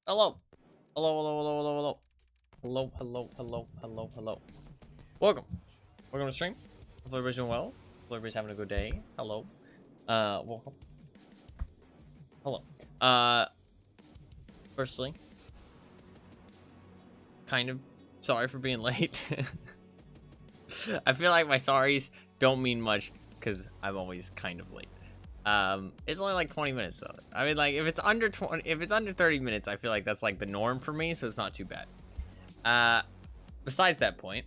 Hello. Hello, hello, hello, hello, hello. Hello, hello, hello, hello, hello. Welcome. Welcome to stream. Hope everybody's doing well. Hope everybody's having a good day. Hello. Welcome. Hello. Firstly, kind of sorry for being late. I feel like my sorries don't mean much because I'm always kind of late. It's only like 20 minutes though. I mean, like if it's under 30 minutes, I feel like that's like the norm for me, so it's not too bad. Besides that point,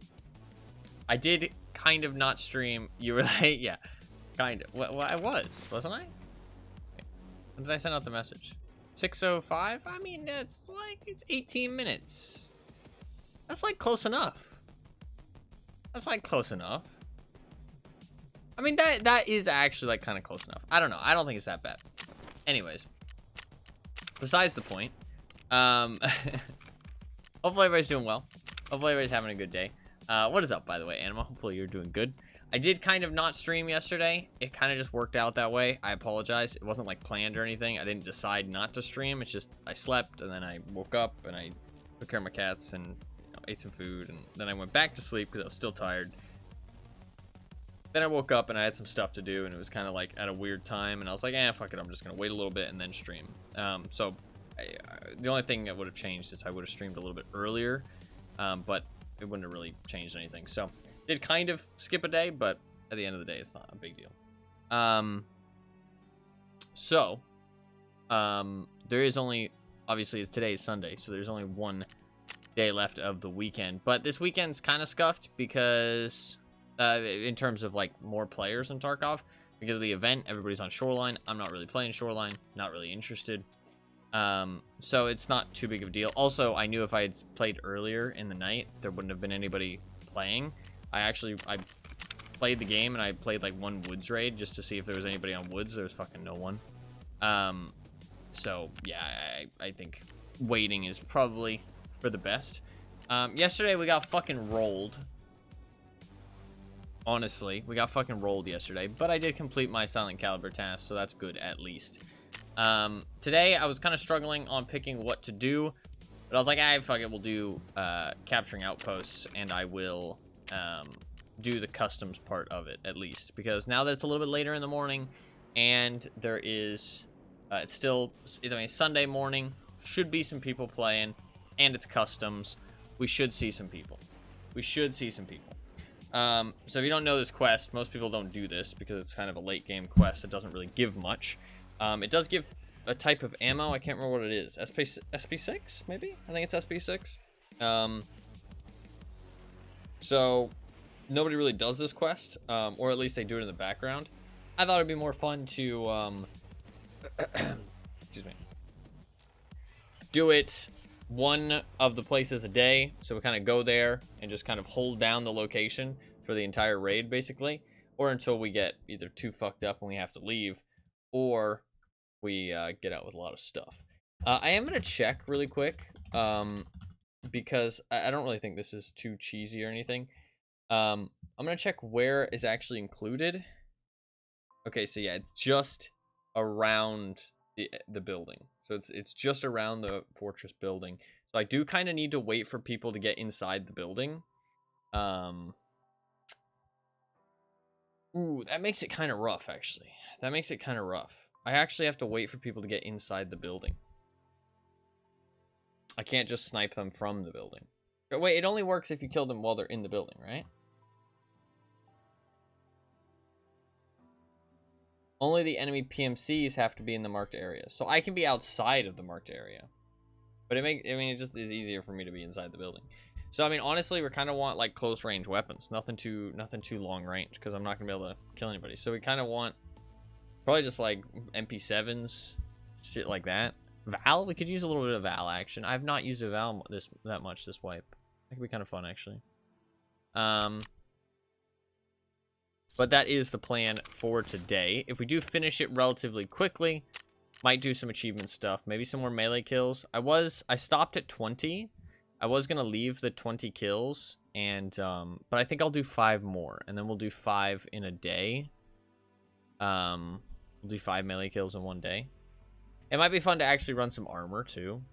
I did kind of not stream. You were late, yeah, kind of. Well, I wasn't I? When did I send out the message? 6:05. I mean, it's 18 minutes. That's like close enough. That's like close enough. I mean, that is actually like kind of close enough. I don't know. I don't think it's that bad. Anyways, besides the point. Hopefully everybody's doing well. Hopefully everybody's having a good day. What is up, by the way, Anima? Hopefully you're doing good. I did kind of not stream yesterday. It kind of just worked out that way. I apologize. It wasn't like planned or anything. I didn't decide not to stream. It's just I slept and then I woke up and I took care of my cats and ate some food, and then I went back to sleep because I was still tired. Then I woke up and I had some stuff to do, and it was kind of like at a weird time, and I was like, fuck it, I'm just gonna wait a little bit and then stream. The only thing that would have changed is I would have streamed a little bit earlier, but it wouldn't have really changed anything. So did kind of skip a day, but at the end of the day, it's not a big deal. There is only, obviously today is Sunday, so there's only one day left of the weekend, but this weekend's kind of scuffed because in terms of like more players in Tarkov, because of the event, everybody's on Shoreline. I'm not really playing Shoreline, not really interested. So it's not too big of a deal. Also, I knew if I had played earlier in the night, there wouldn't have been anybody playing. I played the game and I played like one Woods raid just to see if there was anybody on Woods. There was fucking no one. So yeah, I think waiting is probably for the best. Yesterday we got fucking rolled. Honestly, we got fucking rolled yesterday, but I did complete my Silent Caliber task, so that's good at least. Today I was kind of struggling on picking what to do, but I was like, fuck it, we'll do capturing outposts, and I will do the customs part of it at least, because now that it's a little bit later in the morning, and there is it's still, I mean, Sunday morning, should be some people playing, and it's customs. We should see some people. So if you don't know this quest, most people don't do this because it's kind of a late game quest. It doesn't really give much. It does give a type of ammo. I can't remember what it is. SP6 maybe? I think it's SP6. So nobody really does this quest, or at least they do it in the background. I thought it'd be more fun to excuse me, do it one of the places a day, so we kind of go there and just kind of hold down the location for the entire raid basically, or until we get either too fucked up and we have to leave, or we get out with a lot of stuff. I am gonna check really quick, because I don't really think this is too cheesy or anything. I'm gonna check where is actually included. Okay, so yeah, it's just around the building, so it's just around the fortress building. So I do kind of need to wait for people to get inside the building. Ooh, that makes it kind of rough, actually. That makes it kind of rough. I actually have to wait for people to get inside the building. I can't just snipe them from the building. But wait, it only works if you kill them while they're in the building, right? Only the enemy PMCs have to be in the marked area. So I can be outside of the marked area. But it just is easier for me to be inside the building. So I mean, honestly, we kind of want like close range weapons. Nothing too long range, because I'm not going to be able to kill anybody. So we kind of want probably just like MP7s, shit like that. Val, we could use a little bit of Val action. I've not used a Val that much this wipe. That could be kind of fun, actually. But that is the plan for today. If we do finish it relatively quickly, might do some achievement stuff. Maybe some more melee kills. I stopped at 20. I was going to leave the 20 kills, and but I think I'll do 5 more, and then we'll do 5 in a day. We'll do 5 melee kills in one day. It might be fun to actually run some armor, too.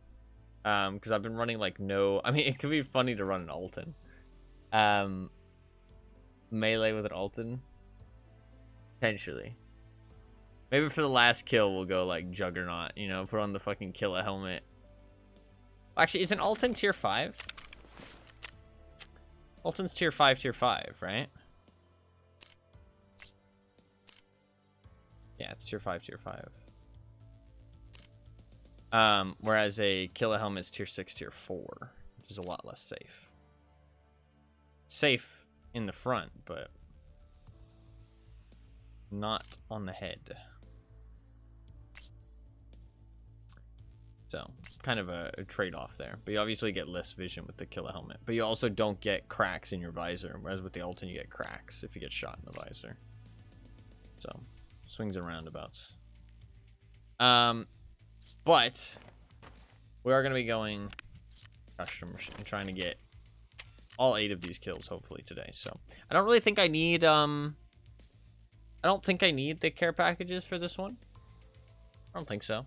Because I've been running like no. I mean, it could be funny to run an Alton. Melee with an Alton. Potentially. Maybe for the last kill, we'll go like Juggernaut. You know, put on the fucking killer helmet. Actually, is an Alton tier 5? Alton's tier 5, right? Yeah, it's tier 5. Whereas a killer helmet's tier 6, tier 4, which is a lot less safe. Safe in the front, but not on the head. So, kind of a trade-off there. But you obviously get less vision with the killer helmet. But you also don't get cracks in your visor. Whereas with the Alton, you get cracks if you get shot in the visor. So, swings and roundabouts. But we are going to be going custom and trying to get all 8 of these kills hopefully today. So, I don't really think I need I don't think I need the care packages for this one. I don't think so.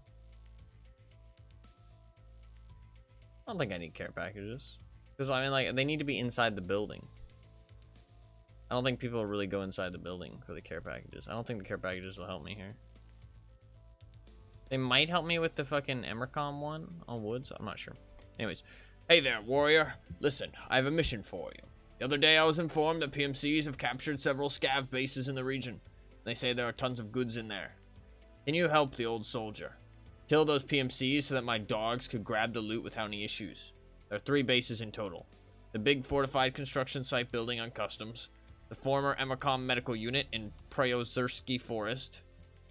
I don't think I need care packages. Because, I mean, like, they need to be inside the building. I don't think people really go inside the building for the care packages. I don't think the care packages will help me here. They might help me with the fucking Emercom one on Woods. I'm not sure. Anyways. Hey there, warrior. Listen, I have a mission for you. The other day I was informed that PMCs have captured several scav bases in the region. They say there are tons of goods in there. Can you help the old soldier? Kill those PMCs so that my dogs could grab the loot without any issues. There are 3 bases in total. The big fortified construction site building on Customs, the former Emercom medical unit in Preozersky Forest,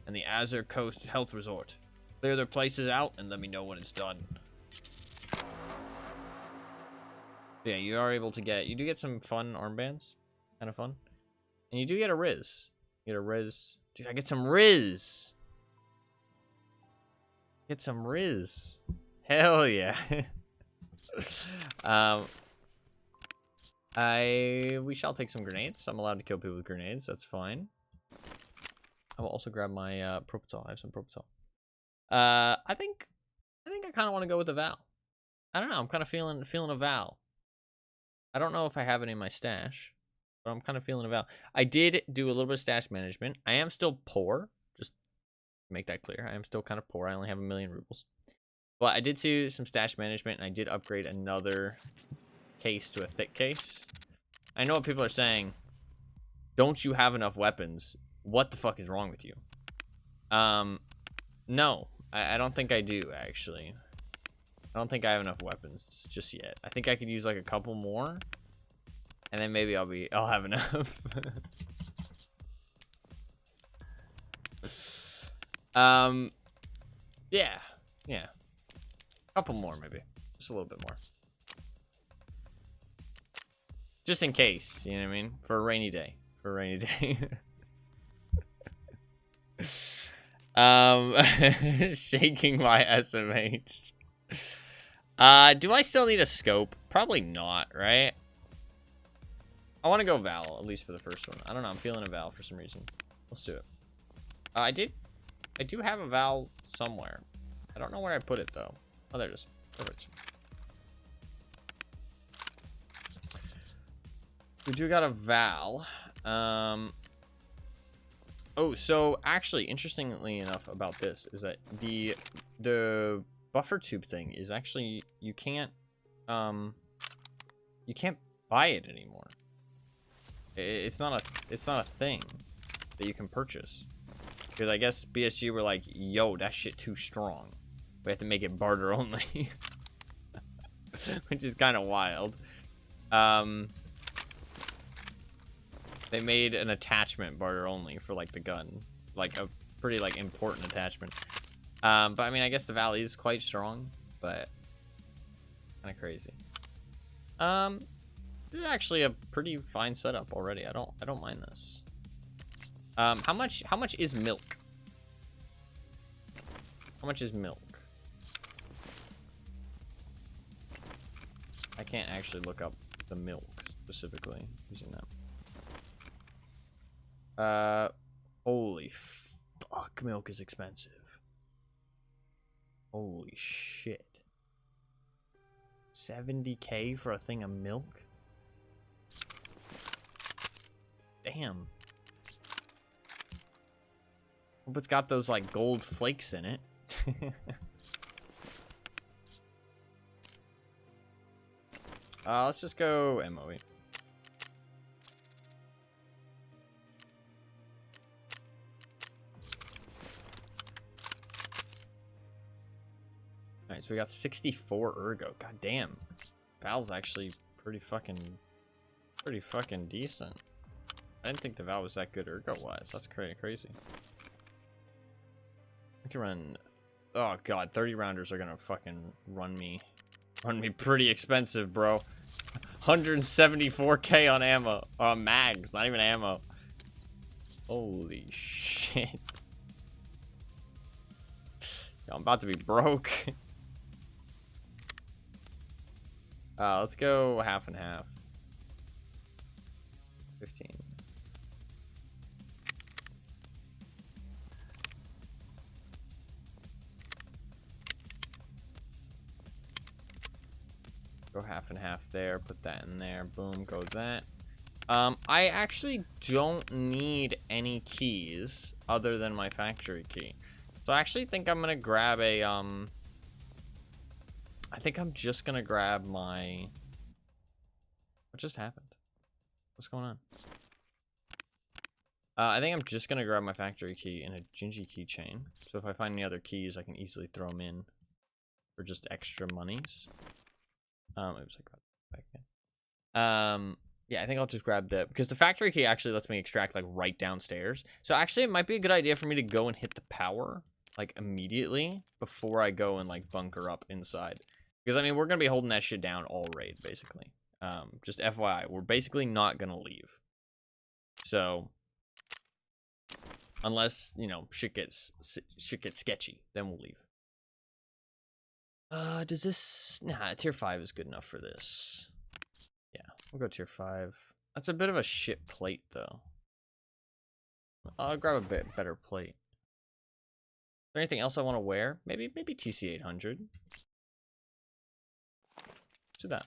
and the Azure Coast Health Resort. Clear their places out and let me know when it's done. Yeah, you are able to get... You do get some fun armbands. Kind of fun. And you do get a Riz. You get a Riz. Dude, I get some Riz! Get some Riz. Hell yeah. We shall take some grenades. I'm allowed to kill people with grenades. That's fine. I will also grab my Propital. I have some Propital. I think I kind of want to go with the Val. I don't know. I'm kind of feeling a Val. I don't know if I have any in my stash, but I'm kind of feeling a Val. I did do a little bit of stash management. I am still poor. Just to make that clear. I am still kind of poor. I only have 1,000,000 rubles. But I did do some stash management, and I did upgrade another case to a thick case. I know what people are saying. Don't you have enough weapons? What the fuck is wrong with you? No. I don't think I do, actually. I don't think I have enough weapons just yet. I think I could use like a couple more. And then maybe I'll have enough. Yeah. Yeah. A couple more, maybe. Just a little bit more. Just in case, you know what I mean? For a rainy day. For a rainy day. Shaking my SMH. Do I still need a scope? Probably not, right? I want to go Val, at least for the first one. I don't know, I'm feeling a Val for some reason. Let's do it. I do have a Val somewhere. I don't know where I put it, though. Oh, there it is. Perfect. We do got a Val. Oh, so actually, interestingly enough about this is that the buffer tube thing is actually you can't buy it anymore. It's not a thing that you can purchase, because I guess BSG were like, yo, that shit too strong. We have to make it barter only. Which is kind of wild. They made an attachment barter only for like the gun, like a pretty like important attachment. But I mean, I guess the Val is quite strong, but kind of crazy. This is actually a pretty fine setup already. I don't mind this. How much is milk? How much is milk? I can't actually look up the milk specifically using that. Holy fuck, milk is expensive. Holy shit. $70K for a thing of milk? Damn. Hope it's got those like gold flakes in it. Let's just go MOE. Alright, so we got 64 ergo. God damn. Val's actually pretty fucking decent. I didn't think the Val was that good ergo-wise. That's crazy. I can run... Oh god, 30 rounders are gonna fucking run me pretty expensive, bro. 174K on ammo. Mags, not even ammo. Holy shit. I'm about to be broke. Let's go half and half. 15. Go half and half there, put that in there, boom, goes that. I actually don't need any keys other than my factory key. So I actually think I'm gonna grab a, I think I'm just gonna grab my, what just happened? What's going on? I think I'm just gonna grab my factory key and a Gingy keychain. So if I find any other keys, I can easily throw them in for just extra monies. Oops, I grabbed it back in. Yeah, I think I'll just grab that because the factory key actually lets me extract like right downstairs. So actually, it might be a good idea for me to go and hit the power like immediately before I go and like bunker up inside. Because I mean, we're gonna be holding that shit down all raid basically. Just FYI, we're basically not gonna leave. So unless you know shit gets sketchy, then we'll leave. Does this... Nah, tier 5 is good enough for this. Yeah, we'll go tier 5. That's a bit of a shit plate, though. I'll grab a bit better plate. Is there anything else I want to wear? Maybe TC800. Let's do that.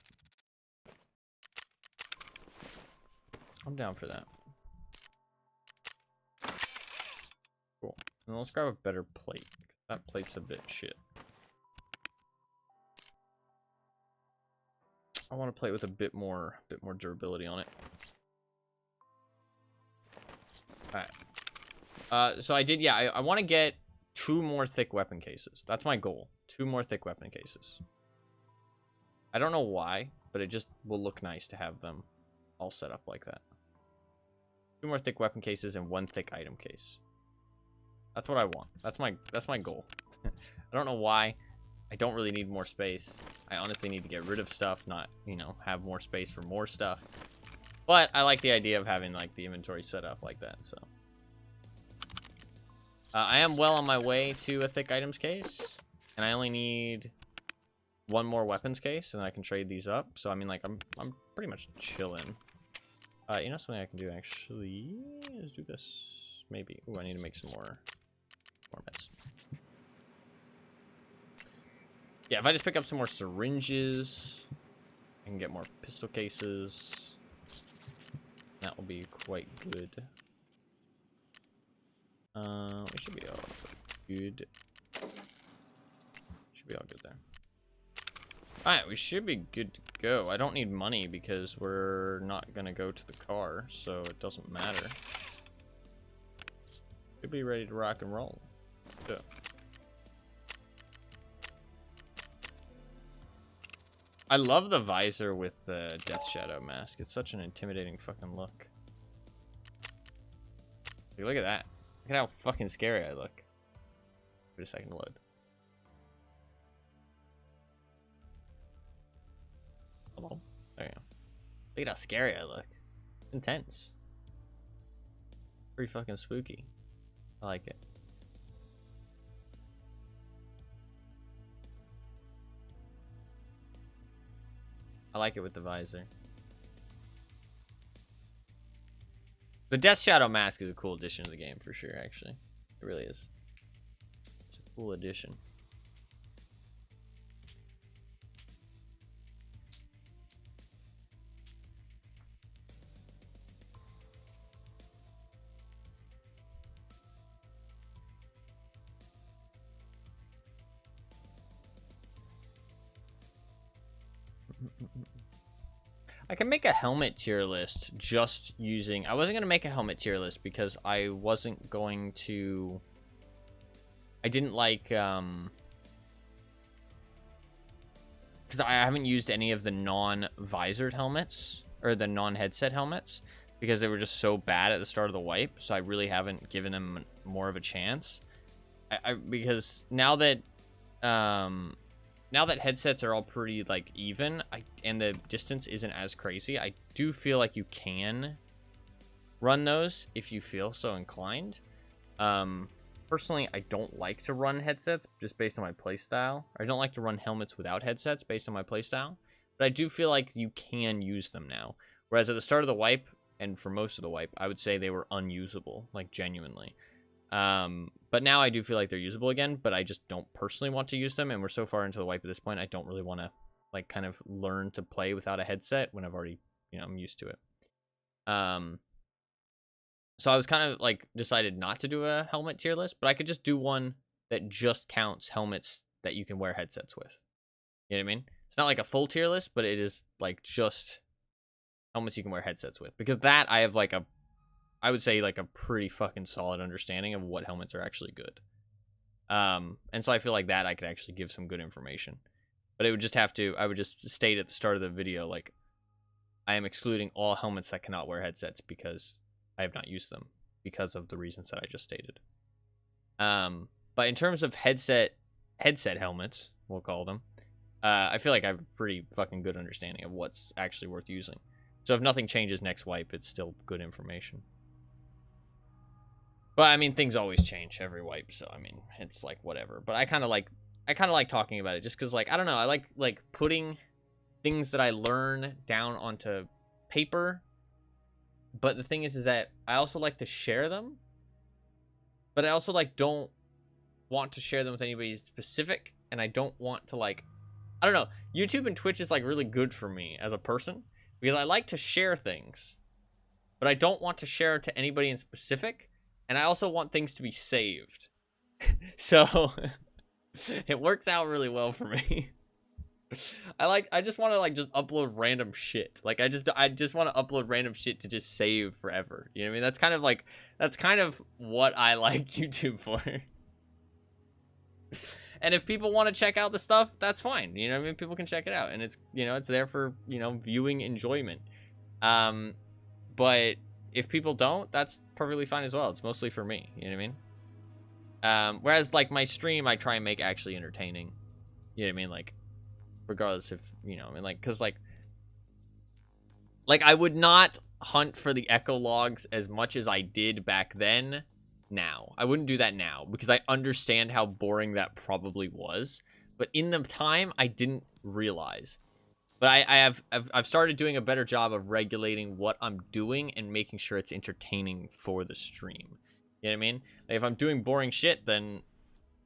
I'm down for that. Cool. And let's grab a better plate. That plate's a bit shit. I want to play with a bit more durability on it. Alright. So I did, yeah, I want to get 2 more thick weapon cases. That's my goal. 2 more thick weapon cases. I don't know why, but it just will look nice to have them all set up like that. 2 more thick weapon cases and 1 thick item case. That's what I want. That's my goal. I don't know why. I don't really need more space. I honestly need to get rid of stuff, not, you know, have more space for more stuff. But I like the idea of having, like, the inventory set up like that, so. I am well on my way to a thick items case. And I only need 1 more weapons case, and I can trade these up. So, I mean, like, I'm pretty much chilling. You know something I can do, actually? Let's do this. Maybe. Ooh, I need to make some more meds. Yeah, if I just pick up some more syringes, I can get more pistol cases. That will be quite good. We should be all good. Should be all good there. Alright, we should be good to go. I don't need money because we're not gonna go to the car, so it doesn't matter. Should be ready to rock and roll. So. I love the visor with the Death Shadow mask. It's such an intimidating fucking look. Like, look at that. Look at how fucking scary I look. Wait a second to load. Hello? There you go. Look at how scary I look. Intense. Pretty fucking spooky. I like it. I like it with the visor. The Death Shadow mask is a cool addition to the game for sure, actually. It really is. It's a cool addition. I can make a helmet tier list just using... I wasn't going to make a helmet tier list because I wasn't going to... I didn't like... Because I haven't used any of the non-visored helmets, or the non-headset helmets, because they were just so bad at the start of the wipe, so I really haven't given them more of a chance. Because now that headsets are all pretty like even, and the distance isn't as crazy, I do feel like you can run those if you feel so inclined. Personally, I don't like to run headsets just based on my playstyle. I don't like to run helmets without headsets based on my playstyle, but I do feel like you can use them now. Whereas at the start of the wipe, and for most of the wipe, I would say they were unusable, like genuinely. But now I do feel like they're usable again, but I just don't personally want to use them, and we're so far into the wipe at this point, I don't really want to, like, kind of learn to play without a headset when I've already, you know, I'm used to it. So I was kind of, like, decided not to do a helmet tier list, but I could just do one that just counts helmets that you can wear headsets with. You know what I mean? It's not like a full tier list, but it is, like, just helmets you can wear headsets with. Because that, I have, like, I would say, like, a pretty fucking solid understanding of what helmets are actually good. And so I feel like that I could actually give some good information. But it would just have to, I would just state at the start of the video, like, I am excluding all helmets that cannot wear headsets because I have not used them because of the reasons that I just stated. But in terms of headset helmets, we'll call them, I feel like I have a pretty fucking good understanding of what's actually worth using. So if nothing changes next wipe, it's still good information. But I mean, things always change every wipe, so I mean, it's like whatever. But I kind of like talking about it just because, like, I don't know, I like putting things that I learn down onto paper. But the thing is that I also like to share them. But I also, like, don't want to share them with anybody specific, and I don't want to, like, I don't know. YouTube and Twitch is, like, really good for me as a person because I like to share things, but I don't want to share it to anybody in specific, and I also want things to be saved. So it works out really well for me. I just want to, like, just upload random shit. Like, I just want to upload random shit to just save forever. You know what I mean? That's kind of what I like YouTube for. And if people want to check out the stuff, that's fine. You know what I mean? People can check it out, and it's, you know, it's there for, you know, viewing enjoyment. But if people don't, that's perfectly fine as well. It's mostly for me. You know what I mean? Whereas, like, my stream, I try and make actually entertaining. You know what I mean? Like, regardless if, you know, I mean, like, because, like, I would not hunt for the echo logs as much as I did back then now. I wouldn't do that now because I understand how boring that probably was. But in the time, I didn't realize. But I've started doing a better job of regulating what I'm doing and making sure it's entertaining for the stream. You know what I mean? Like, if I'm doing boring shit, then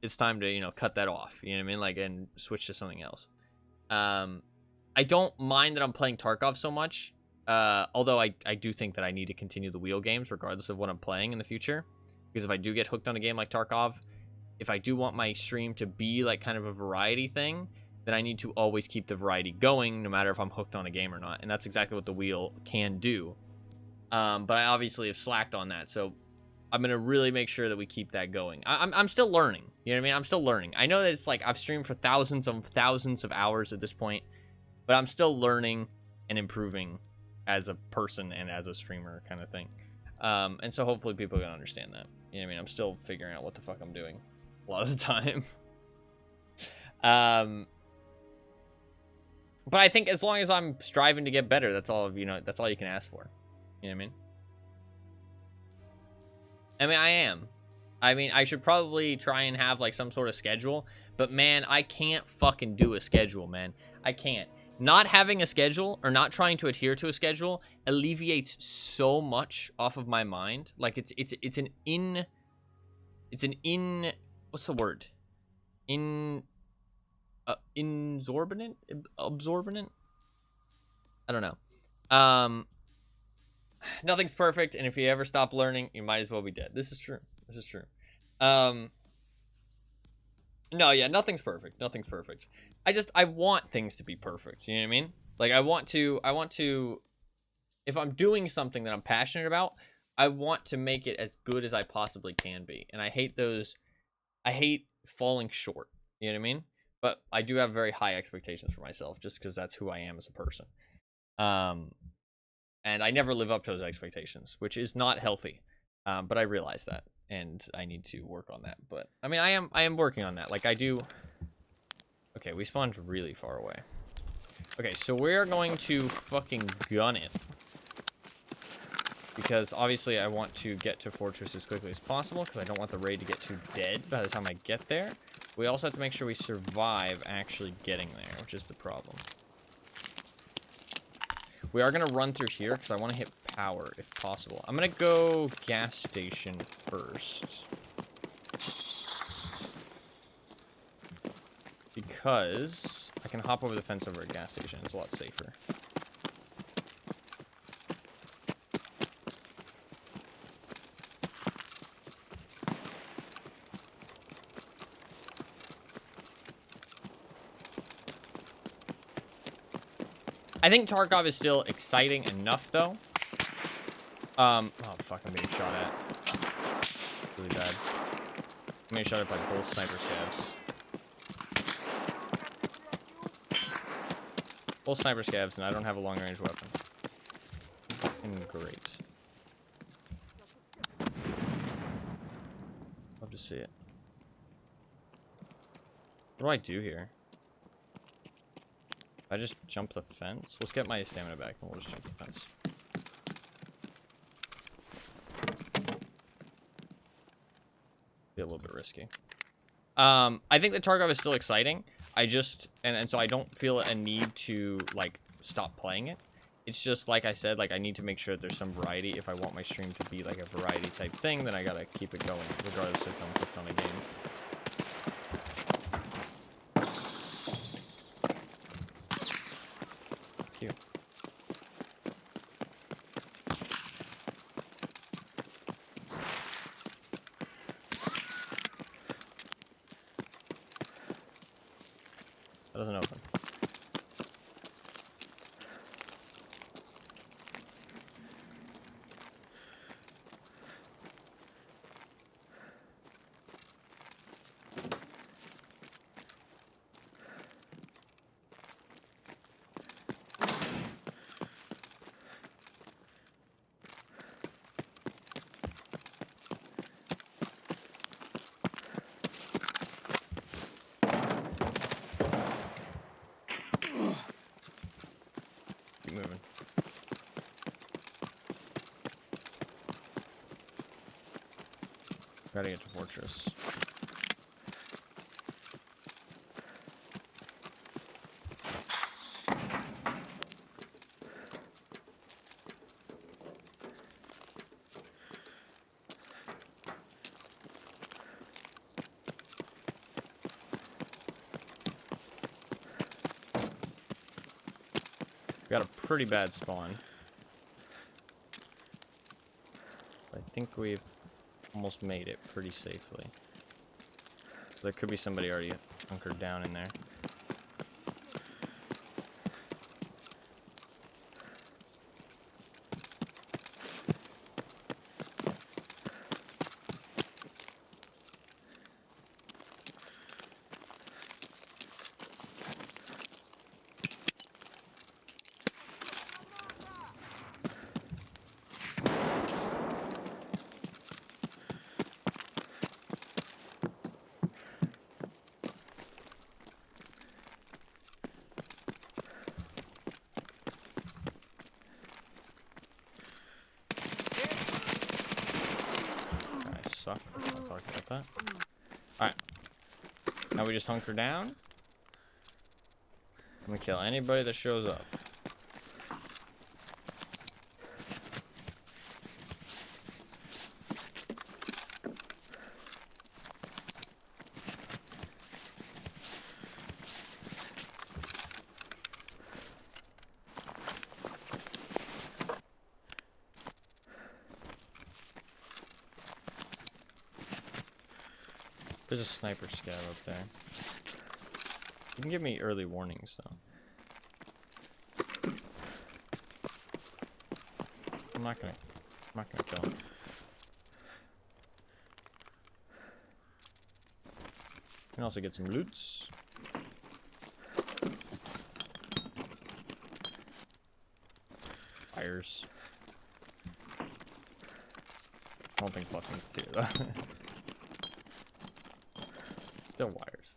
it's time to, you know, cut that off. You know what I mean? Like, and switch to something else. I don't mind that I'm playing Tarkov so much. Although I do think that I need to continue the wheel games regardless of what I'm playing in the future. Because if I do get hooked on a game like Tarkov, if I do want my stream to be like kind of a variety thing, then I need to always keep the variety going no matter if I'm hooked on a game or not. And that's exactly what the wheel can do. But I obviously have slacked on that. So I'm going to really make sure that we keep that going. I'm still learning. You know what I mean? I'm still learning. I know that it's like I've streamed for thousands of hours at this point, but I'm still learning and improving as a person and as a streamer kind of thing. And so hopefully people can understand that. You know what I mean? I'm still figuring out what the fuck I'm doing a lot of the time. But I think as long as I'm striving to get better, that's all, you know, that's all you can ask for. You know what I mean? I mean, I am. I mean, I should probably try and have, like, some sort of schedule. But, man, I can't fucking do a schedule, man. I can't. Not having a schedule or not trying to adhere to a schedule alleviates so much off of my mind. Like, it's an what's the word? Absorbent? I don't know. Nothing's perfect, and if you ever stop learning, you might as well be dead. This is true. No, yeah, nothing's perfect. I want things to be perfect. You know what I mean? Like, I want to, if I'm doing something that I'm passionate about, I want to make it as good as I possibly can be. And I hate falling short. You know what I mean? But I do have very high expectations for myself just because that's who I am as a person. And I never live up to those expectations, which is not healthy. But I realize that, and I need to work on that. But I mean, I am working on that. Like, I do. Okay, we spawned really far away. Okay, so we're going to fucking gun it, because obviously I want to get to Fortress as quickly as possible, because I don't want the raid to get too dead by the time I get there. We also have to make sure we survive actually getting there, which is the problem. We are going to run through here because I want to hit power if possible. I'm going to go gas station first, because I can hop over the fence over a gas station. It's a lot safer. I think Tarkov is still exciting enough, though. Oh, fuck, I'm being shot at. Really bad. I'm being shot at by both sniper scavs. Both sniper scavs, and I don't have a long-range weapon. Fucking great. Love to see it. What do I do here? I just jump the fence? Let's get my stamina back, and we'll just jump the fence. Be a little bit risky. I think the Tarkov is still exciting. I just, and so I don't feel a need to, like, stop playing it. It's just, like I said, like, I need to make sure that there's some variety. If I want my stream to be, like, a variety type thing, then I gotta keep it going, regardless if I'm hooked on a game. Cute. That doesn't open. Moving. Gotta get to Fortress. Got a pretty bad spawn. I think we've almost made it pretty safely. So there could be somebody already hunkered down in there. Suck. I'll talk about that. Alright. Now we just hunker down. I'm gonna kill anybody that shows up. There's a sniper scav up there. You can give me early warnings, though. I'm not gonna kill him. You can also get some loots. Fires. I don't think Flushing's here though. Still wires.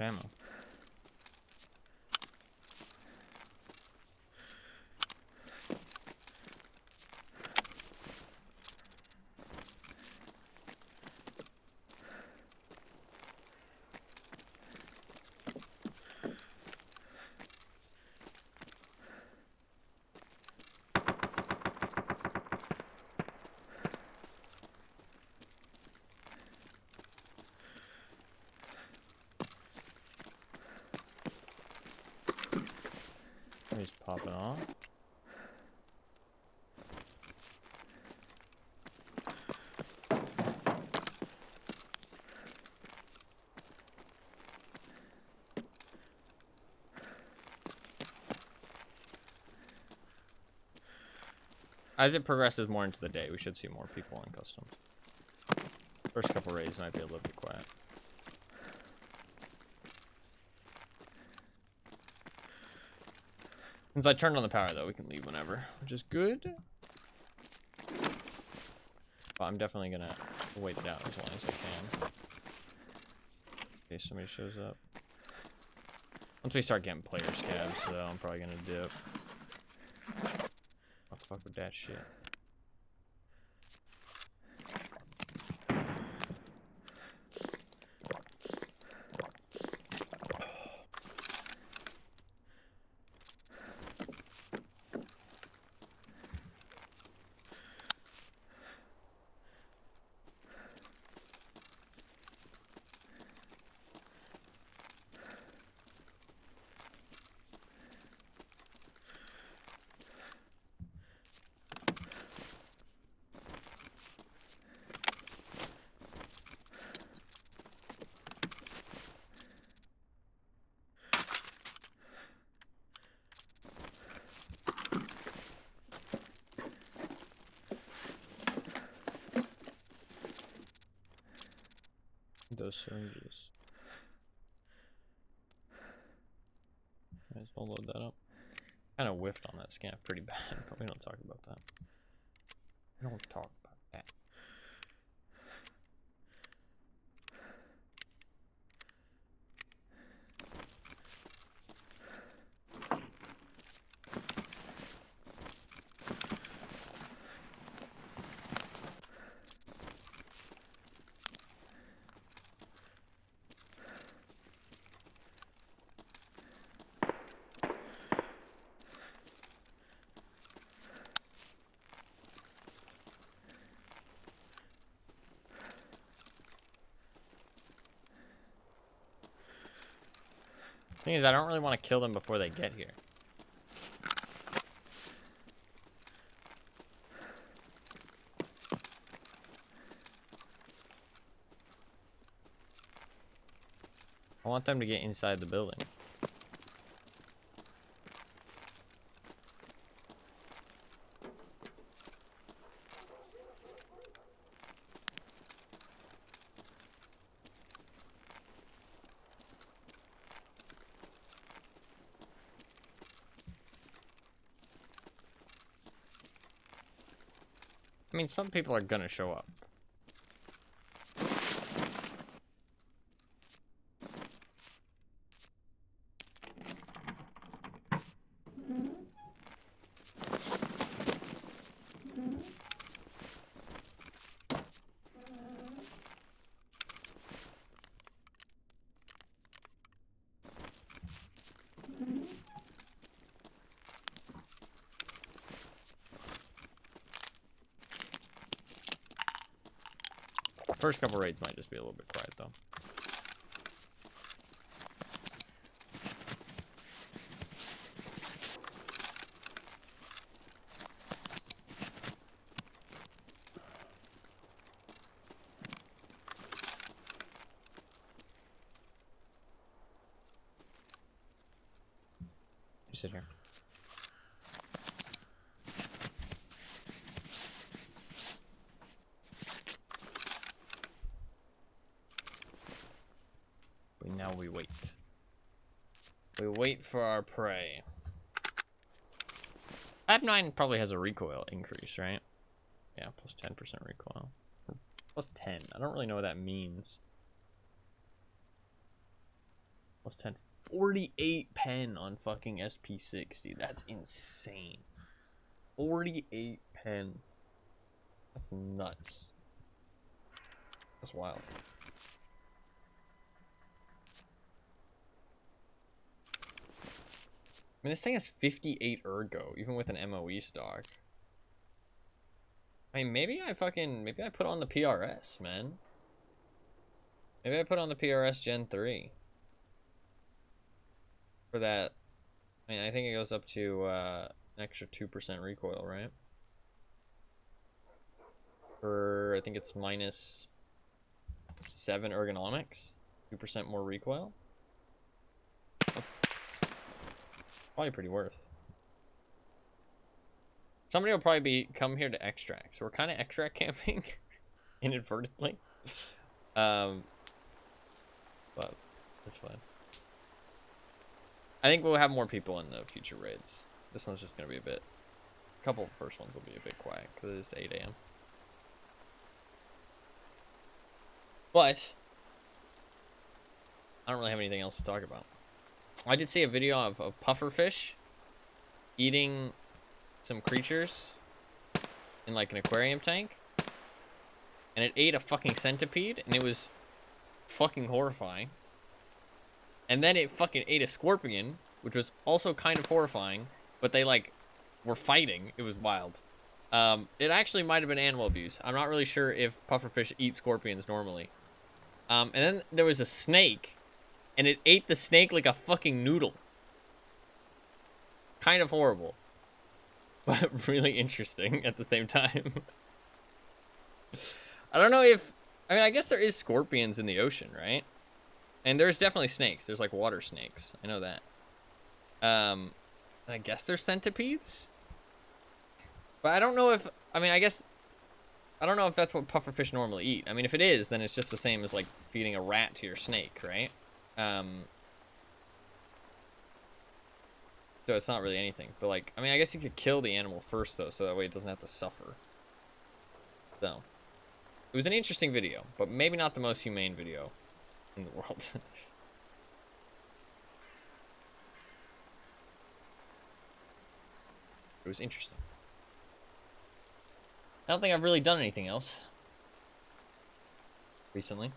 Ammo. He's popping off. As it progresses more into the day, we should see more people in customs. First couple raids might be a little bit quiet. Since I turned on the power though, we can leave whenever, which is good. But I'm definitely gonna wait it out as long as I can. In case somebody shows up. Once we start getting player scabs though, I'm probably gonna dip. What the fuck with that shit? Those syringes. Might as well load that up. Kind of whiffed on that scan pretty bad, but we don't talk about that. We don't talk about that. Thing is, I don't really want to kill them before they get here. I want them to get inside the building. I mean, some people are gonna show up. First couple raids might just be a little bit quiet though. sit here. But now we wait. We wait for our prey. Fab 9 probably has a recoil increase, right? Yeah, plus 10% recoil. Plus 10. I don't really know what that means. Plus 10. 48 pen on fucking SP6, dude. That's insane. 48 pen. That's nuts. That's wild. I mean, this thing has 58 ergo, even with an MOE stock. I mean, maybe I put on the PRS, man. Maybe I put on the PRS Gen 3. For that, I mean, I think it goes up to an extra 2% recoil, right? For, I think it's minus 7 ergonomics, 2% more recoil. Probably pretty worth. Somebody will probably come here to extract, so we're kind of extract camping inadvertently. But that's fine. I think we'll have more people in the future raids. This one's just gonna be a bit. A couple of first ones will be a bit quiet because it's 8 a.m. But I don't really have anything else to talk about. I did see a video of a pufferfish eating some creatures in like an aquarium tank, and it ate a fucking centipede, and it was fucking horrifying. And then it fucking ate a scorpion, which was also kind of horrifying, but they like were fighting. It was wild. It actually might have been animal abuse. I'm not really sure if pufferfish eat scorpions normally. And then there was a snake, and it ate the snake like a fucking noodle. Kind of horrible, but really interesting at the same time. I don't know if, I mean, I guess there is scorpions in the ocean, right? And there's definitely snakes. There's like water snakes. I know that. I guess there's centipedes. But I don't know if, I mean, I don't know if that's what pufferfish normally eat. I mean, if it is, then it's just the same as like feeding a rat to your snake, right? So it's not really anything. But like, I mean, I guess you could kill the animal first though, so that way it doesn't have to suffer. So, it was an interesting video, but maybe not the most humane video in the world. It was interesting. I don't think I've really done anything else recently.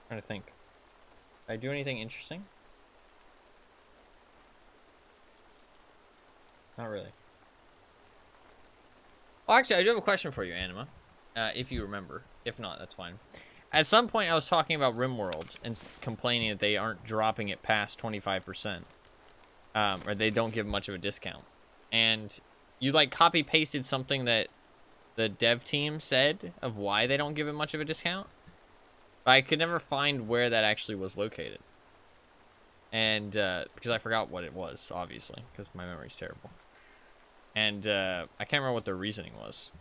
Trying to think. Did I do anything interesting? Not really. Well, actually, I do have a question for you, Anima. If you remember. If not, that's fine. At some point, I was talking about RimWorld and complaining that they aren't dropping it past 25%. Or they don't give much of a discount. And you, like, copy-pasted something that the dev team said of why they don't give it much of a discount. But I could never find where that actually was located. And, because I forgot what it was, obviously, because my memory's terrible. And, I can't remember what their reasoning was.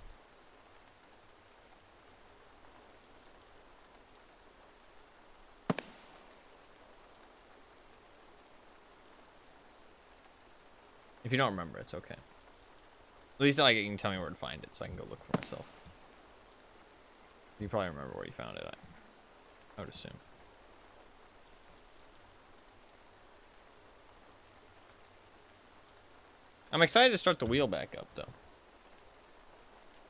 If you don't remember, it's okay. At least like you can tell me where to find it, so I can go look for myself. You probably remember where you found it, I would assume. I'm excited to start the wheel back up, though.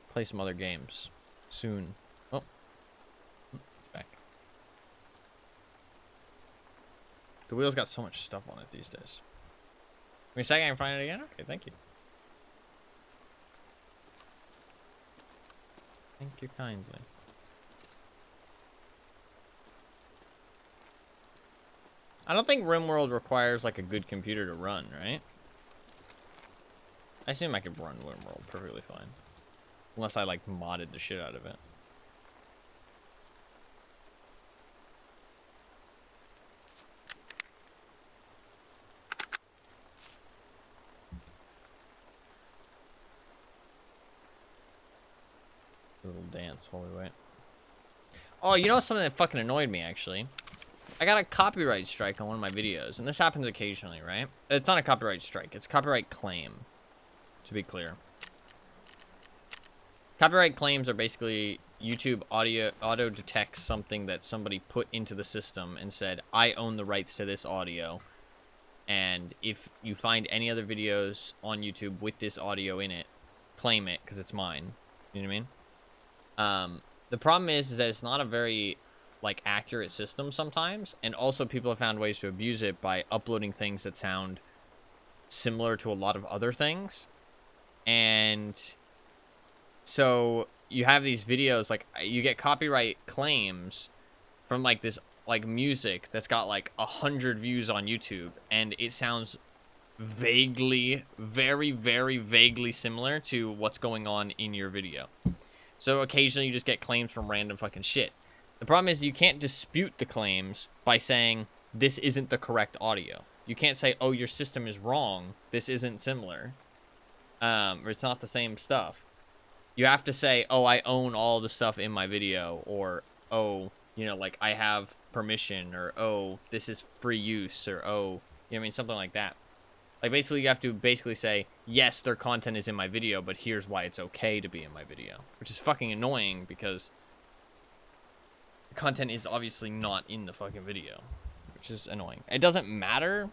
Play some other games soon. Oh, it's back. The wheel's got so much stuff on it these days. Give me a second, I can find it again? Okay, thank you. Thank you kindly. I don't think RimWorld requires like a good computer to run, right? I assume I could run RimWorld perfectly fine. Unless I like modded the shit out of it. dance while we wait. Oh, you know something that fucking annoyed me, actually? I got a copyright strike on one of my videos, and this happens occasionally, right? It's not a copyright strike, it's a copyright claim, to be clear. Copyright claims are basically YouTube auto detects something that somebody put into the system and said, I own the rights to this audio. And if you find any other videos on YouTube with this audio in it, claim it because it's mine. You know what I mean? The problem is that it's not a very like accurate system sometimes, and also people have found ways to abuse it by uploading things that sound similar to a lot of other things. And so you have these videos, like you get copyright claims from like this like music that's got like 100 views on YouTube, and it sounds vaguely, very vaguely similar to what's going on in your video. So occasionally you just get claims from random fucking shit. The problem is you can't dispute the claims by saying this isn't the correct audio. You can't say, oh, your system is wrong, this isn't similar, or it's not the same stuff. You have to say, oh, I own all the stuff in my video, or oh, you know, like I have permission, or oh, this is free use, or oh, you know what I mean, something like that. Like basically you have to basically say, yes, their content is in my video, but here's why it's okay to be in my video, which is fucking annoying because the content is obviously not in the fucking video, which is annoying. It doesn't matter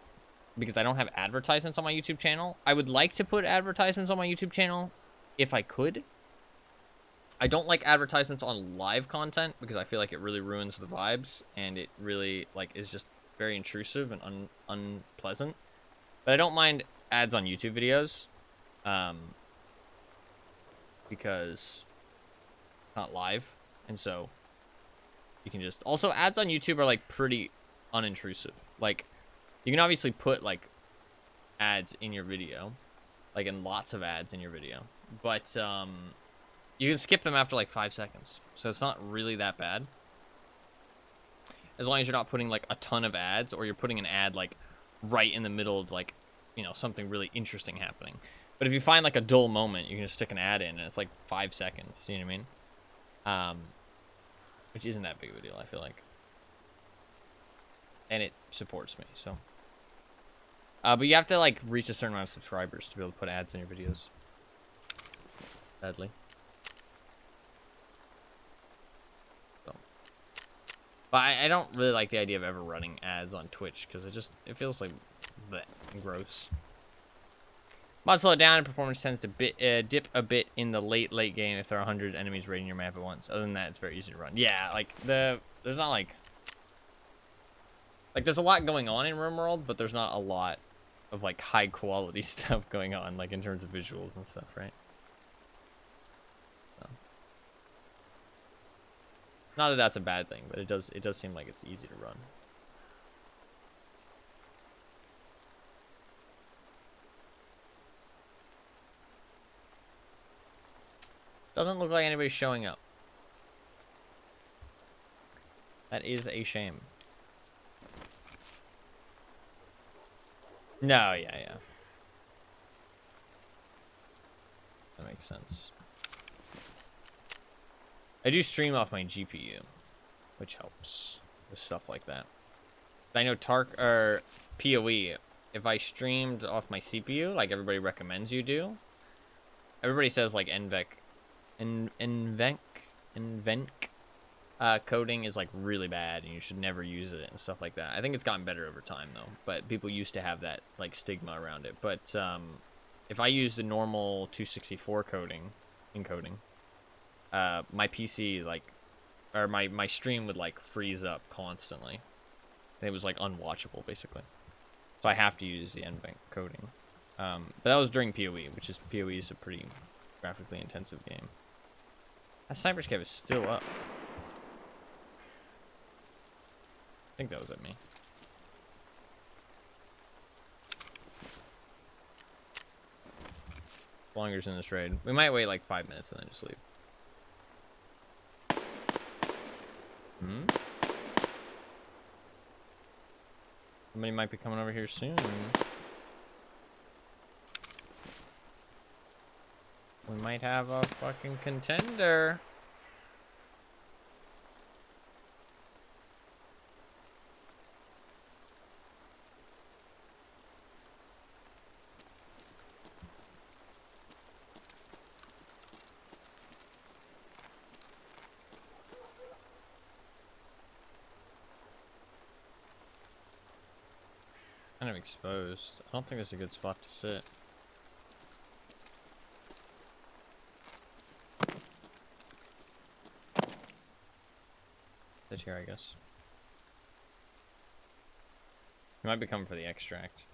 because I don't have advertisements on my YouTube channel. I would like to put advertisements on my YouTube channel if I could. I don't like advertisements on live content because I feel like it really ruins the vibes, and it really like is just very intrusive and unpleasant. But I don't mind ads on YouTube videos, because it's not live, and so you can just... Also, ads on YouTube are like pretty unintrusive. Like, you can obviously put like ads in your video, like in lots of ads in your video, but you can skip them after like 5 seconds, so it's not really that bad. As long as you're not putting like a ton of ads, or you're putting an ad like right in the middle of like, you know, something really interesting happening. But if you find like a dull moment, you can just stick an ad in, and it's like 5 seconds. You know what I mean? Which isn't that big of a deal, I feel like. And it supports me, so. But you have to like reach a certain amount of subscribers to be able to put ads in your videos. Sadly. So. But I don't really like the idea of ever running ads on Twitch, because it feels like bleh, gross. Mod slow it down, and performance tends to dip a bit in the late game if there are 100 enemies raiding your map at once. Other than that, it's very easy to run. Yeah, like there's not like there's a lot going on in RimWorld, but there's not a lot of like high quality stuff going on, like in terms of visuals and stuff, right? So. Not that that's a bad thing, but it does seem like it's easy to run. Doesn't look like anybody's showing up. That is a shame. No, yeah. That makes sense. I do stream off my GPU, which helps with stuff like that. I know PoE, if I streamed off my CPU, like everybody recommends you do, everybody says like NVENC coding is like really bad and you should never use it and stuff like that. I think it's gotten better over time though, but people used to have that like stigma around it. But if I use the normal 264 encoding, my PC like, or my stream would like freeze up constantly. And it was like unwatchable basically. So I have to use the NVENC coding. But that was during PoE, which is PoE is a pretty graphically intensive game. That sniper scav is still up. I think that was at me. Longer's in this raid. We might wait like 5 minutes and then just leave. Somebody might be coming over here soon. We might have a fucking contender. Kind of exposed. I don't think it's a good spot to sit. Sit here, I guess. He might be coming for the extract.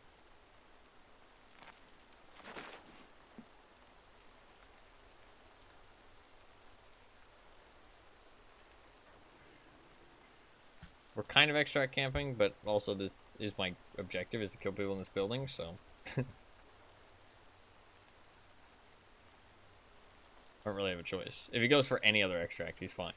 We're kind of extract camping, but also this is my objective, is to kill people in this building, so... I don't really have a choice. If he goes for any other extract, he's fine.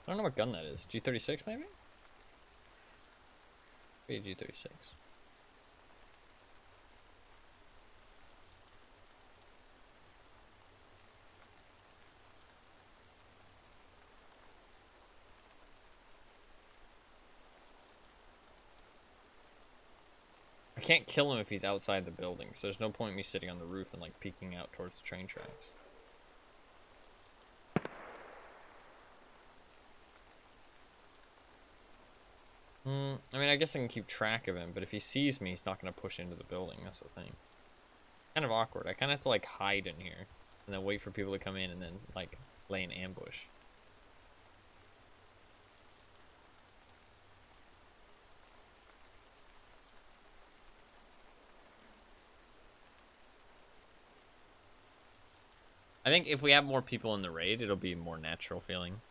I don't know what gun that is. G36 maybe? Maybe G36. I can't kill him if he's outside the building, so there's no point in me sitting on the roof and like peeking out towards the train tracks. I mean, I guess I can keep track of him, but if he sees me, he's not going to push into the building. That's the thing. Kind of awkward. I kind of have to, like, hide in here and then wait for people to come in and then, like, lay an ambush. I think if we have more people in the raid, it'll be a more natural feeling.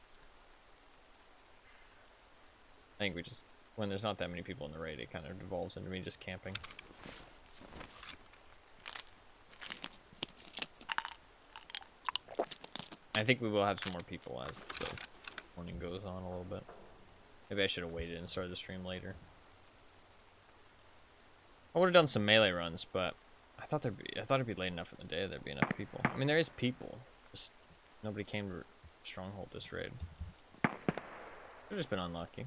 I think we just... When there's not that many people in the raid, it kind of devolves into me just camping. I think we will have some more people as the morning goes on a little bit. Maybe I should have waited and started the stream later. I would have done some melee runs, but I thought it'd be late enough in the day there'd be enough people. I mean, there is people, just nobody came to Stronghold this raid. I've just been unlucky.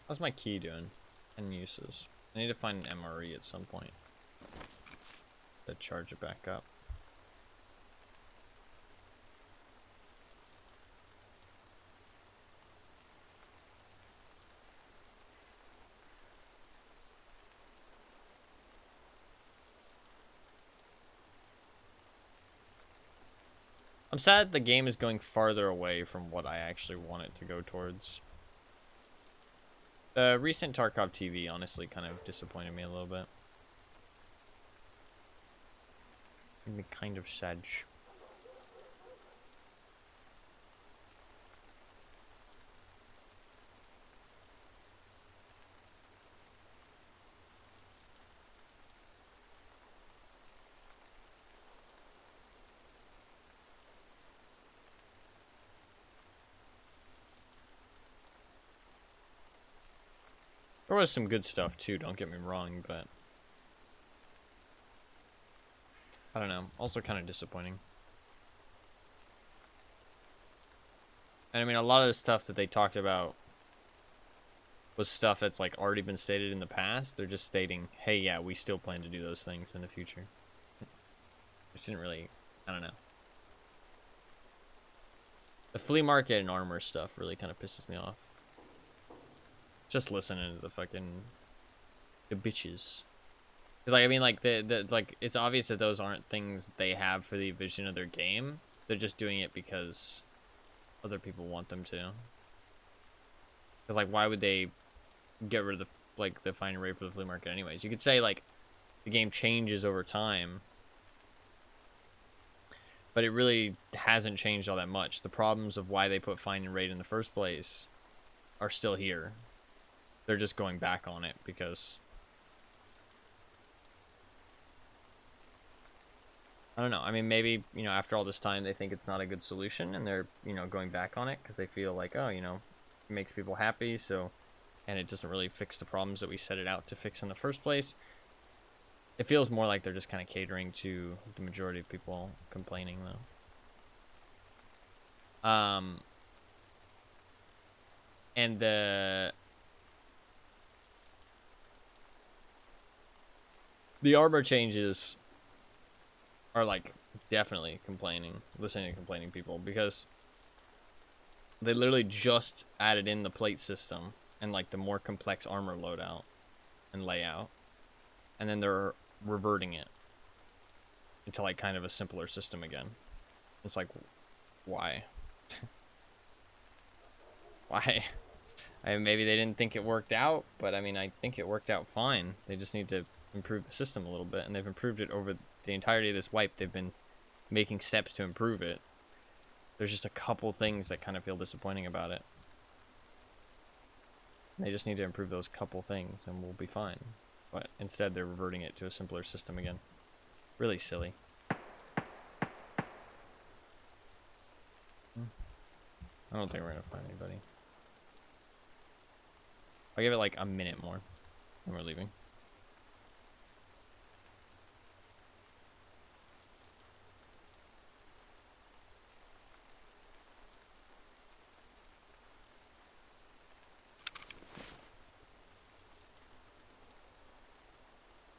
How's my key doing? And uses. I need to find an MRE at some point to charge it back up. I'm sad the game is going farther away from what I actually want it to go towards. The recent Tarkov TV honestly kind of disappointed me a little bit. Made me kind of sad. There was some good stuff too, don't get me wrong, but I don't know, also kind of disappointing. And I mean, a lot of the stuff that they talked about was stuff that's like already been stated in the past. They're just stating, hey, yeah, we still plan to do those things in the future. Which didn't really, I don't know. The flea market and armor stuff really kind of pisses me off. Just listening to the fucking the bitches. Cause like I mean like the like it's obvious that those aren't things they have for the vision of their game. They're just doing it because other people want them to. Cause like why would they get rid of the find and raid for the flea market anyways? You could say like the game changes over time, but it really hasn't changed all that much. The problems of why they put find and raid in the first place are still here. They're just going back on it because I don't know. I mean, maybe, you know, after all this time, they think it's not a good solution and they're, you know, going back on it because they feel like, oh, you know, it makes people happy. So, and it doesn't really fix the problems that we set it out to fix in the first place. It feels more like they're just kind of catering to the majority of people complaining, though. And the armor changes are like definitely listening to complaining people, because they literally just added in the plate system and like the more complex armor loadout and layout, and then they're reverting it into like kind of a simpler system again. It's like, why? Why? I mean, maybe they didn't think it worked out, but I mean, I think it worked out fine. They just need to improve the system a little bit, and they've improved it over the entirety of this wipe. They've been making steps to improve it. There's just a couple things that kind of feel disappointing about it. They just need to improve those couple things, and we'll be fine. But instead, they're reverting it to a simpler system again. Really silly. I don't think we're gonna find anybody. I'll give it like a minute more, and we're leaving.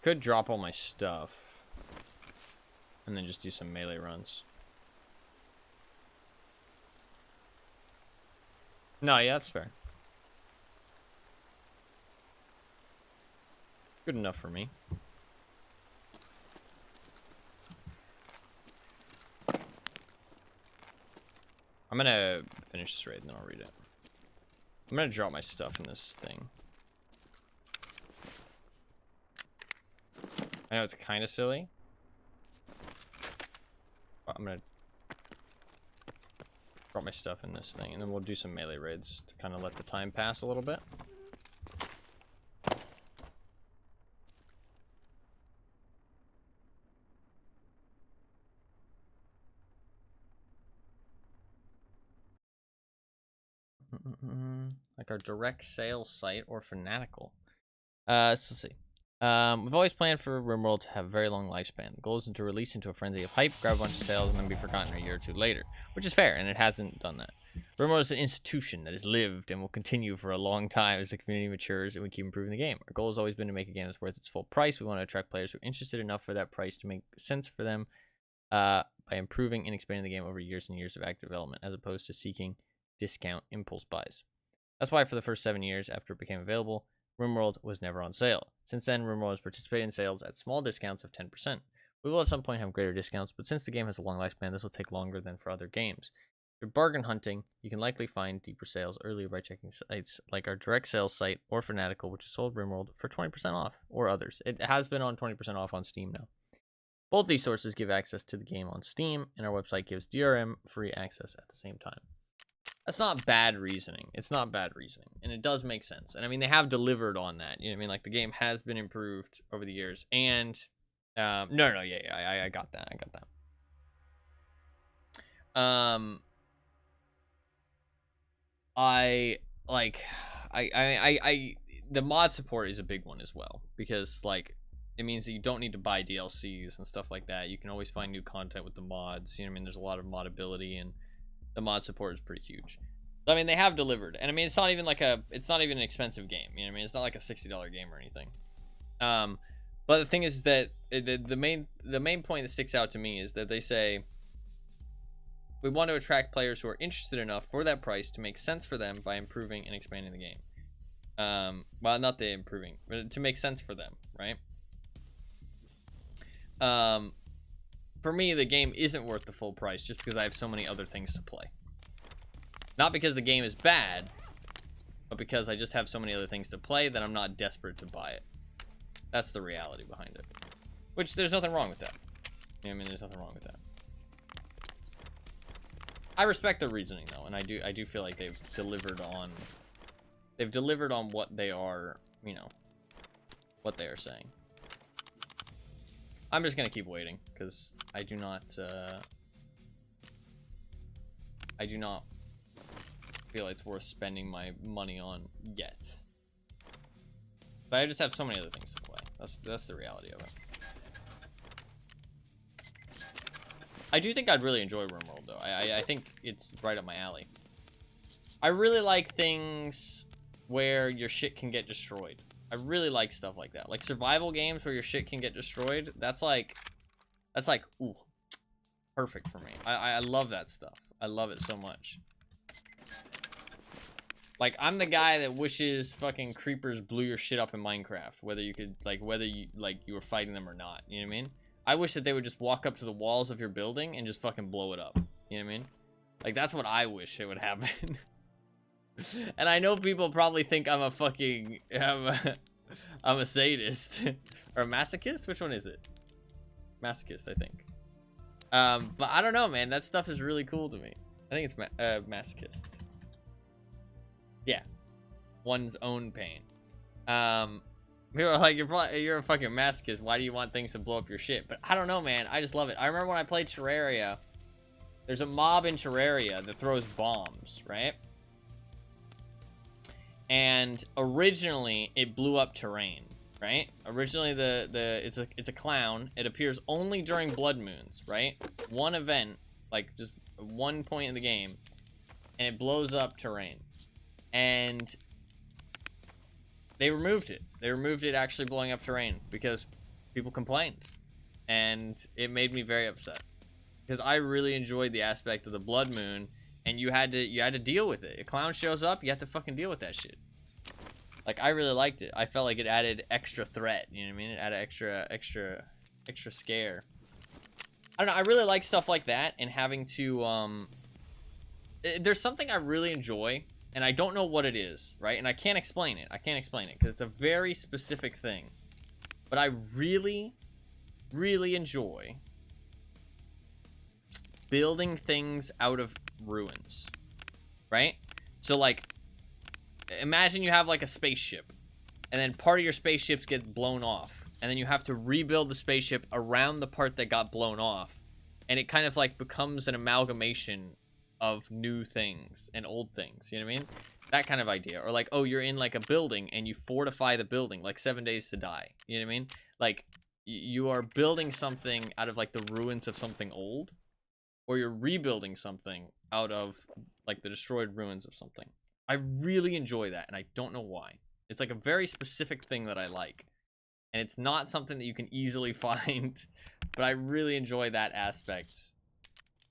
Could drop all my stuff and then just do some melee runs. No, yeah, that's fair. Good enough for me. I'm gonna finish this raid and then I'll read it. I'm gonna drop my stuff in this thing. I know it's kind of silly, but I'm gonna drop my stuff in this thing, and then we'll do some melee raids to kind of let the time pass a little bit. Like our direct sales site or Fanatical. So let's see. We've always planned for RimWorld to have a very long lifespan. The goal isn't to release into a frenzy of hype, grab a bunch of sales, and then be forgotten a year or two later, which is fair, and it hasn't done that. RimWorld is an institution that has lived and will continue for a long time as the community matures and we keep improving the game. Our goal has always been to make a game that's worth its full price. We want to attract players who are interested enough for that price to make sense for them by improving and expanding the game over years and years of active development, as opposed to seeking discount impulse buys. That's why for the first 7 years after it became available, RimWorld was never on sale. Since then, RimWorld has participated in sales at small discounts of 10%. We will at some point have greater discounts, but since the game has a long lifespan, this will take longer than for other games. If you're bargain hunting, you can likely find deeper sales earlier by checking sites like our direct sales site or Fanatical, which has sold RimWorld for 20% off, or others. It has been on 20% off on Steam now. Both these sources give access to the game on Steam, and our website gives DRM free access at the same time. That's not bad reasoning. It's not bad reasoning, and it does make sense. And I mean, they have delivered on that. You know what I mean? Like, the game has been improved over the years, and I got that. The mod support is a big one as well, because like it means that you don't need to buy DLCs and stuff like that. You can always find new content with the mods. You know what I mean? There's a lot of modability, and the mod support is pretty huge. I mean, they have delivered, and I mean, it's not even an expensive game. You know what I mean? It's not like a $60 game or anything. But the thing is that the main point that sticks out to me is that they say we want to attract players who are interested enough for that price to make sense for them by improving and expanding the game. Well, not the improving, but to make sense for them, right? For me, the game isn't worth the full price just because I have so many other things to play. Not because the game is bad, but because I just have so many other things to play that I'm not desperate to buy it. That's the reality behind it. Which, there's nothing wrong with that. You know what I mean? There's nothing wrong with that. I respect their reasoning, though, and I do feel like they've delivered on what they are, you know, what they are saying. I'm just gonna keep waiting, because I do not feel it's worth spending my money on yet. But I just have so many other things to play. That's the reality of it. I do think I'd really enjoy RimWorld, though. I think it's right up my alley. I really like things where your shit can get destroyed. I really like stuff like that. Like survival games where your shit can get destroyed. That's like, ooh, perfect for me. I love that stuff. I love it so much. Like, I'm the guy that wishes fucking creepers blew your shit up in Minecraft. Whether you could, like, whether you were fighting them or not. You know what I mean? I wish that they would just walk up to the walls of your building and just fucking blow it up. You know what I mean? Like, that's what I wish it would happen. And I know people probably think I'm a fucking, I'm a sadist. Or a masochist? Which one is it? Masochist, I think. But I don't know, man. That stuff is really cool to me. I think it's masochist. Yeah, one's own pain. People are like, you're a fucking masochist. Why do you want things to blow up your shit? But I don't know, man. I just love it. I remember when I played Terraria. There's a mob in Terraria that throws bombs, right? And originally, it blew up terrain, right? Originally, it's a clown. It appears only during blood moons, right? One event, like just one point in the game, and it blows up terrain. And they removed it. They removed it actually blowing up terrain because people complained. And it made me very upset. Because I really enjoyed the aspect of the blood moon, and you had to deal with it. A clown shows up, you have to fucking deal with that shit. Like, I really liked it. I felt like it added extra threat, you know what I mean? It added extra scare. I don't know, I really like stuff like that, and having to, there's something I really enjoy, and I don't know what it is, right? And I can't explain it. I can't explain it, because it's a very specific thing. But I really, really enjoy building things out of ruins, right? So, like, imagine you have, like, a spaceship, and then part of your spaceship gets blown off, and then you have to rebuild the spaceship around the part that got blown off, and it kind of, like, becomes an amalgamation of new things and old things, you know what I mean? That kind of idea. Or like, oh, you're in like a building and you fortify the building, like 7 Days to Die, you know what I mean? Like, you are building something out of like the ruins of something old, or you're rebuilding something out of like the destroyed ruins of something. I really enjoy that, and I don't know why. It's like a very specific thing that I like, and it's not something that you can easily find, but I really enjoy that aspect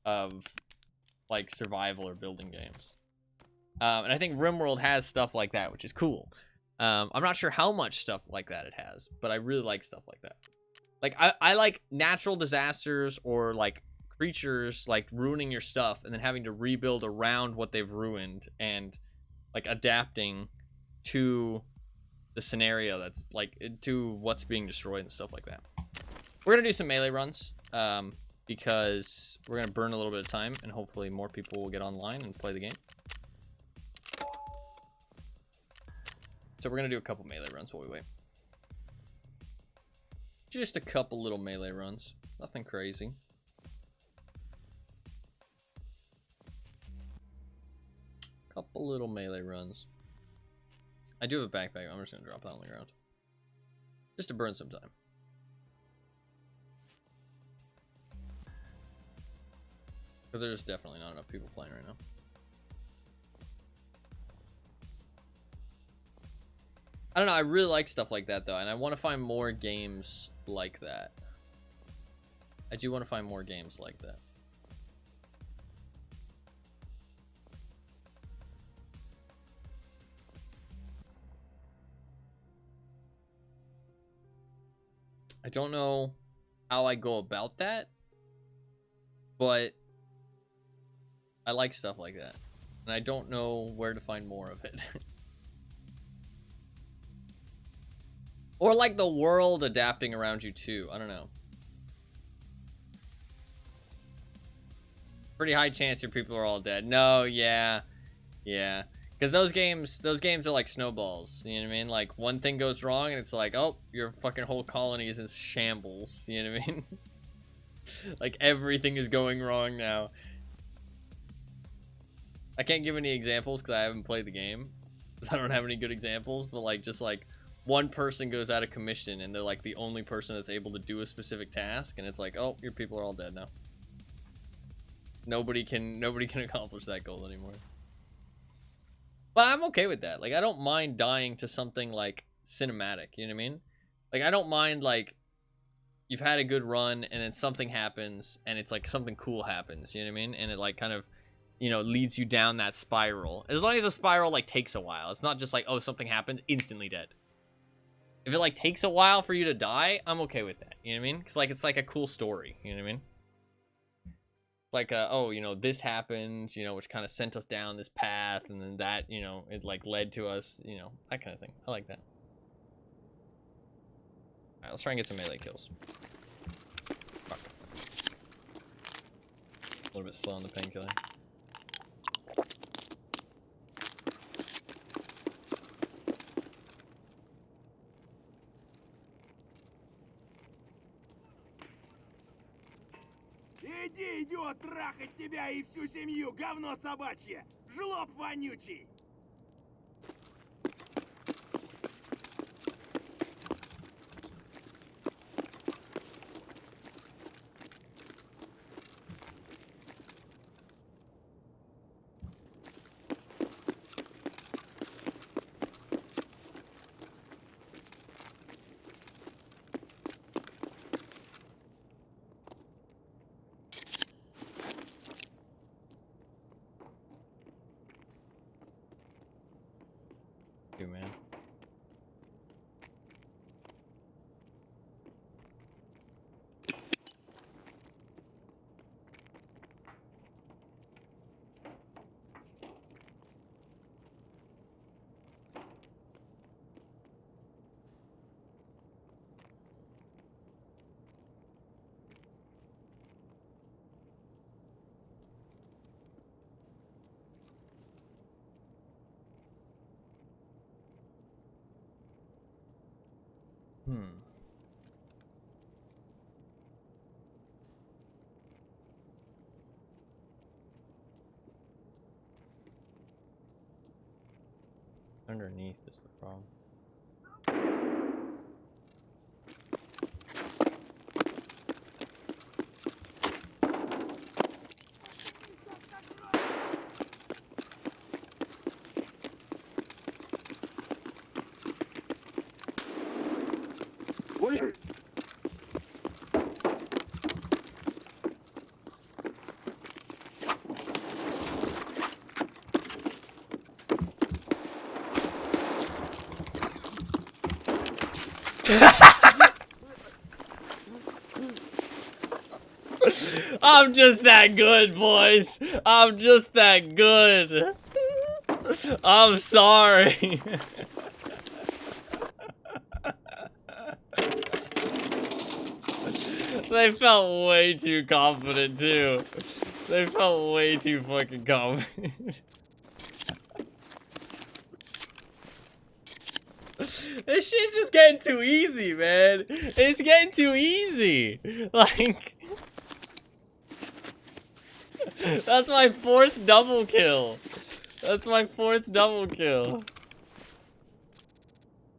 of like survival or building games. And I think RimWorld has stuff like that, which is cool. I'm not sure how much stuff like that it has, but I really like stuff like that. Like, I like natural disasters or like creatures like ruining your stuff and then having to rebuild around what they've ruined and like adapting to the scenario that's like to what's being destroyed and stuff like that. We're gonna do some melee runs. Because we're going to burn a little bit of time, and hopefully more people will get online and play the game. So we're going to do a couple melee runs while we wait. Just a couple little melee runs. Nothing crazy. Couple little melee runs. I do have a backpack. I'm just going to drop that on the ground. Just to burn some time. Because there's definitely not enough people playing right now. I don't know, I really like stuff like that though, and I want to find more games like that. I do want to find more games like that. I don't know how I go about that, but I like stuff like that, and I don't know where to find more of it. Or like the world adapting around you too. I don't know. Pretty high chance your people are all dead. No, yeah. Because those games are like snowballs. You know what I mean? Like, one thing goes wrong and it's like, oh, your fucking whole colony is in shambles. You know what I mean? Like, everything is going wrong now. I can't give any examples because I haven't played the game. I don't have any good examples, but like, just like, one person goes out of commission and they're like the only person that's able to do a specific task, and it's like, oh, your people are all dead now. Nobody can accomplish that goal anymore. But I'm okay with that. Like, I don't mind dying to something like cinematic. You know what I mean? Like, I don't mind like you've had a good run and then something happens and it's like something cool happens. You know what I mean? And it like kind of, you know, leads you down that spiral. As long as the spiral like takes a while. It's not just like, oh, something happened, instantly dead. If it like takes a while for you to die, I'm okay with that. You know what I mean? Because like it's like a cool story. You know what I mean? It's like, oh, you know, this happened, you know, which kind of sent us down this path, and then that, you know, it like led to us, you know, that kind of thing. I like that. All right, let's try and get some melee kills. Fuck. A little bit slow on the painkiller. Иди, идиот, трахать тебя и всю семью, говно собачье! Жлоб вонючий! You, man. Underneath is the problem. I'm just that good, boys. I'm just that good. I'm sorry. They felt way too confident, too. They felt way too fucking confident. This shit's just getting too easy, man. It's getting too easy. Like, that's my 4th double kill. That's my 4th double kill.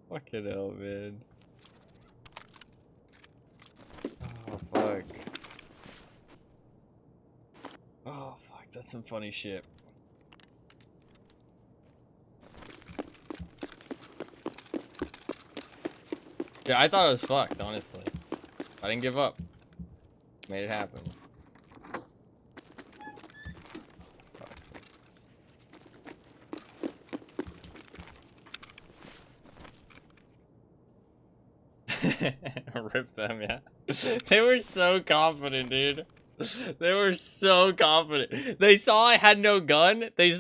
Fucking hell, man. Oh, fuck. Oh, fuck. That's some funny shit. Yeah, I thought it was fucked, honestly. I didn't give up. Made it happen. Rip them, yeah. They were so confident, dude. They were so confident. They saw I had no gun. They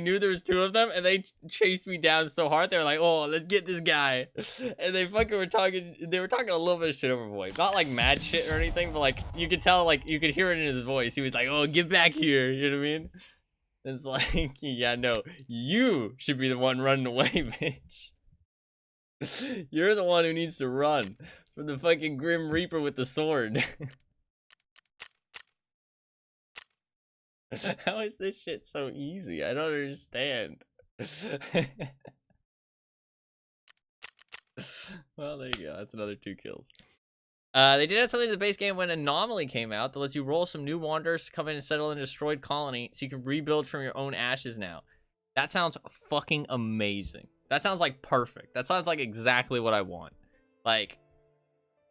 knew there was 2 of them, and they chased me down so hard. They were like, "Oh, let's get this guy." And they fucking were talking. They were talking a little bit of shit over voice, not like mad shit or anything, but like you could tell, like you could hear it in his voice. He was like, "Oh, get back here." You know what I mean? It's like, yeah, no, you should be the one running away, bitch. You're the one who needs to run from the fucking Grim Reaper with the sword. How is this shit so easy? I don't understand. Well, there you go. That's another 2 kills. They did add something to the base game when Anomaly came out that lets you roll some new wanderers to come in and settle in a destroyed colony so you can rebuild from your own ashes now. That sounds fucking amazing. That sounds like perfect. That sounds like exactly what I want. Like,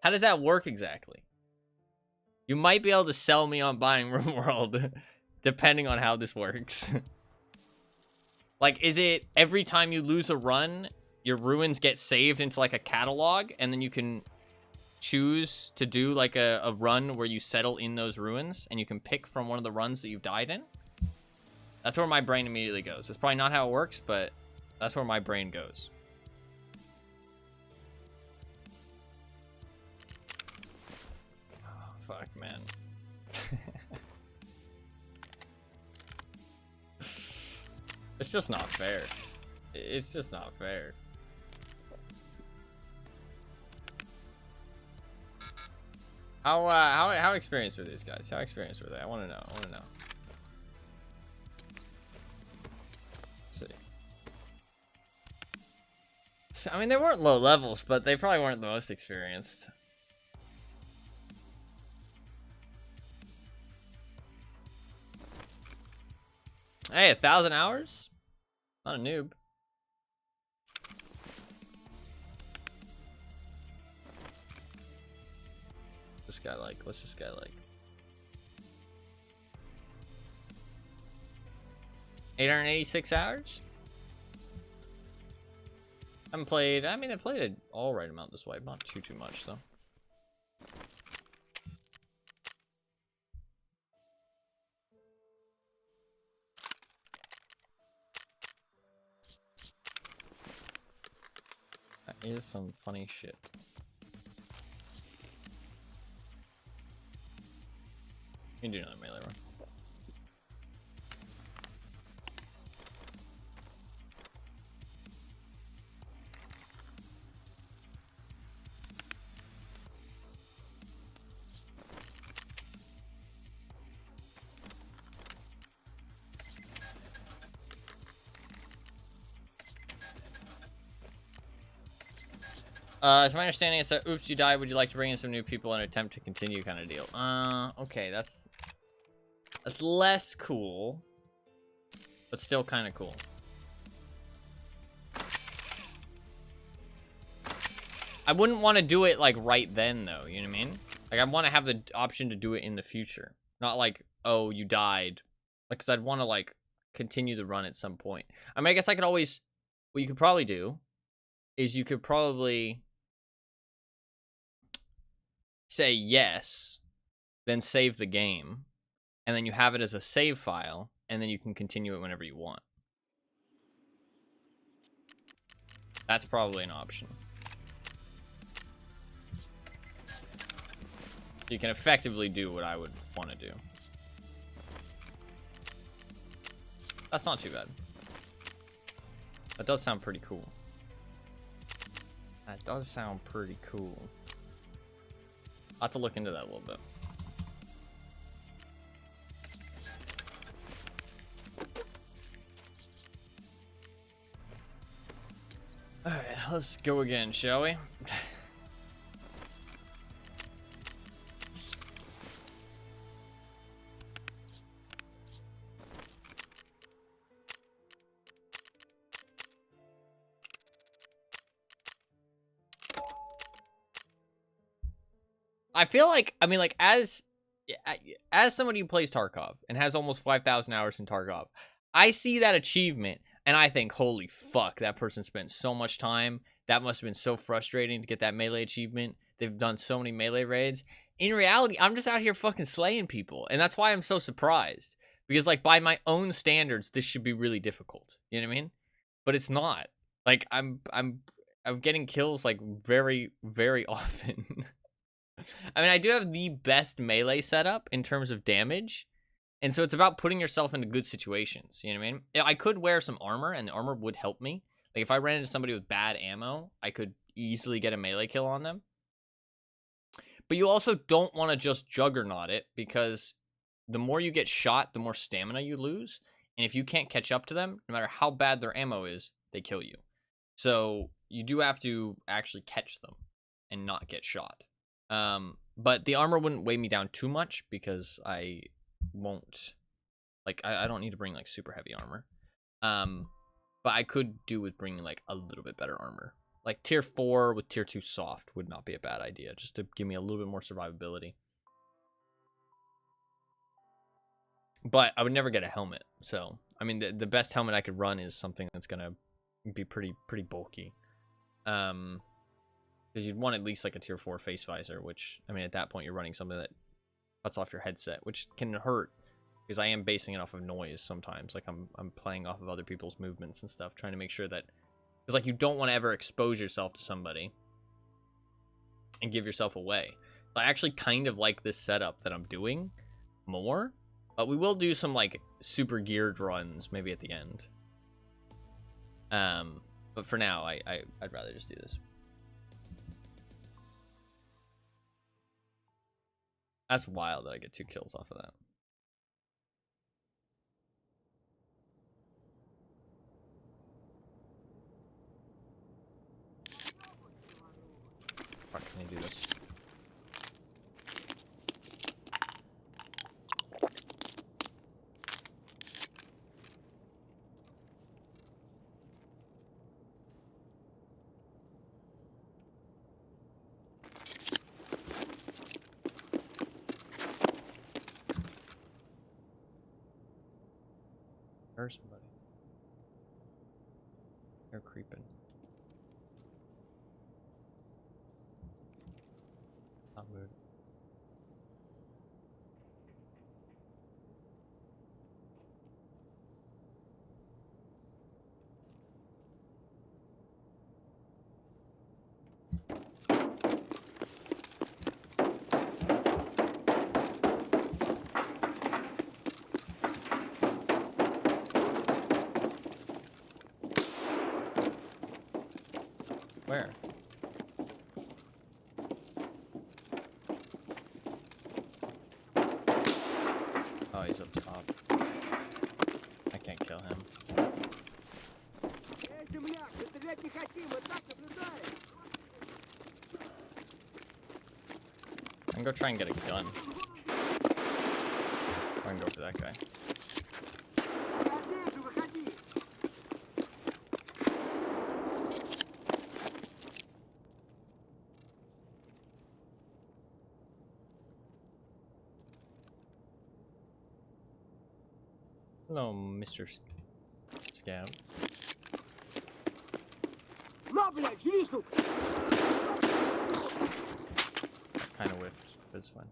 how does that work exactly? You might be able to sell me on buying RimWorld, depending on how this works. Like, is it every time you lose a run, your ruins get saved into like a catalog, and then you can choose to do like a run where you settle in those ruins, and you can pick from one of the runs that you've died in? That's where my brain immediately goes. It's probably not how it works, but that's where my brain goes. Oh, fuck, man. It's just not fair. It's just not fair. How experienced were these guys? How experienced were they? I want to know. I want to know. Let's see. So, I mean, they weren't low levels, but they probably weren't the most experienced. Hey, 1,000 hours? Not a noob. This guy like, what's this guy like? 886 hours? I haven't played, I mean, I played an all right amount this wipe, not too much though. That is some funny shit. You can do another melee run. It's my understanding it's a oops you died, would you like to bring in some new people and attempt to continue kind of deal. Okay, that's less cool, but still kind of cool. I wouldn't want to do it like right then though, you know what I mean? Like I want to have the option to do it in the future, not like, oh, you died, like, because I'd want to like continue the run at some point. I mean, I guess I could always, what you could probably do is you could probably say yes, then save the game, and then you have it as a save file, and then you can continue it whenever you want. That's probably an option. You can effectively do what I would want to do. That's not too bad. That does sound pretty cool. That does sound pretty cool. I'll have to look into that a little bit. Alright, let's go again, shall we? I feel like, I mean, like, as somebody who plays Tarkov and has almost 5,000 hours in Tarkov, I see that achievement and I think, holy fuck, that person spent so much time. That must have been so frustrating to get that melee achievement. They've done so many melee raids. In reality, I'm just out here fucking slaying people, and that's why I'm so surprised. Because, like, by my own standards, this should be really difficult. You know what I mean? But it's not. Like, I'm getting kills, like, very, very often. I mean, I do have the best melee setup in terms of damage, and so it's about putting yourself into good situations, you know what I mean? I could wear some armor, and the armor would help me. Like, if I ran into somebody with bad ammo, I could easily get a melee kill on them. But you also don't want to just juggernaut it, because the more you get shot, the more stamina you lose, and if you can't catch up to them, no matter how bad their ammo is, they kill you. So you do have to actually catch them and not get shot. But the armor wouldn't weigh me down too much because I won't, like, I don't need to bring like super heavy armor. But I could do with bringing like a little bit better armor. Like tier 4 with tier 2 soft would not be a bad idea, just to give me a little bit more survivability. But I would never get a helmet. So, I mean, the best helmet I could run is something that's going to be pretty bulky. Because you'd want at least like a tier 4 face visor, which, I mean, at that point you're running something that cuts off your headset, which can hurt. Because I am basing it off of noise sometimes. Like, I'm playing off of other people's movements and stuff, trying to make sure that... Because, like, you don't want to ever expose yourself to somebody and give yourself away. So I actually kind of like this setup that I'm doing more. But we will do some, like, super geared runs maybe at the end. But for now, I'd rather just do this. That's wild that I get 2 kills off of that. Fuck, can I do this? There's somebody. They're creeping. Not weird. Where? Oh, he's up top. I can't kill him. I can go try and get a gun. I can go for that guy. Hello, Mr. Scout. Kind of whiffed, but it's fine.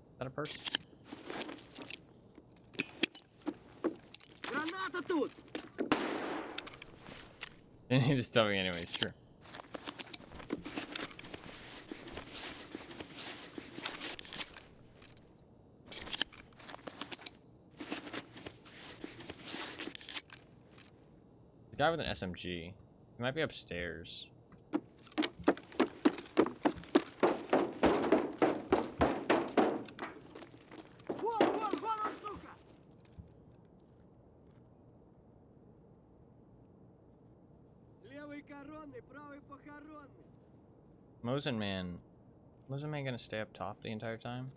Is that a purse? You need to tell me anyways, sure. The guy with an SMG. He might be upstairs. Mosin Man gonna stay up top the entire time?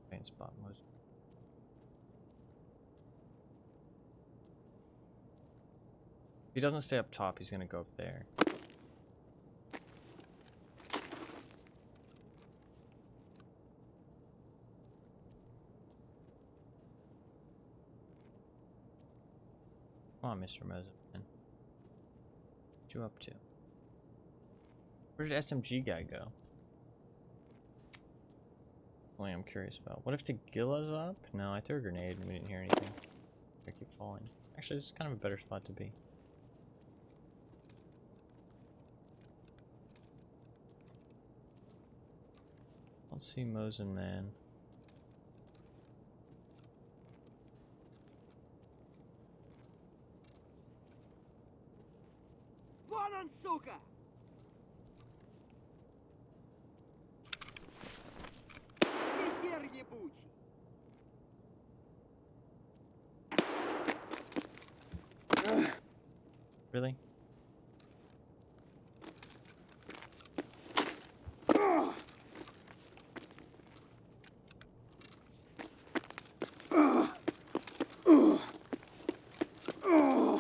Faint spot Mosin. If he doesn't stay up top, he's gonna go up there. Come on, Mr. Mosin. What you up to? Where did SMG guy go? Only I'm curious about. What if Tegila's up? No, I threw a grenade and we didn't hear anything. I keep falling. Actually, this is kind of a better spot to be. Let's see Mosin Man. Вон он, сука! Хер ебучий! Really?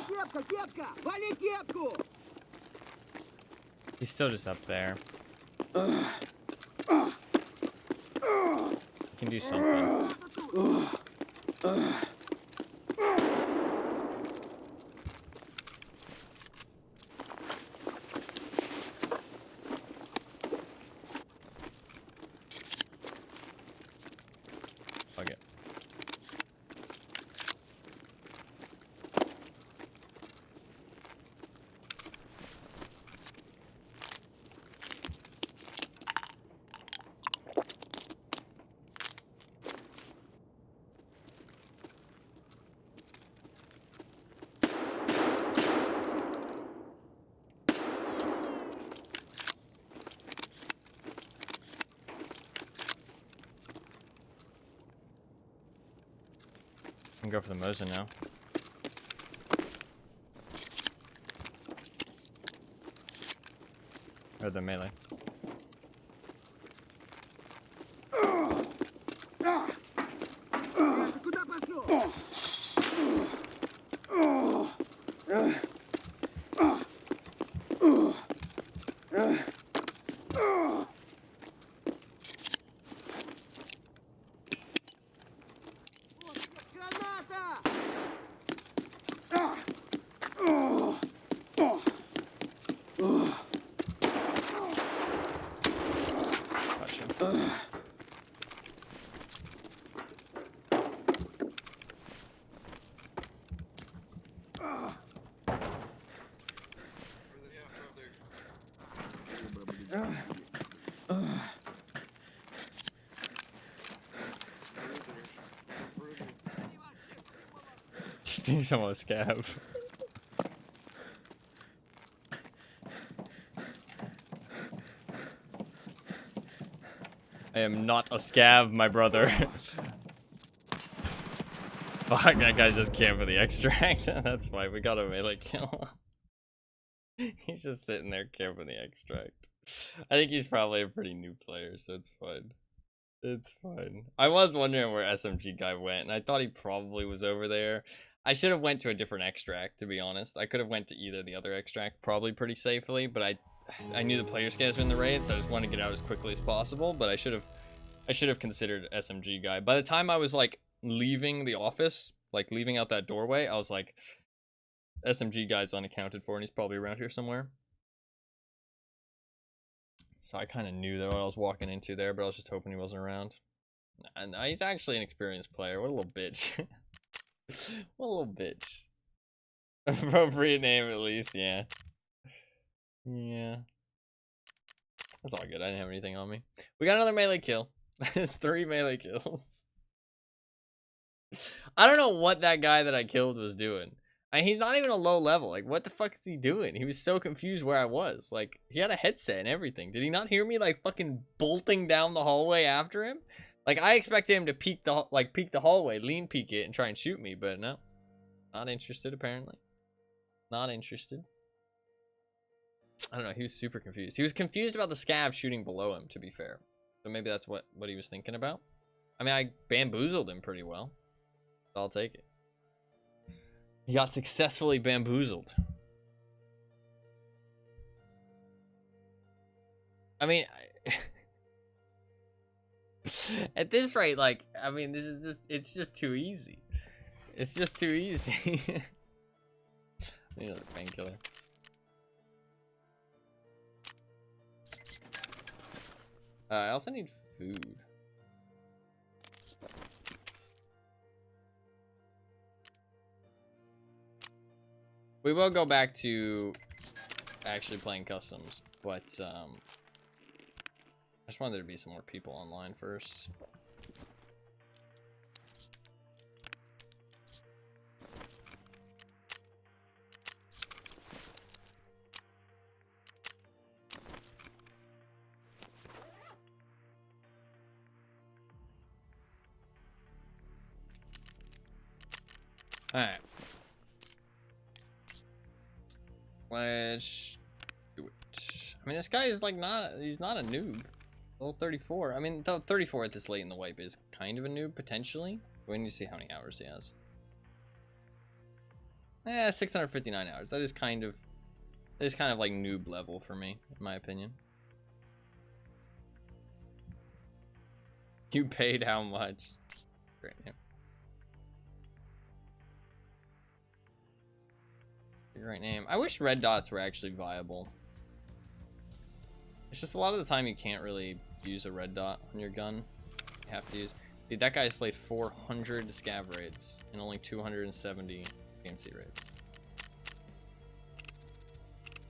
Кепка, кепка! Вали кепку! He's still just up there. Can do something. Fuck it. I can go for the Mosin now. Or the melee. Куда пошел? Граната! Gotcha. She thinks I'm a scab. I am not a scab, my brother. Fuck, that guy just camped for the extract. That's fine, we got a melee kill. He's just sitting there camping the extract. I think he's probably a pretty new player, so it's fine. It's fine. I was wondering where SMG guy went, and I thought he probably was over there. I should have went to a different extract, to be honest. I could have went to either the other extract probably pretty safely, but I knew the player scans were in the raid, so I just wanted to get out as quickly as possible. But I should have considered SMG guy. By the time I was like leaving the office, like leaving out that doorway, I was like, SMG guy's unaccounted for, and he's probably around here somewhere. So I kind of knew that what I was walking into there, but I was just hoping he wasn't around. And he's actually an experienced player. What a little bitch. What a little bitch. Appropriate name at least, yeah. Yeah. That's all good. I didn't have anything on me. We got another melee kill. It's 3 melee kills. I don't know what that guy that I killed was doing. And he's not even a low level. Like, what the fuck is he doing? He was so confused where I was. Like, he had a headset and everything. Did he not hear me, like, fucking bolting down the hallway after him? Like, I expected him to peek the hallway, lean peek it, and try and shoot me, but no. Not interested, apparently. Not interested. I don't know, he was super confused. He was confused about the scav shooting below him, to be fair. So maybe that's what he was thinking about. I mean, I bamboozled him pretty well. So I'll take it. He got successfully bamboozled. I mean, at this rate, like, I mean, this is just, it's just too easy. It's just too easy. I need another painkiller. I also need food. We will go back to actually playing customs, but I just wanted there to be some more people online first. Alright. Let's do it. I mean, this guy is like he's not a noob. Level 34. I mean, the 34 at this late in the wipe is kind of a noob, potentially. We need to see how many hours he has. 659 hours. That is kind of like noob level for me, in my opinion. You paid how much? Great name. Great name. I wish red dots were actually viable. It's just a lot of the time you can't really use a red dot on your gun. You have to use... Dude, that guy's played 400 scav raids and only 270 PMC raids.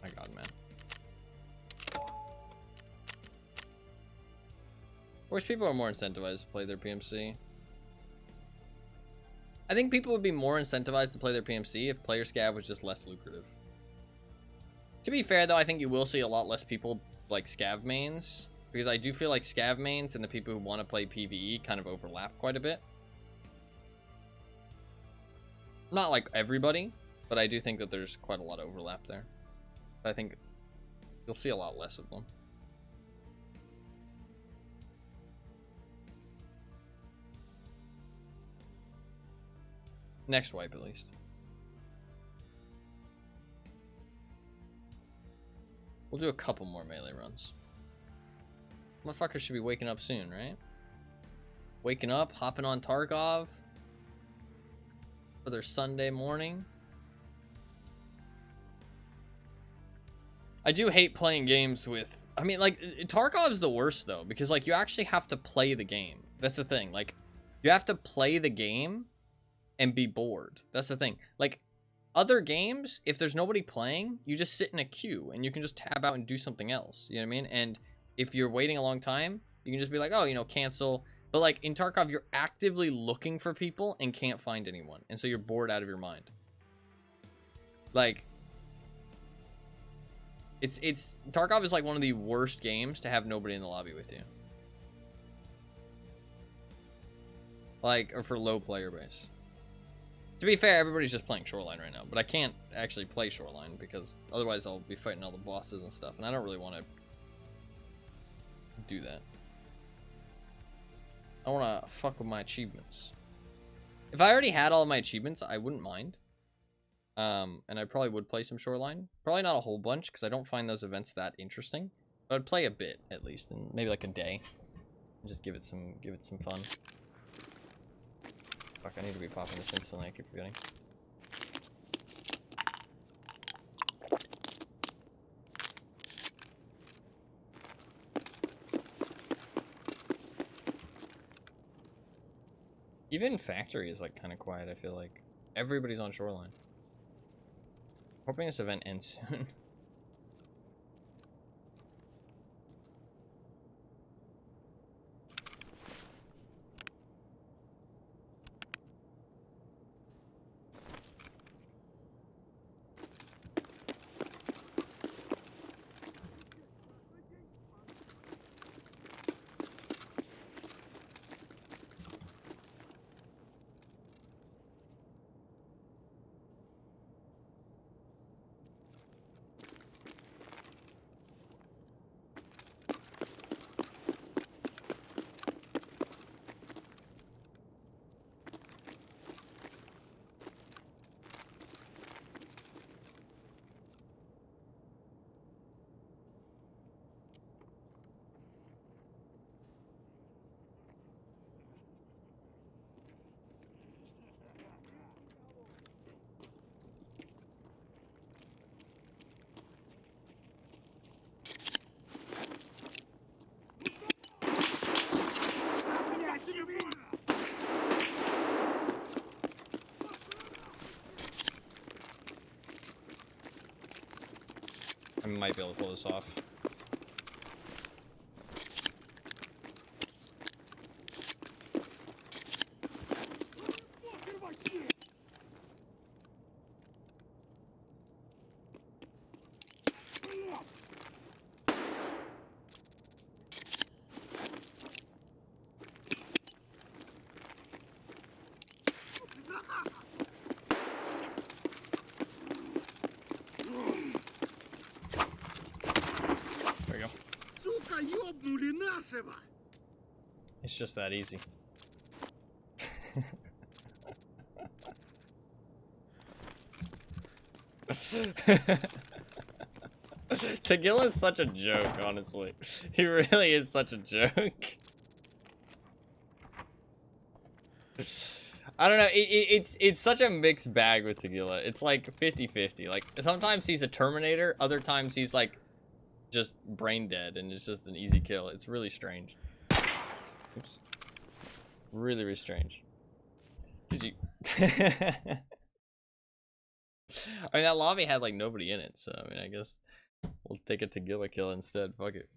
My god, man. I wish people were more incentivized to play their PMC. I think people would be more incentivized to play their PMC if player scav was just less lucrative. To be fair, though, I think you will see a lot less people like scav mains, because I do feel like scav mains and the people who want to play PvE kind of overlap quite a bit. Not like everybody, but I do think that there's quite a lot of overlap there. I think you'll see a lot less of them. Next wipe, at least. We'll do a couple more melee runs. Motherfuckers should be waking up soon, right? Waking up, hopping on Tarkov for their Sunday morning. I do hate playing games with... I mean, like, Tarkov's the worst, though, because, like, you actually have to play the game. That's the thing. Like, you have to play the game and be bored. That's the thing. Like, other games, if there's nobody playing, you just sit in a queue and you can just tab out and do something else. You know what I mean? And if you're waiting a long time, you can just be like, oh, you know, cancel. But like in Tarkov, you're actively looking for people and can't find anyone. And so you're bored out of your mind. Like, Tarkov is like one of the worst games to have nobody in the lobby with you. Like, or for low player base. To be fair, everybody's just playing Shoreline right now, but I can't actually play Shoreline because otherwise I'll be fighting all the bosses and stuff, and I don't really want to do that. I want to fuck with my achievements. If I already had all of my achievements, I wouldn't mind. And I probably would play some Shoreline. Probably not a whole bunch because I don't find those events that interesting, but I'd play a bit at least, and maybe like a day. And just give it some fun. Fuck, I need to be popping this instantly, I keep forgetting. Even Factory is like kind of quiet, I feel like. Everybody's on Shoreline. Hoping this event ends soon. I might be able to pull this off. ёбнули нашего! It's just that easy. Tagilla's such a joke, honestly. He really is such a joke. I don't know, it's such a mixed bag with Tagilla. It's like 50-50. Like, sometimes he's a Terminator, other times he's like just brain dead and it's just an easy kill. It's really strange. Oops. Really, really strange. GG. I mean, that lobby had like nobody in it, so I mean, I guess we'll take a Tagilla kill instead. Fuck it.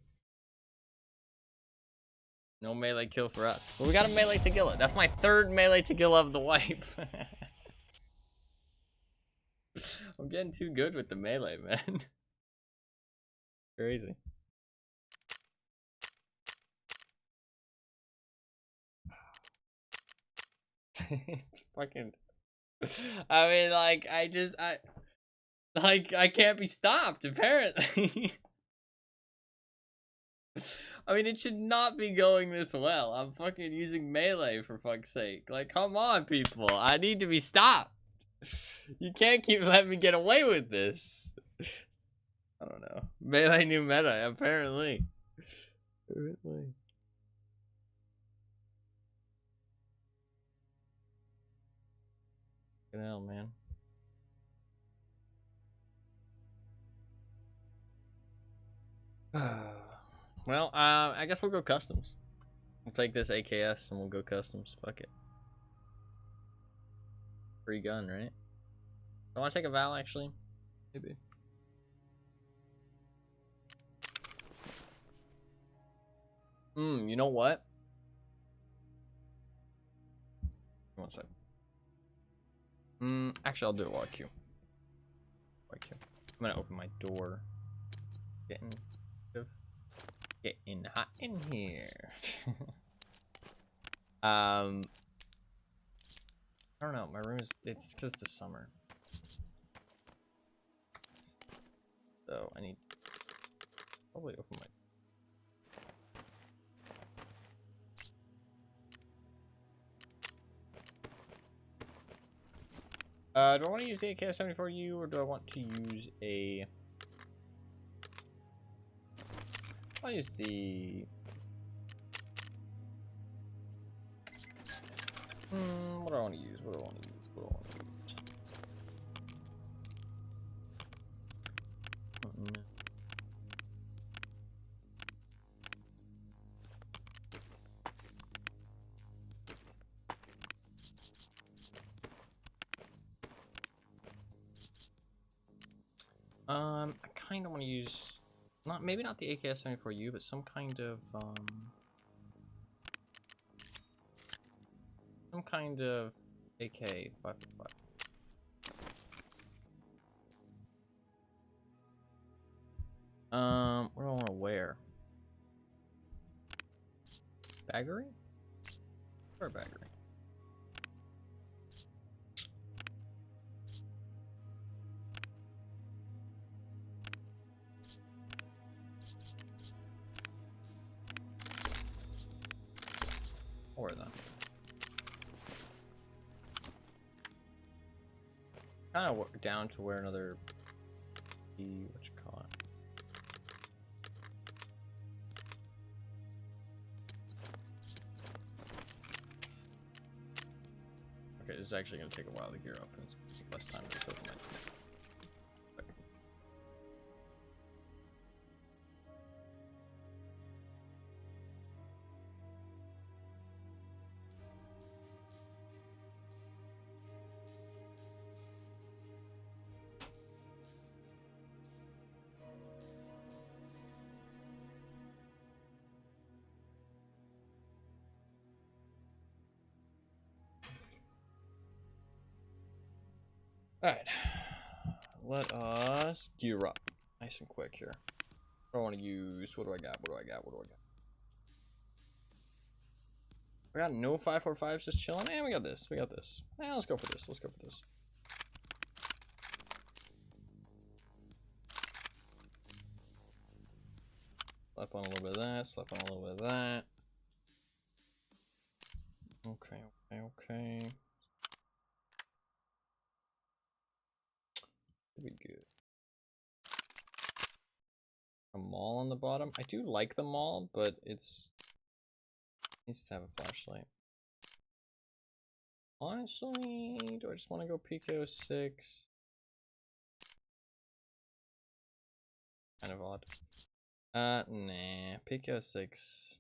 No melee kill for us. But we got a melee Tagilla. That's my third melee Tagilla of the wipe. I'm getting too good with the melee, man. Crazy. It's fucking... I mean, like, I can't be stopped, apparently. I mean, it should not be going this well. I'm fucking using melee, for fuck's sake. Like, come on, people. I need to be stopped. You can't keep letting me get away with this. I don't know. Melee new meta, apparently. Apparently. Fucking hell, man. Well, I guess we'll go customs. We'll take this AKS and we'll go customs. Fuck it. Free gun, right? I want to take a Val, actually. Maybe. You know what? One sec. Actually, I'll do it while I queue. I'm gonna open my door. Getting hot in here. I don't know. My room is. It's because it's the summer. So I need to probably open my. Do I want to use the AK-74U or do I want to use a... I'll use the... what do I want to use? What do I want to use? What do I want to use? I kind of want to use, maybe not the AKS-74U, but some kind of AK-555. What do I want to wear? Baggery? Or baggery? Or that. Kind of down to wear another. What you call it? Okay, this is actually going to take a while to gear up, and it's going to take less time to fill my. Alright, let us gear up nice and quick here. What do I want to use? What do I got? What do I got? What do I got? We got no 545s just chilling. And we got this. We got this. Let's go for this. Let's go for this. Slap on a little bit of that, slap on a little bit of that. Okay. Should be good. A mall on the bottom. I do like the mall, but it needs to have a flashlight. Honestly, do I just want to go PK06? Kind of odd. Nah. PK06.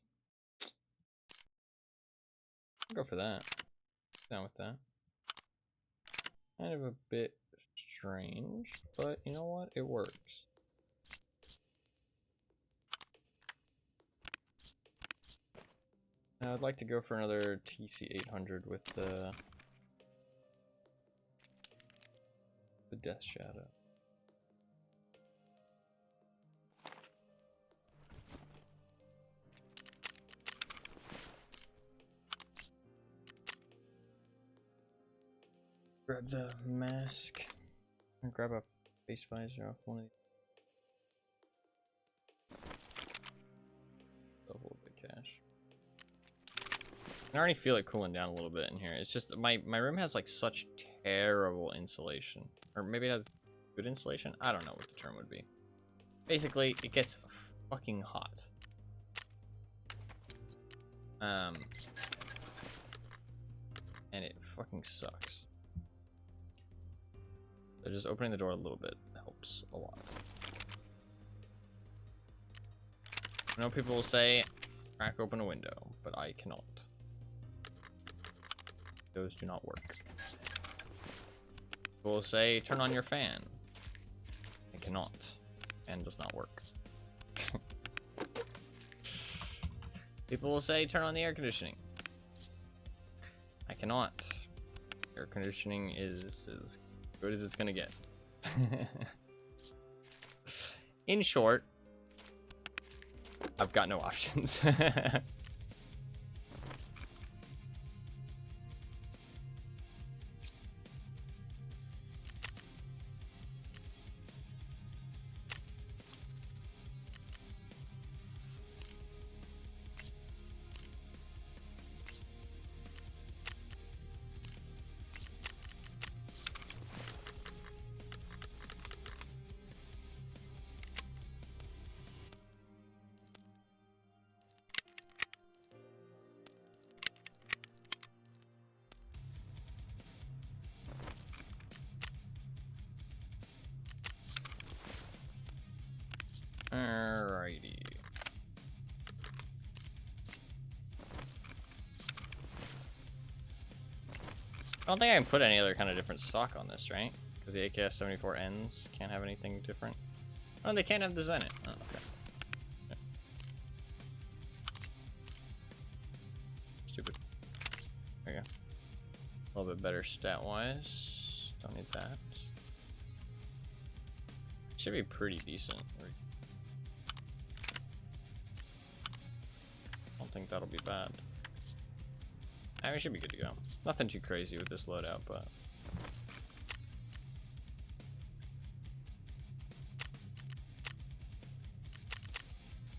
I'll go for that. Down with that. Kind of a bit strange, but you know what? It works. Now I'd like to go for another TC800 with the Death Shadow. Grab the mask. And grab a face visor off one of these. Double the cash. I already feel it cooling down a little bit in here. It's just my room has like such terrible insulation. Or maybe it has good insulation? I don't know what the term would be. Basically, it gets fucking hot. And it fucking sucks. So just opening the door a little bit helps a lot. I know people will say, crack open a window, but I cannot. Those do not work. People will say, turn on your fan. I cannot. Fan does not work. People will say, turn on the air conditioning. I cannot. Air conditioning is as good as it's gonna get. In short, I've got no options. Alrighty. I don't think I can put any other kind of different stock on this, right? Because the AKS-74Ns can't have anything different. Oh, they can't have the Zenit. Oh, okay. Yeah. Stupid. There you go. A little bit better stat-wise. Don't need that. Should be pretty decent. I don't think that'll be bad. I mean, we should be good to go. Nothing too crazy with this loadout, but...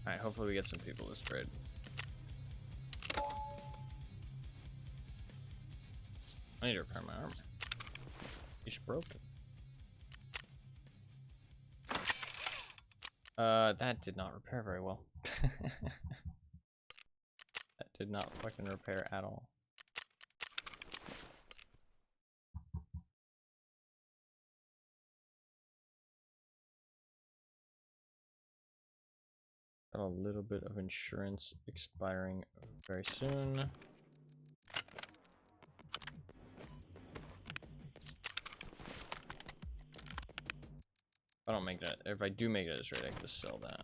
Alright, hopefully we get some people this trade. I need to repair my armor. It's broken. That did not repair very well. That did not fucking repair at all. Got a little bit of insurance expiring very soon. If I don't make that, if I do make it at this rate, I can just sell that.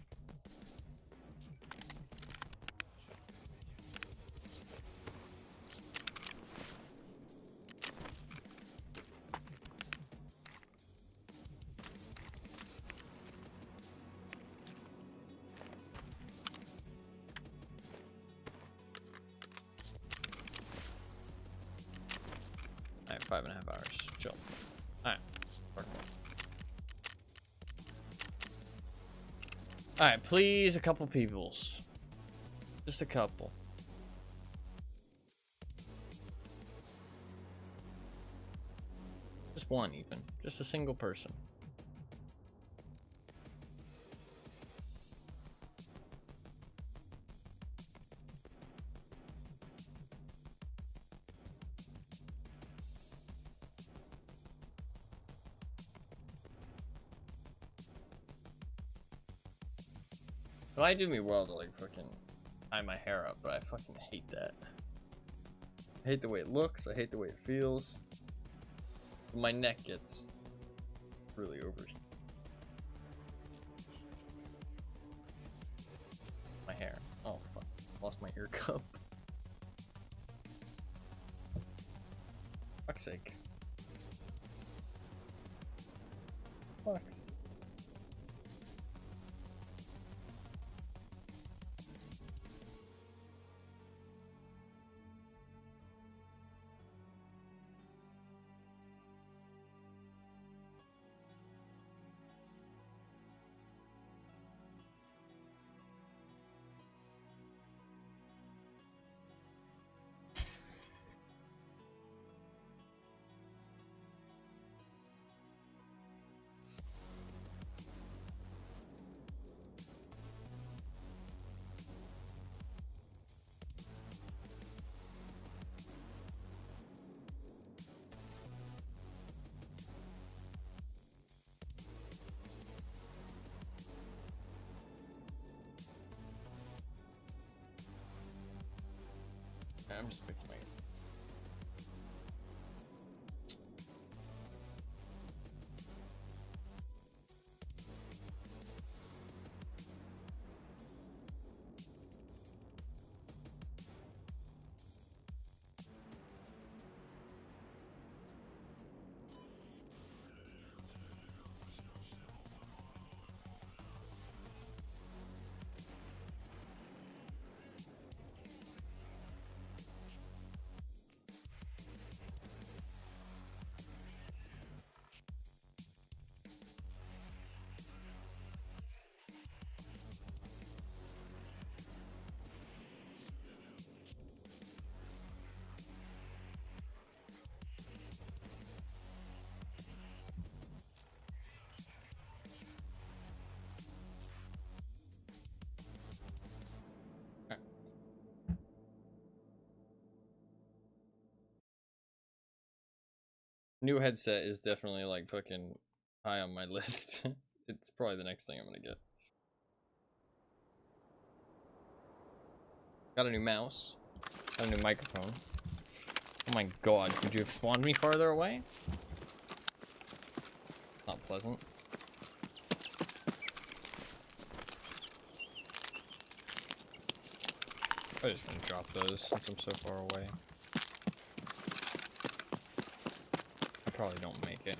Alright, 5.5 hours. Chill. Alright. Work. Alright, please, a couple peoples. Just a couple. Just one, even. Just a single person. It might do me well to like fucking tie my hair up, but I fucking hate that. I hate the way it looks, I hate the way it feels. My neck gets really over. My hair. Oh fuck. Lost my ear cup. Fuck's sake. Fuck's. I'm just fixing my. New headset is definitely like fucking high on my list. It's probably the next thing I'm gonna get. Got a new mouse. Got a new microphone. Oh my god, could you have spawned me farther away? Not pleasant. I'm just gonna drop those since I'm so far away. I probably don't make it.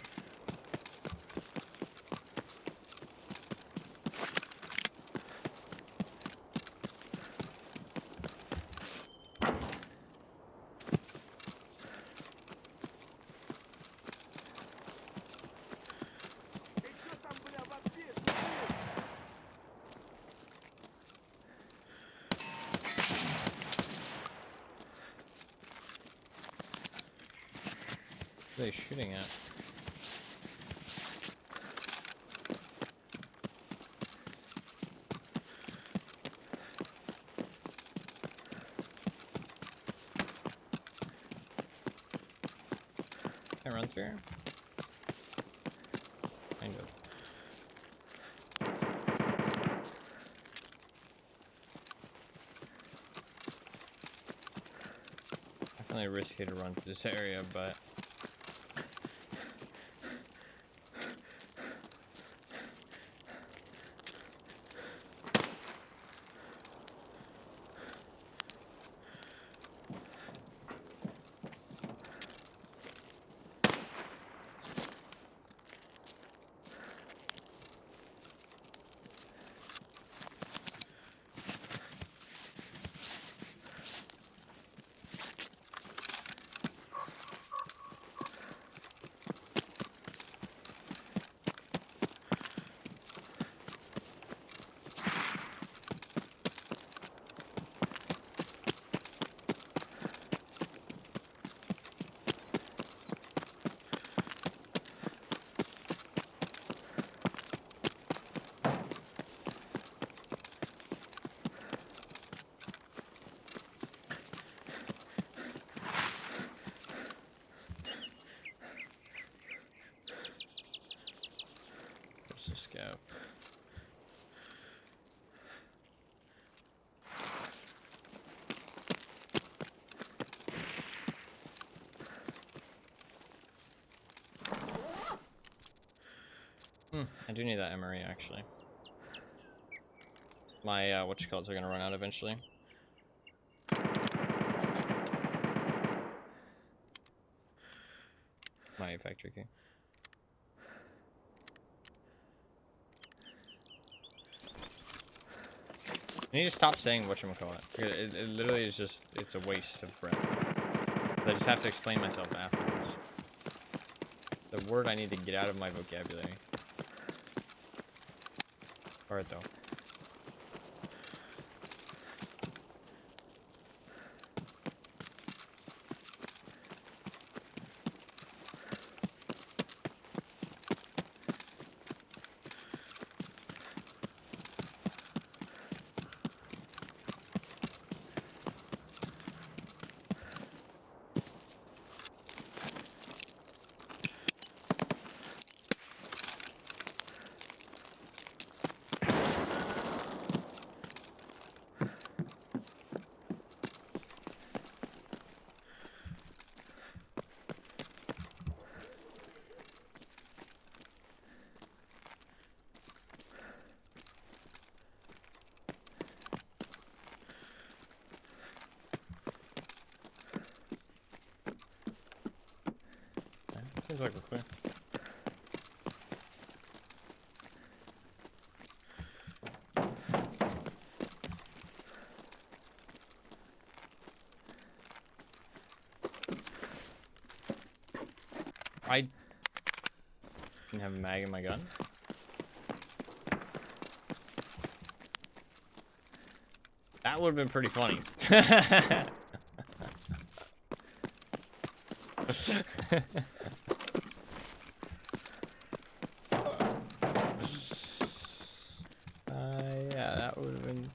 What are they shooting at? Can I run through here? Kind of. Definitely risky to run through this area, but I do need that MRE actually. My whatchamacallits are gonna run out eventually. My factory key. I need to stop saying whatchamacallit. It literally is just, it's a waste of breath. I just have to explain myself afterwards. It's a word I need to get out of my vocabulary. Alright though. Seems like we're clear. I didn't have a mag in my gun. That would have been pretty funny. Yeah, that would have been.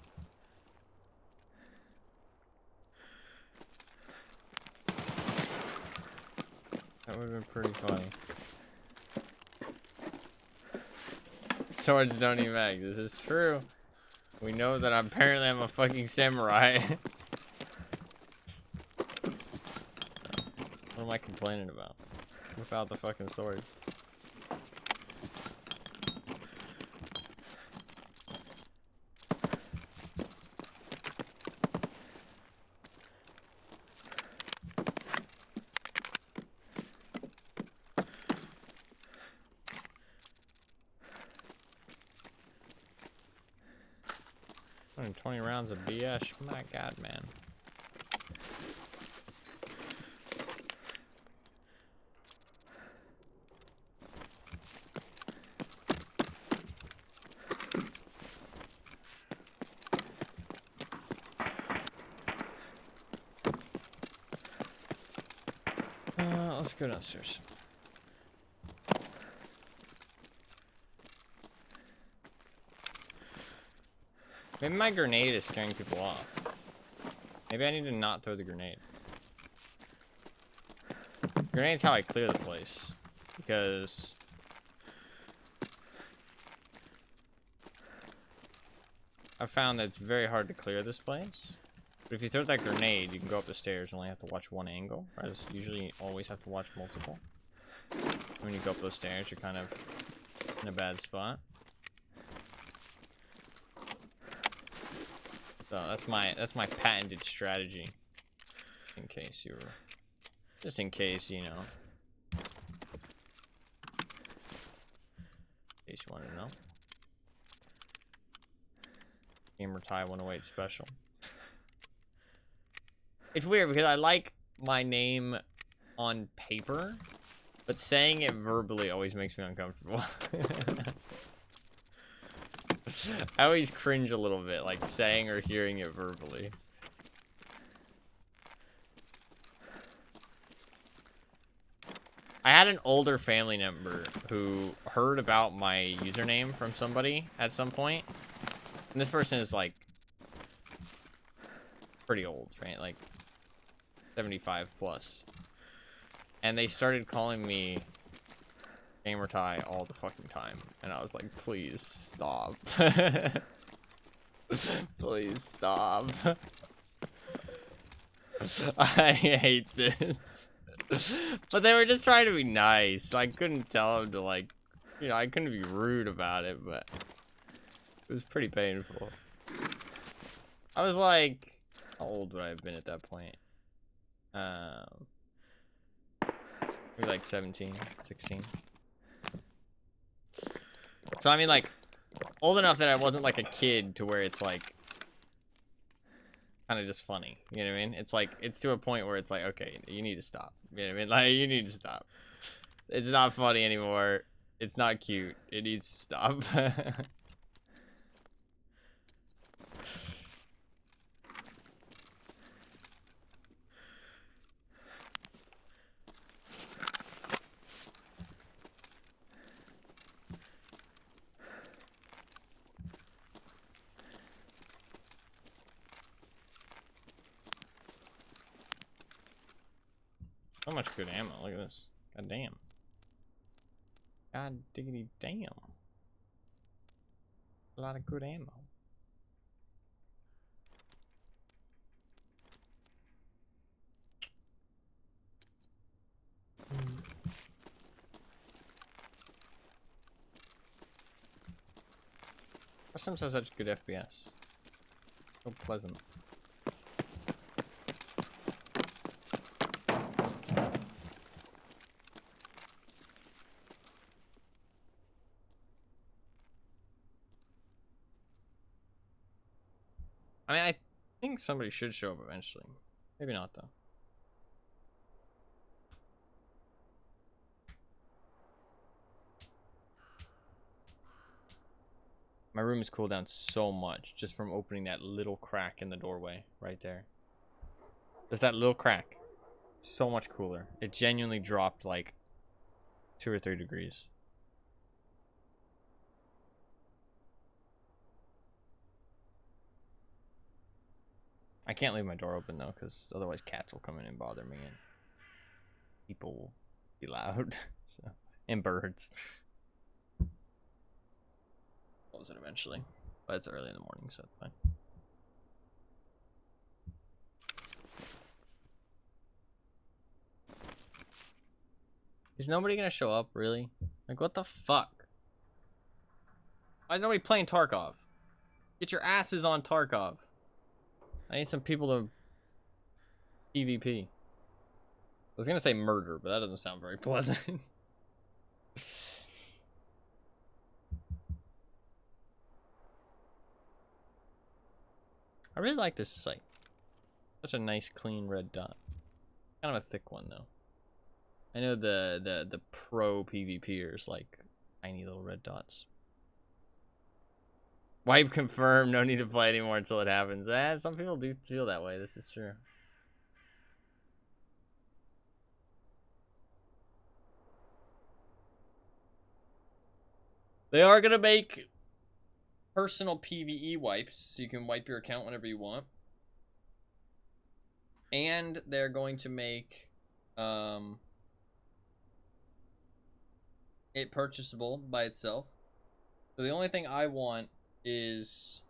That would have been pretty funny. Swords don't need mag. This is true. We know that apparently I'm a fucking samurai. What am I complaining about? Without the fucking sword. And 20 rounds of BS. My god, man. Let's go downstairs. Maybe my grenade is scaring people off. Maybe I need to not throw the grenade. Grenade's how I clear the place. Because I've found that it's very hard to clear this place. But if you throw that grenade, you can go up the stairs and only have to watch one angle. Whereas usually you always have to watch multiple. When you go up those stairs, you're kind of in a bad spot. So that's my patented strategy. In case you were, just in case, you know. In case you wanted to know. Gamer Tie 108 special. It's weird because I like my name on paper, but saying it verbally always makes me uncomfortable. I always cringe a little bit, like saying or hearing it verbally. I had an older family member who heard about my username from somebody at some point. And this person is like pretty old, right? Like 75 plus. And they started calling me Gamer Tie all the fucking time. And I was like, please stop. Please stop. I hate this. But they were just trying to be nice, so I couldn't tell them to, like, You know, I couldn't be rude about it, but it was pretty painful. I was like, how old would I have been at that point? Maybe like 17, 16. So I mean, like, old enough that I wasn't like a kid to where it's like kind of just funny. You know what I mean? It's like, it's to a point where it's like, okay, you need to stop. You know what I mean? Like, you need to stop. It's not funny anymore. It's not cute. It needs to stop. So much good ammo. Look at this. God damn. God diggity damn. A lot of good ammo. Customs has such good FPS. So pleasant. I mean, I think somebody should show up eventually. Maybe not, though. My room has cooled down so much just from opening that little crack in the doorway right there. Just that little crack. So much cooler. It genuinely dropped like 2 or 3 degrees. I can't leave my door open though, because otherwise cats will come in and bother me and people will be loud. So, and birds. Close it eventually, but it's early in the morning, so it's fine. Is nobody gonna show up, really? Like, what the fuck? Why is nobody playing Tarkov? Get your asses on Tarkov. I need some people to PvP. I was gonna say murder, but that doesn't sound very pleasant. I really like this site. Such a nice, clean red dot. Kind of a thick one, though. I know the pro PvPers like tiny little red dots. Wipe confirmed. No need to play anymore until it happens. Some people do feel that way. This is true. They are gonna make personal PvE wipes, so you can wipe your account whenever you want. And they're going to make it purchasable by itself. So the only thing I want is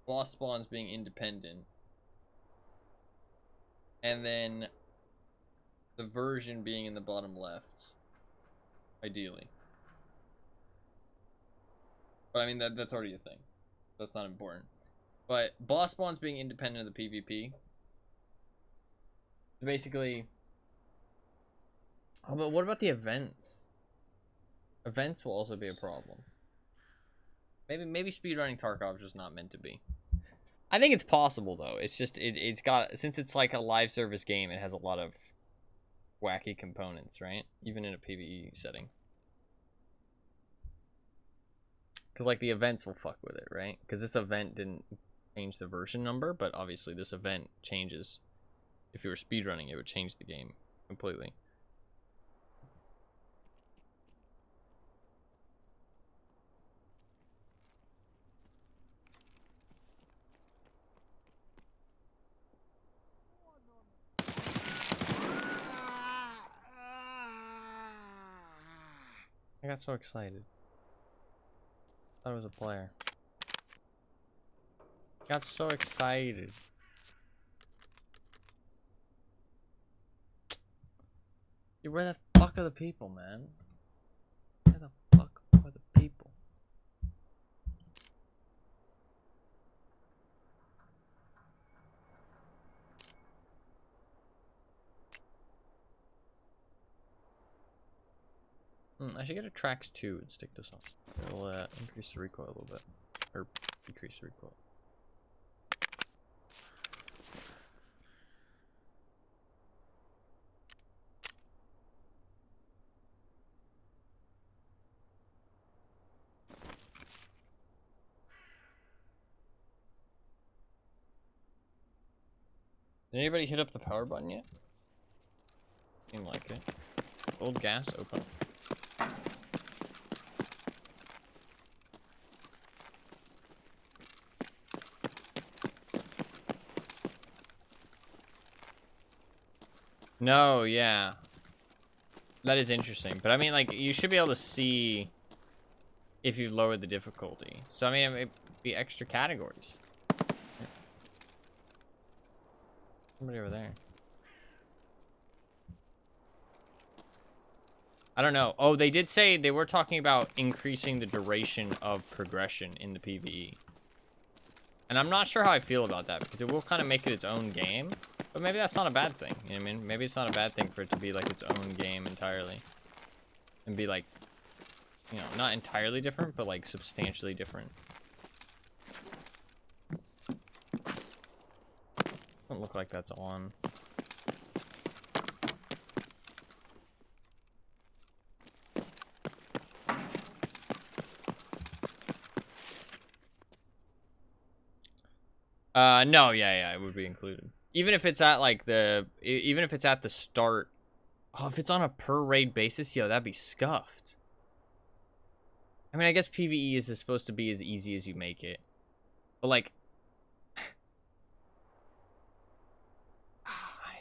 boss spawns being independent, and then the version being in the bottom left, ideally. But I mean, that's already a thing. That's not important. But boss spawns being independent of the PvP. Basically. Oh, but what about the events? Events will also be a problem. Maybe speedrunning Tarkov is just not meant to be. I think it's possible though. It's just it's got, since it's like a live service game, it has a lot of wacky components, right? Even in a PvE setting. Because like the events will fuck with it, right? Because this event didn't change the version number, but obviously this event changes. If you were speedrunning, it would change the game completely. I got so excited. I thought it was a player. I got so excited. Dude, where the fuck are the people, man? Where the fuck are the people? I should get a Trax 2 and stick this on. It'll increase the recoil a little bit. Or decrease the recoil. Did anybody hit up the power button yet? Seemed like it. Old gas open. No, yeah. That is interesting. But I mean, like, you should be able to see if you lowered the difficulty. So, I mean, it may be extra categories. Somebody over there. I don't know. Oh, they did say they were talking about increasing the duration of progression in the PvE. And I'm not sure how I feel about that, because it will kind of make it its own game. But maybe that's not a bad thing. You know what I mean? Maybe it's not a bad thing for it to be like its own game entirely. And be like, you know, not entirely different, but like substantially different. Doesn't look like that's on. No, yeah, it would be included. Even if it's at like even if it's at the start. Oh, if it's on a per raid basis, yo, that'd be scuffed. I mean, I guess PvE is supposed to be as easy as you make it. But like,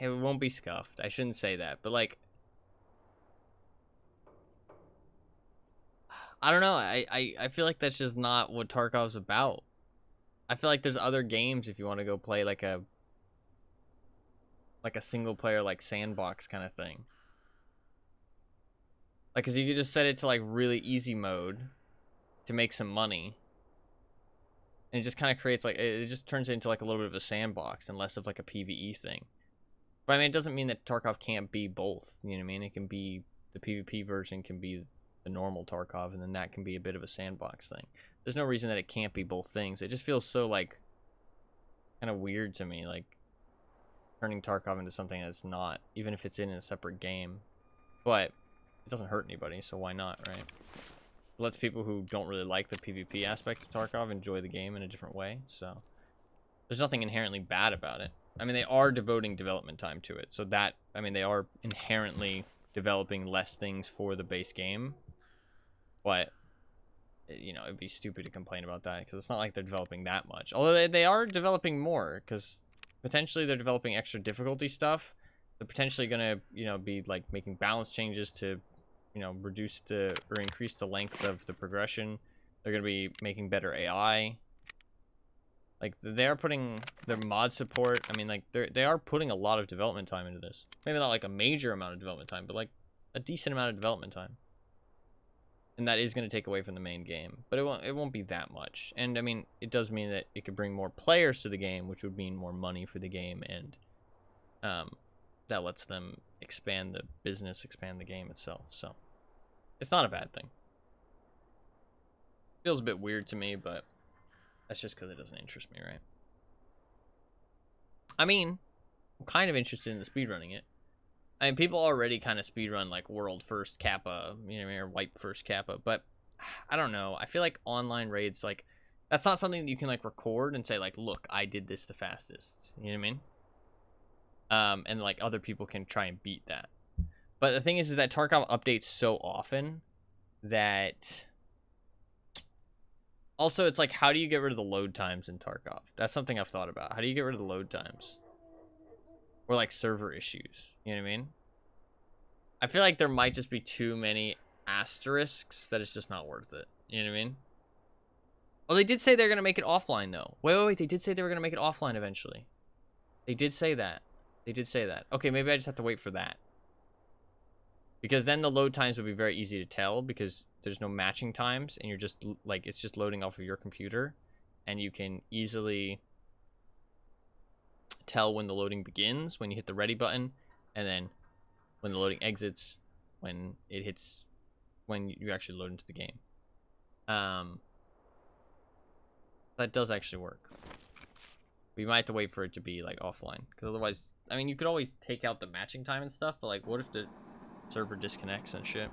it won't be scuffed. I shouldn't say that, but like, I don't know. I feel like that's just not what Tarkov's about. I feel like there's other games if you want to go play like a single player like sandbox kind of thing. Like, cause you could just set it to like really easy mode to make some money. And it just kind of creates like, it just turns into like a little bit of a sandbox and less of like a PvE thing. But I mean, it doesn't mean that Tarkov can't be both. You know what I mean? It can be, the PvP version can be the normal Tarkov, and then that can be a bit of a sandbox thing. There's no reason that it can't be both things. It just feels so like kind of weird to me, like turning Tarkov into something that's not, even if it's in a separate game. But it doesn't hurt anybody, so why not, right? It lets people who don't really like the PvP aspect of Tarkov enjoy the game in a different way, so there's nothing inherently bad about it. I mean, they are devoting development time to it, so that, I mean, they are inherently developing less things for the base game, but, you know, it'd be stupid to complain about that, because it's not like they're developing that much. Although they are developing more, because potentially they're developing extra difficulty stuff. They're potentially going to, you know, be, like, making balance changes to, you know, reduce the, or increase the length of the progression. They're going to be making better AI. Like, they are putting their mod support, I mean, like, they are putting a lot of development time into this. Maybe not, like, a major amount of development time, but, like, a decent amount of development time. And that is going to take away from the main game. But it won't be that much. And, I mean, it does mean that it could bring more players to the game, which would mean more money for the game, and that lets them expand the business, expand the game itself. So, it's not a bad thing. Feels a bit weird to me, but that's just because it doesn't interest me, right? I mean, I'm kind of interested in the speedrunning it. I mean, people already kind of speedrun, like, world first Kappa, you know, or wipe first Kappa, but I don't know. I feel like online raids, like, that's not something that you can, like, record and say, like, look, I did this the fastest. You know what I mean? And, like, other people can try and beat that. But the thing is that Tarkov updates so often that... Also, it's like, how do you get rid of the load times in Tarkov? That's something I've thought about. How do you get rid of the load times? Or, like, server issues. You know what I mean? I feel like there might just be too many asterisks that it's just not worth it. You know what I mean? Oh, they did say they're going to make it offline, though. Wait. They did say they were going to make it offline eventually. They did say that. They did say that. Okay, maybe I just have to wait for that. Because then the load times would be very easy to tell because there's no matching times and you're just like, it's just loading off of your computer and you can easily tell when the loading begins, when you hit the ready button, and then when the loading exits, when it hits, when you actually load into the game. That does actually work. We might have to wait for it to be like offline because otherwise, I mean, you could always take out the matching time and stuff, but like, what if the server disconnects and shit?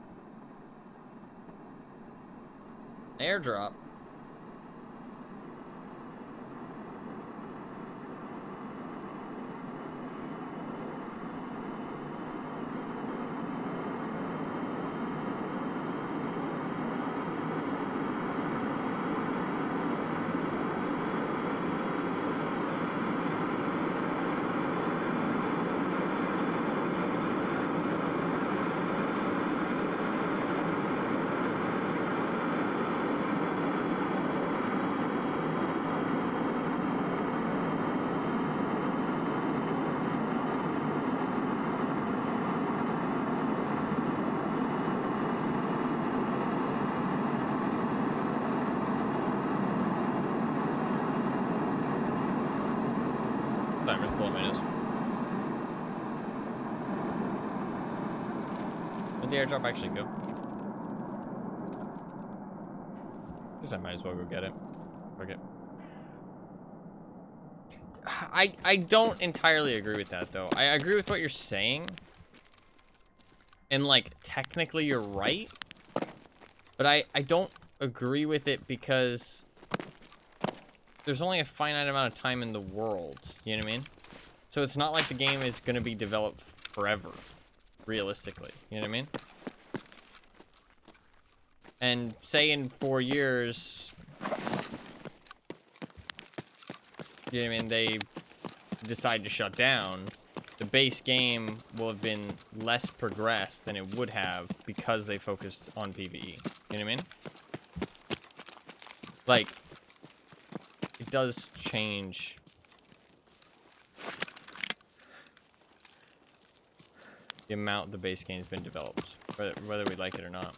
Airdrop. Timer's 12 minutes. Where'd the airdrop actually go? Guess I might as well go get it. Fuck it. I don't entirely agree with that though. I agree with what you're saying. And like technically you're right. But I don't agree with it because there's only a finite amount of time in the world, you know what I mean? So it's not like the game is going to be developed forever, realistically, you know what I mean? And say in 4 years, you know what I mean, they decide to shut down, the base game will have been less progressed than it would have because they focused on PvE, you know what I mean? Like, it does change the amount the base game's been developed, whether we like it or not.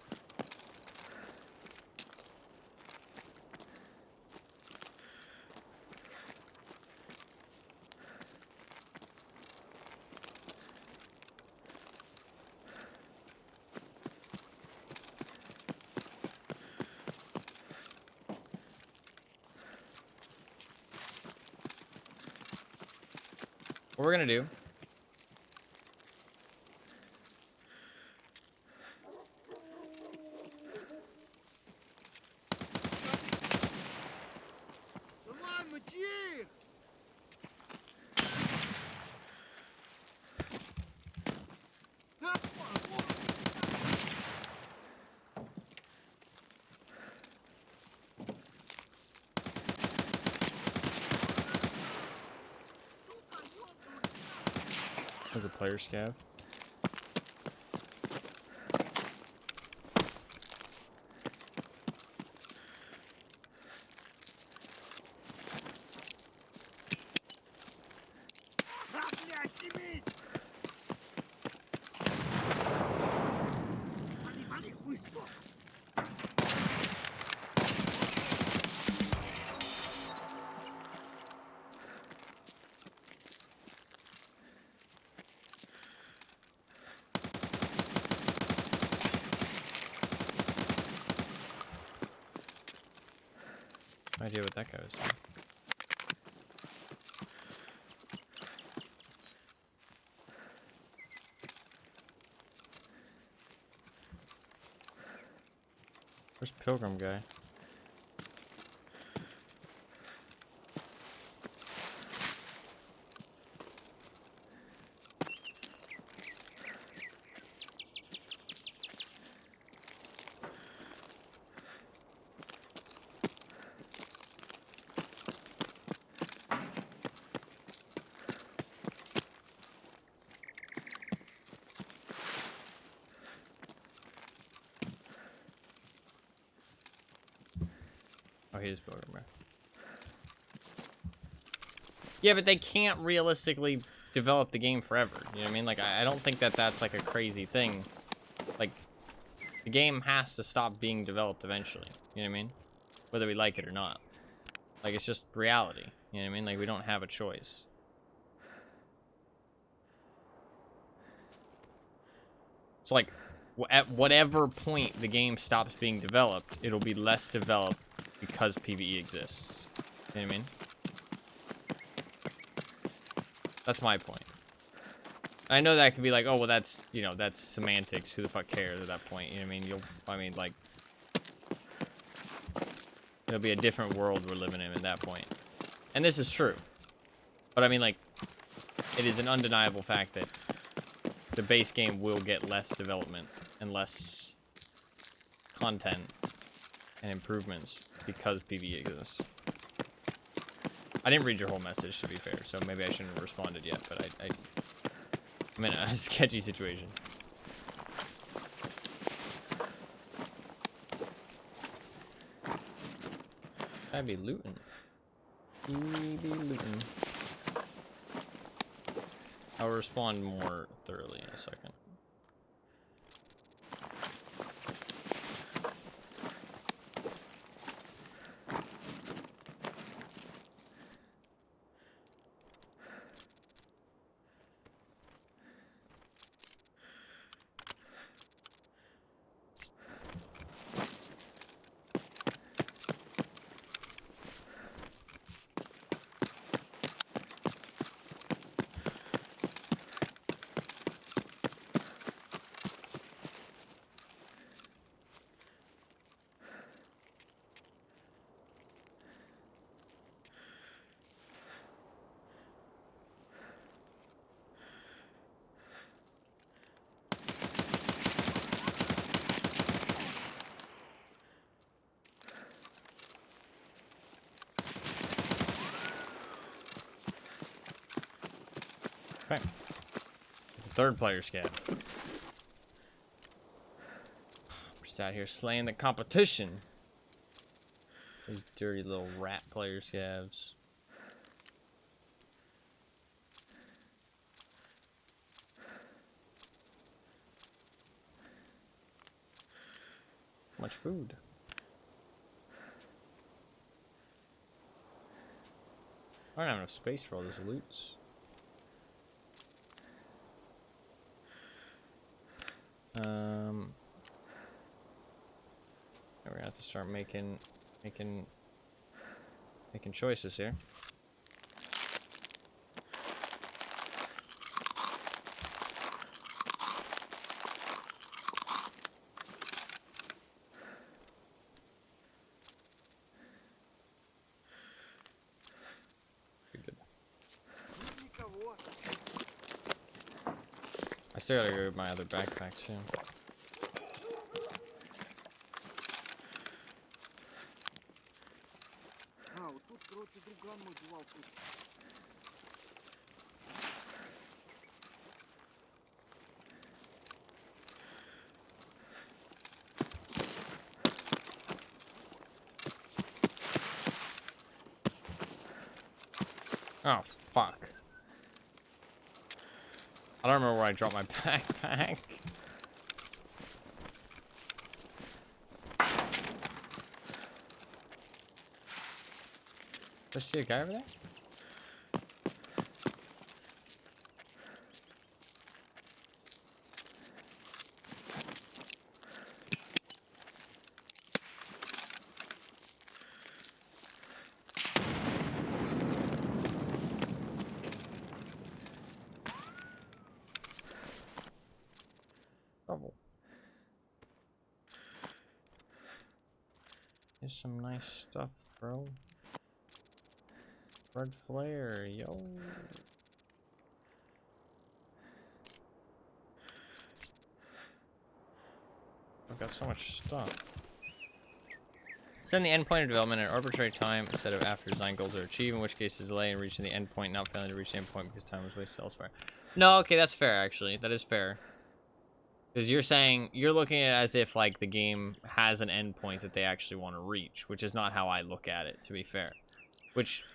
What we're gonna do There's a player scav. No idea what that guy was doing. Where's Pilgrim guy? Oh, he is Pilgrim guy. Yeah, but they can't realistically develop the game forever. You know what I mean? Like, I don't think that that's like a crazy thing. The game has to stop being developed eventually. You know what I mean? Whether we like it or not. Like, it's just reality. You know what I mean? Like, we don't have a choice. It's like, at whatever point the game stops being developed, it'll be less developed because PvE exists. You know what I mean? That's my point. I know that could be like, oh, well, that's, you know, that's semantics. Who the fuck cares at that point? You know what I mean? Like, it'll be a different world we're living in at that point. And this is true. But I mean, like, it is an undeniable fact that the base game will get less development and less content and improvements because PvE exists. I didn't read your whole message, to be fair, so maybe I shouldn't have responded yet, but I'm in a sketchy situation. I'd be looting. Be looting. I'll respond more thoroughly in a second. Okay. It's a third player scav. We're just out here slaying the competition. These dirty little rat player scavs. Much food. I don't have enough space for all this loot. We're gonna have to start making choices here. Pretty good. I still gotta go with my other backpack too. Oh, fuck. I don't remember where I dropped my backpack. Do I see a guy over there? Here's some nice stuff, bro. Red flare, yo. I've got so much stuff. Send the endpoint of development at an arbitrary time instead of after design goals are achieved, in which case is delay in reaching the endpoint, not failing to reach the endpoint because time was wasted elsewhere. No, okay, that's fair, actually. That is fair. Because you're saying, you're looking at it as if, like, the game has an endpoint that they actually want to reach, which is not how I look at it, to be fair. Which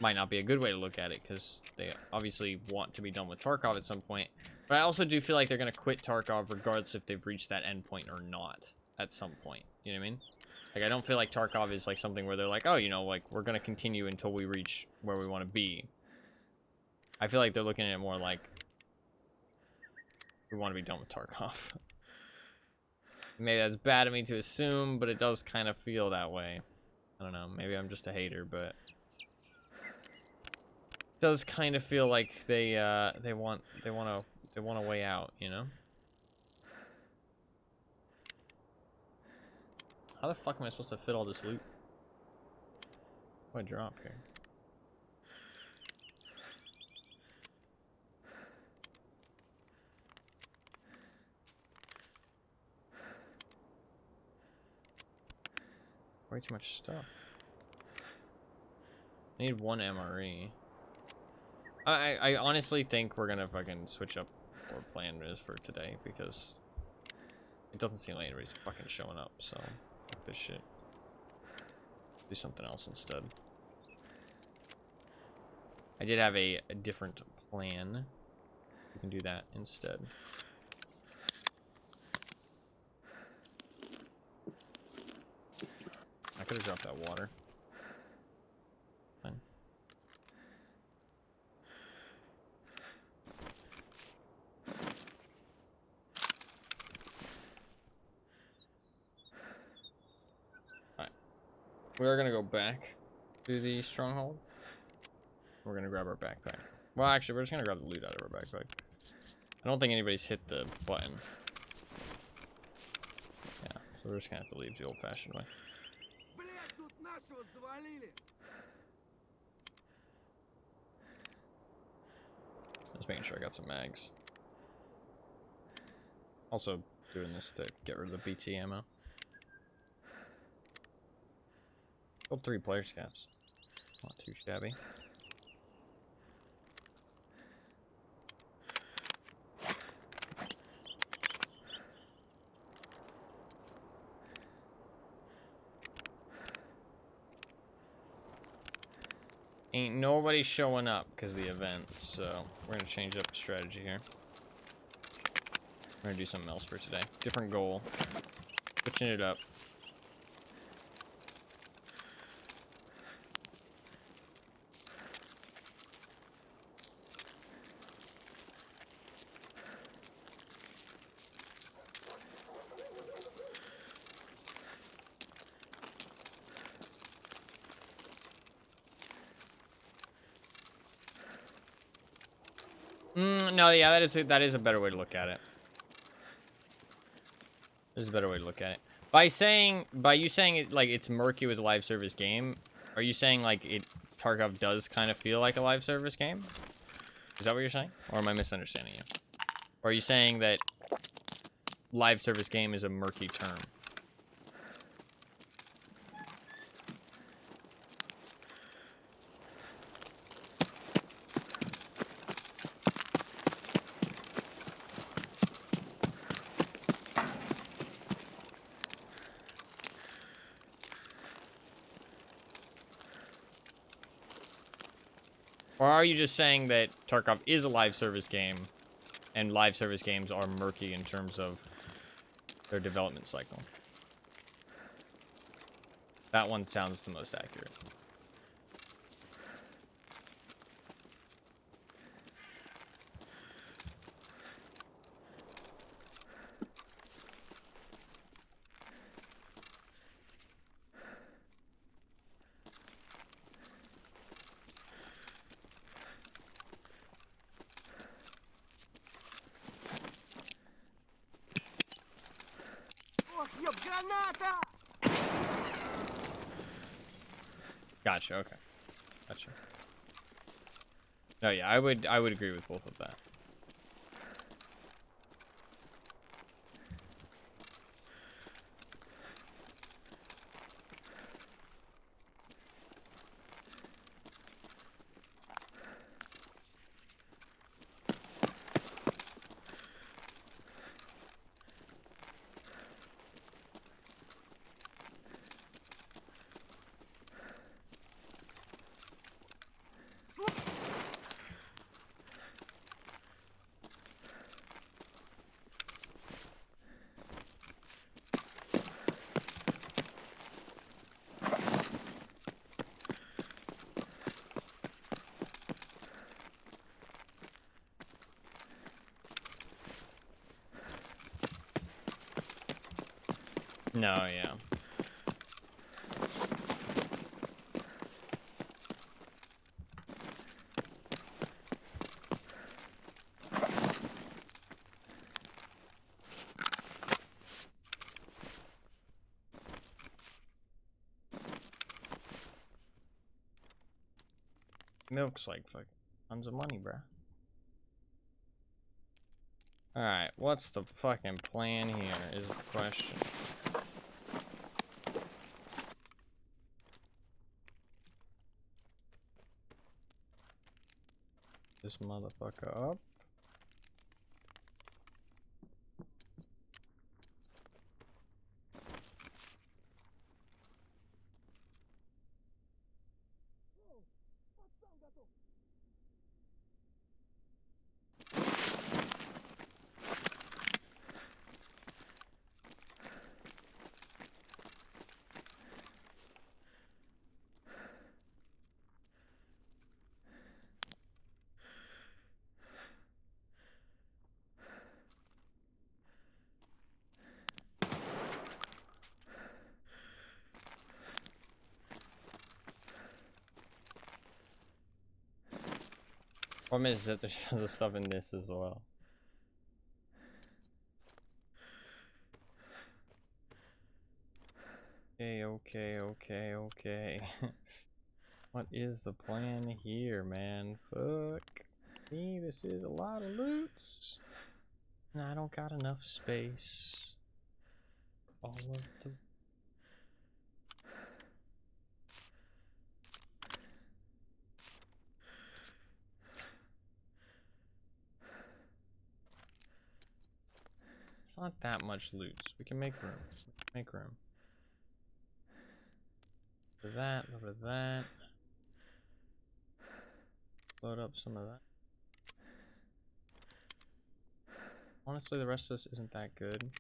might not be a good way to look at it, because they obviously want to be done with Tarkov at some point. But I also do feel like they're going to quit Tarkov regardless if they've reached that endpoint or not at some point. You know what I mean? Like, I don't feel like Tarkov is like something where they're like, oh, you know, like, we're going to continue until we reach where we want to be. I feel like they're looking at it more like, we want to be done with Tarkov. Maybe that's bad of me to assume, but it does kind of feel that way. I don't know. Maybe I'm just a hater, but it does kind of feel like they want a way out, you know? How the fuck am I supposed to fit all this loot? What do I drop here? Way too much stuff. I need one MRE. I honestly think we're gonna fucking switch up what our plan is for today, because it doesn't seem like anybody's fucking showing up, so fuck this shit. Do something else instead. I did have a different plan. We can do that instead. I could have dropped that water. Fine. Alright. We are gonna go back to the stronghold. We're gonna grab our backpack. Well, actually, we're just gonna grab the loot out of our backpack. I don't think anybody's hit the button. Yeah, so we're just gonna have to leave the old-fashioned way. Just making sure I got some mags. Also doing this to get rid of the BT ammo. Killed 3 player scavs. Not too shabby. Ain't nobody showing up because of the event, so we're gonna change up the strategy here. We're gonna do something else for today. Different goal. Switching it up. No, yeah, that is a better way to look at it. There's a better way to look at it. By you saying it like it's murky with a live service game, are you saying like Tarkov does kind of feel like a live service game? Is that what you're saying? Or am I misunderstanding you? Or are you saying that live service game is a murky term? Or are you just saying that Tarkov is a live service game, and live service games are murky in terms of their development cycle? That one sounds the most accurate. Gotcha, okay. Gotcha. No, yeah, I would agree with both of that. No, yeah. Milk's like fucking tons of money, bruh. Alright, what's the fucking plan here is the question. This motherfucker up. Problem is that there's other stuff in this as well. Okay. What is the plan here, man? Fuck me, this is a lot of loots. And I don't got enough space. All of the... It's not that much loot. We can make room. Make room. For that, over that. Load up some of that. Honestly, the rest of this isn't that good.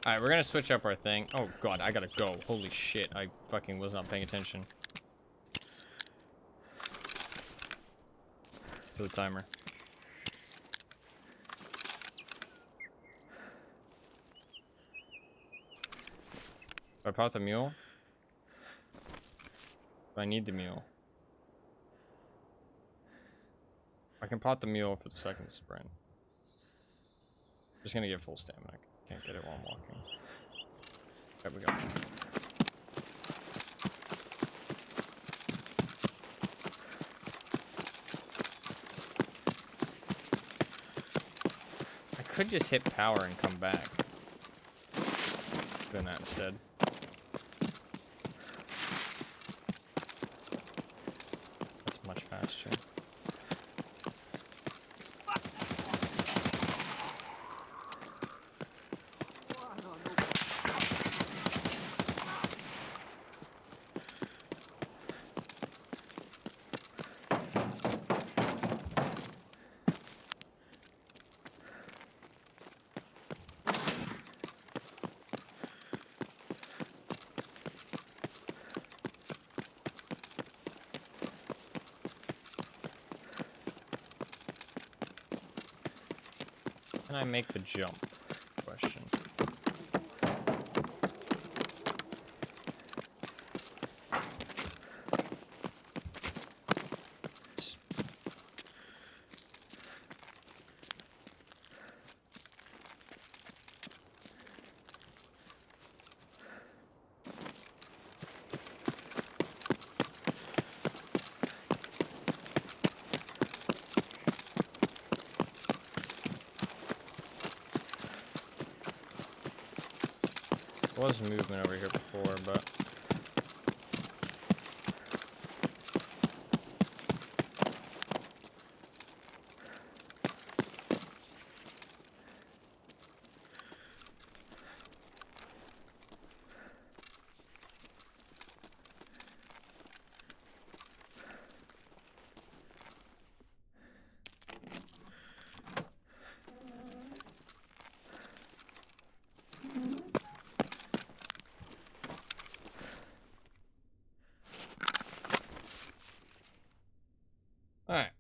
Alright, we're gonna switch up our thing. Oh god, I gotta go. Holy shit, I fucking was not paying attention to the timer. Do I pot the mule? Do I need the mule? I can pot the mule for the second sprint. Just gonna get full stamina. I can't get it while I'm walking. There we go. I could just hit power and come back. Doing that instead. That's much faster. Can I make the jump? Question. There was movement over here before, but... Alright.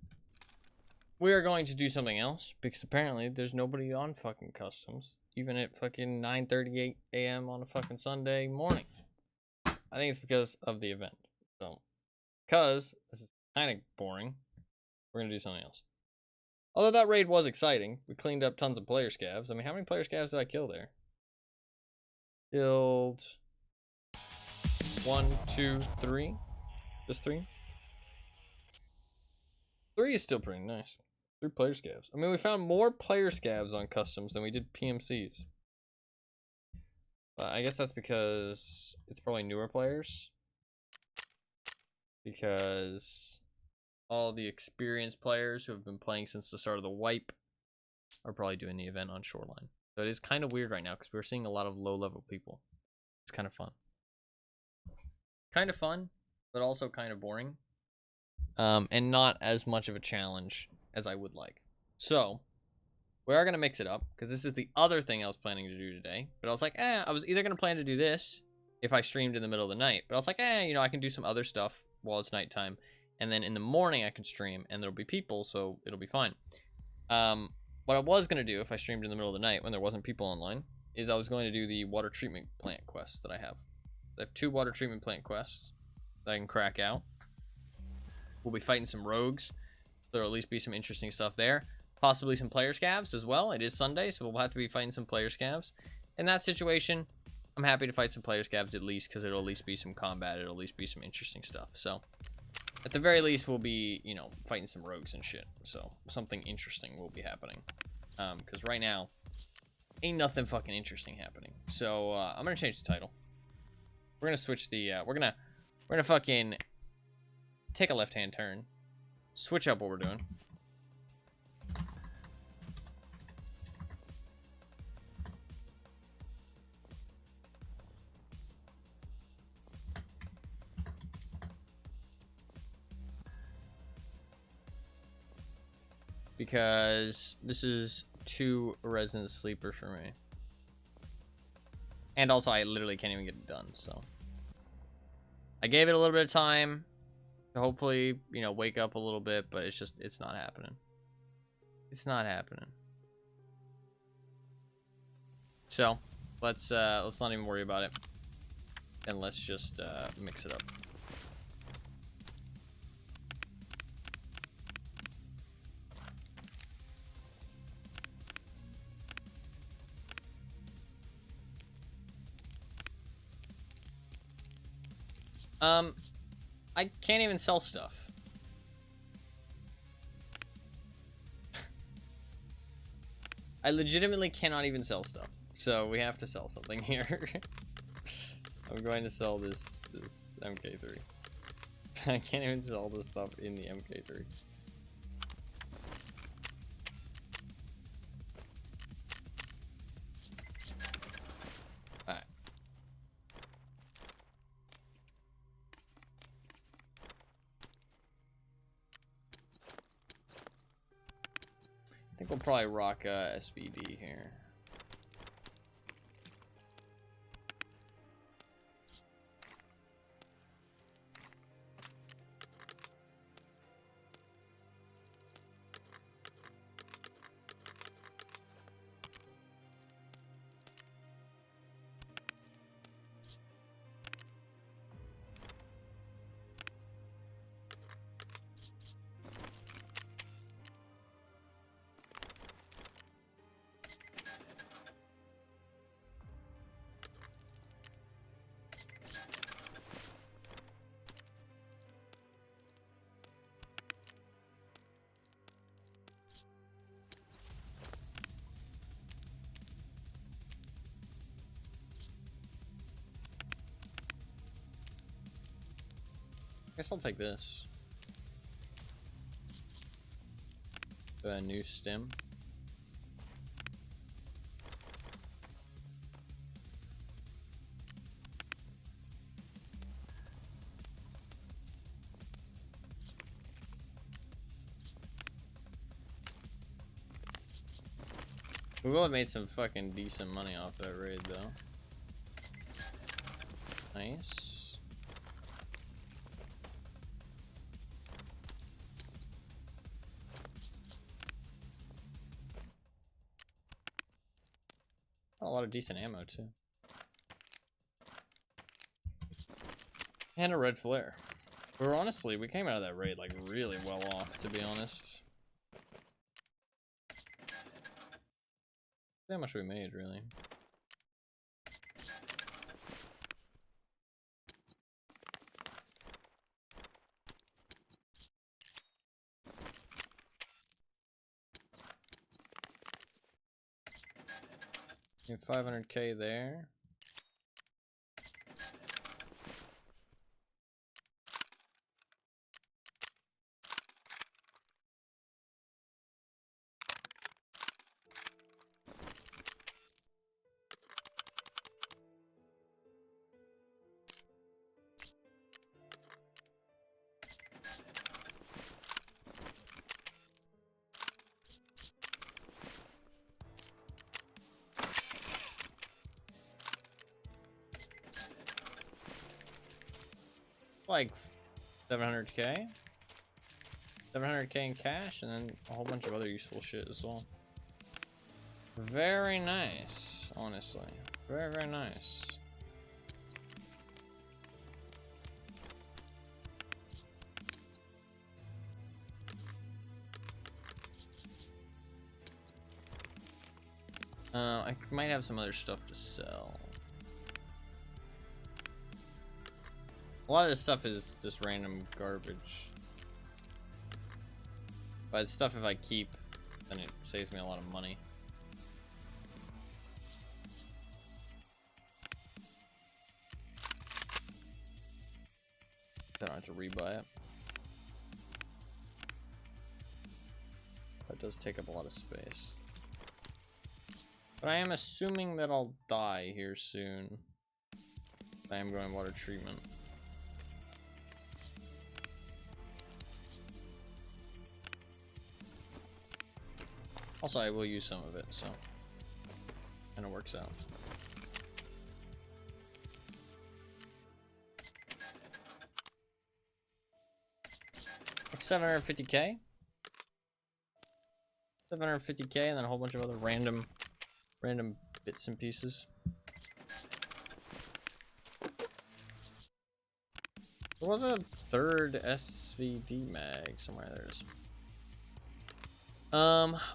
We are going to do something else, because apparently there's nobody on fucking customs, even at fucking 9:38 a.m. on a fucking Sunday morning. I think it's because of the event. So, because this is kind of boring, we're going to do something else. Although that raid was exciting, we cleaned up tons of player scavs. I mean, how many player scavs did I kill there? Killed 1, 2, 3. Just 3? 3 is still pretty nice. 3 player scavs. I mean, we found more player scavs on customs than we did PMCs. I guess that's because it's probably newer players. Because all the experienced players who have been playing since the start of the wipe are probably doing the event on Shoreline. So it is kind of weird right now because we're seeing a lot of low-level people. It's kind of fun. Kind of fun, but also kind of boring. And not as much of a challenge as I would like. So, we are going to mix it up, because this is the other thing I was planning to do today. But I was like, I was either going to plan to do this if I streamed in the middle of the night. But I was like, you know, I can do some other stuff while it's nighttime. And then in the morning I can stream, and there'll be people, so it'll be fine. What I was going to do if I streamed in the middle of the night when there wasn't people online, is I was going to do the water treatment plant quests that I have. I have 2 water treatment plant quests that I can crack out. We'll be fighting some rogues. There'll at least be some interesting stuff there. Possibly some player scavs as well. It is Sunday, so we'll have to be fighting some player scavs. In that situation, I'm happy to fight some player scavs at least, because it'll at least be some combat. It'll at least be some interesting stuff. So, at the very least, we'll be, you know, fighting some rogues and shit. So, something interesting will be happening. Because right now, ain't nothing fucking interesting happening. So, I'm gonna change the title. We're gonna switch the, we're gonna fucking take a left-hand turn. Switch up what we're doing. Because this is too resident sleeper for me. And also, I literally can't even get it done, so. I gave it a little bit of time to hopefully, you know, wake up a little bit, but it's not happening. It's not happening. So, let's not even worry about it. And let's just mix it up. I can't even sell stuff. I legitimately cannot even sell stuff. So we have to sell something here. I'm going to sell this MK3. I can't even sell this stuff in the MK3. Alright. I think we'll probably rock SVD here. Guess I'll take this. A new stem. We will have made some fucking decent money off that raid though. Nice. A lot of decent ammo too. And a red flare. We're honestly, we came out of that raid like really well off, to be honest. See how much we made, really. You have 500K there. Like 700K. 700K in cash, and then a whole bunch of other useful shit as well. Very nice, honestly. Very, very nice. I might have some other stuff to sell. A lot of this stuff is just random garbage. But it's stuff if I keep, then it saves me a lot of money. I don't have to rebuy it. That does take up a lot of space. But I am assuming that I'll die here soon. I am going water treatment. Also, I will use some of it, so kind of works out. Like 750K, 750K, and then a whole bunch of other random bits and pieces. There was a third SVD mag somewhere. There's.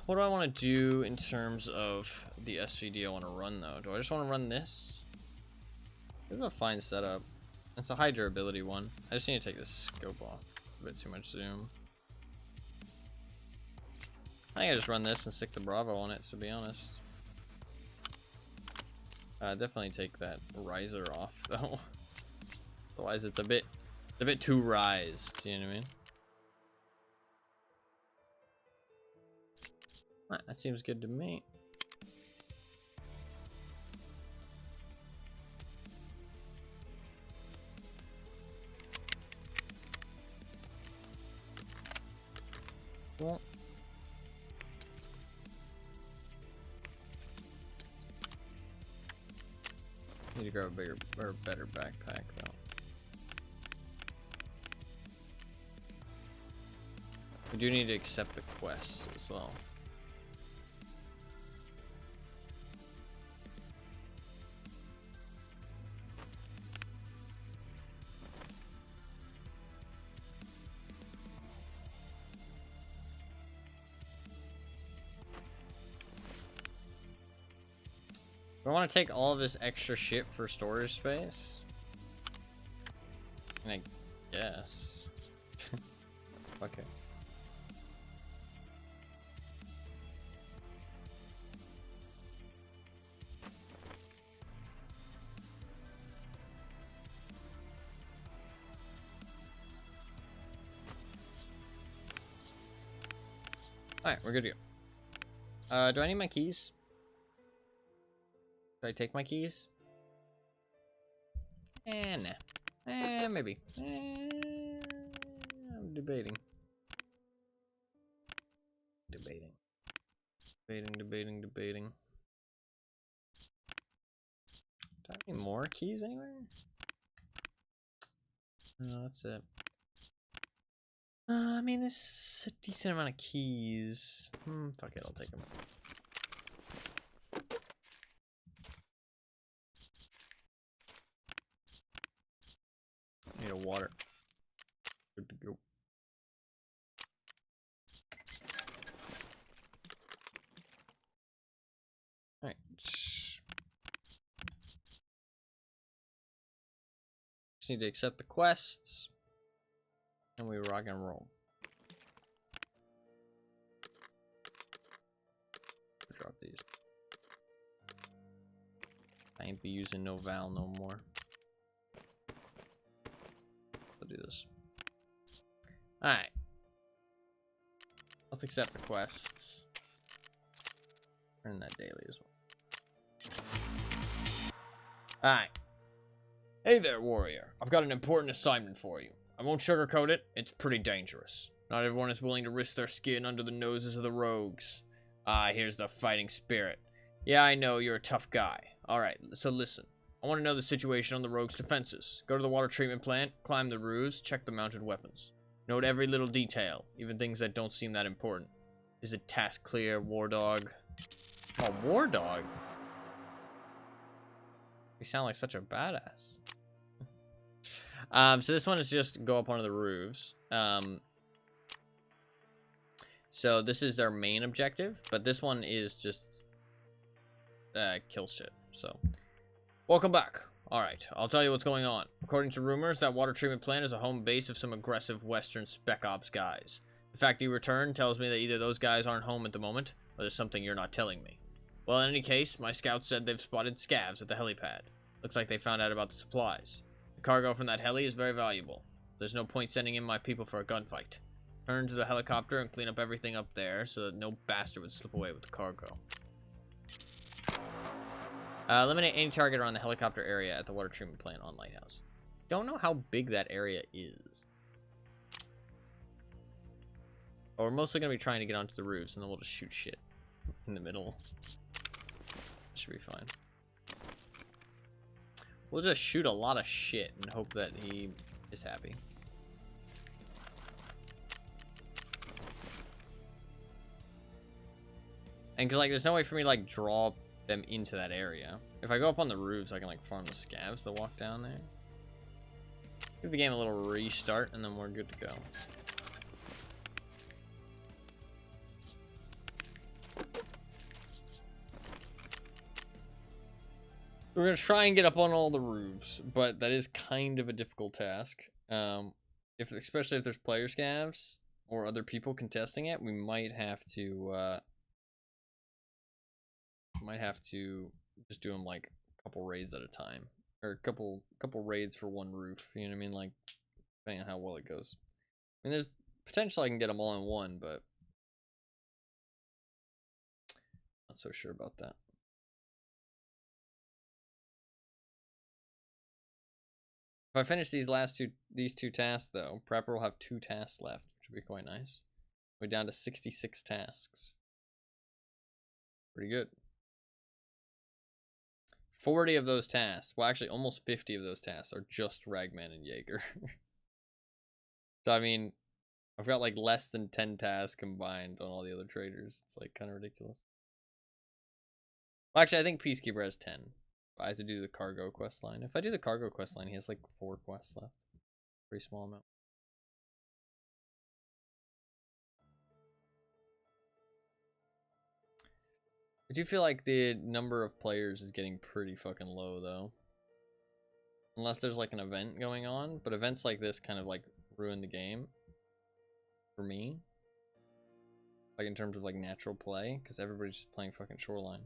What do I want to do in terms of the SVD I want to run though? Do I just want to run this? This is a fine setup. It's a high durability one. I just need to take this scope off. A bit too much zoom. I think I just run this and stick the Bravo on it, to be honest. Definitely take that riser off though. Otherwise it's a bit too rised, you know what I mean? Alright, that seems good to me. Cool. Need to grab a bigger or better backpack though. We do need to accept the quests as well. Do I want to take all of this extra shit for storage space? I guess. Okay. Alright, we're good to go. Do I need my keys? Do I take my keys? Nah. Maybe. I'm debating. Debating. Do I have any more keys anywhere? No, that's it. I mean, this is a decent amount of keys. Fuck it, I'll take them. Need a water. Good to go. Alright. Just need to accept the quests. And we rock and roll. Drop these. I ain't be using no Val no more. I'll do this. Alright. Let's accept the quests. Earn that daily as well. Alright. Hey there, warrior. I've got an important assignment for you. I won't sugarcoat it, it's pretty dangerous. Not everyone is willing to risk their skin under the noses of the rogues. Ah, here's the fighting spirit. Yeah, I know, you're a tough guy. Alright, so listen. I want to know the situation on the rogues' defenses. Go to the water treatment plant, climb the roofs, check the mounted weapons. Note every little detail, even things that don't seem that important. Is it task clear, War Dog? Oh, War Dog? You sound like such a badass. So this one is just go up onto the roofs. So this is our main objective, but this one is just kill shit. So welcome back. Alright, I'll tell you what's going on. According to rumors, that water treatment plant is a home base of some aggressive Western Spec Ops guys. The fact you returned tells me that either those guys aren't home at the moment, or there's something you're not telling me. Well, in any case, my scouts said they've spotted scavs at the helipad. Looks like they found out about the supplies. Cargo from that heli is very valuable. There's no point sending in my people for a gunfight. Turn to the helicopter and clean up everything up there so that no bastard would slip away with the cargo. Eliminate any target around the helicopter area at the water treatment plant on Lighthouse. Don't know how big that area is. But we're mostly going to be trying to get onto the roofs, and then we'll just shoot shit in the middle. Should be fine. We'll just shoot a lot of shit and hope that he is happy. And cause like there's no way for me to like draw them into that area. If I go up on the roofs, I can like farm the scavs that walk down there. Give the game a little restart and then we're good to go. We're gonna try and get up on all the roofs, but that is kind of a difficult task. Especially if there's player scavs or other people contesting it, we might have to just do them like a couple raids at a time, or a couple raids for one roof. You know what I mean? Like depending on how well it goes. I mean, there's potential I can get them all in one, but not so sure about that. If I finish these two tasks though, Prepper will have 2 tasks left, which would be quite nice. We're down to 66 tasks. Pretty good. 40 of those tasks, well actually almost 50 of those tasks are just Ragman and Jaeger. So I mean, I've got like less than 10 tasks combined on all the other traders. It's like kind of ridiculous. Well, actually I think Peacekeeper has 10. I have to do the cargo quest line. If I do the cargo quest line, he has like 4 quests left. Pretty small amount. I do feel like the number of players is getting pretty fucking low though. Unless there's like an event going on, but events like this kind of like ruin the game for me. Like in terms of like natural play, because everybody's just playing fucking Shoreline.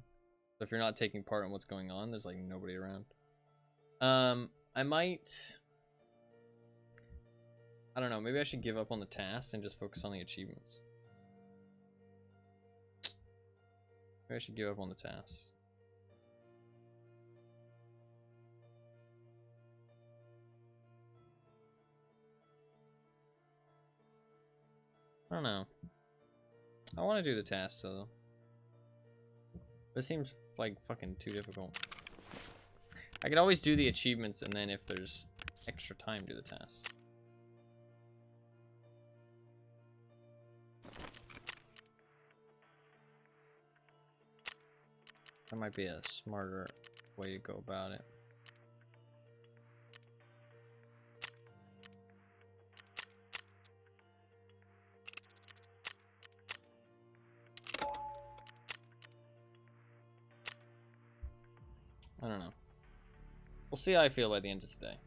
So if you're not taking part in what's going on, there's like nobody around. I don't know, maybe I should give up on the tasks and just focus on the achievements. Maybe I should give up on the tasks. I don't know. I want to do the tasks though. But it seems like fucking too difficult. I could always do the achievements and then if there's extra time, do the tasks. That might be a smarter way to go about it. I don't know. We'll see how I feel by the end of today.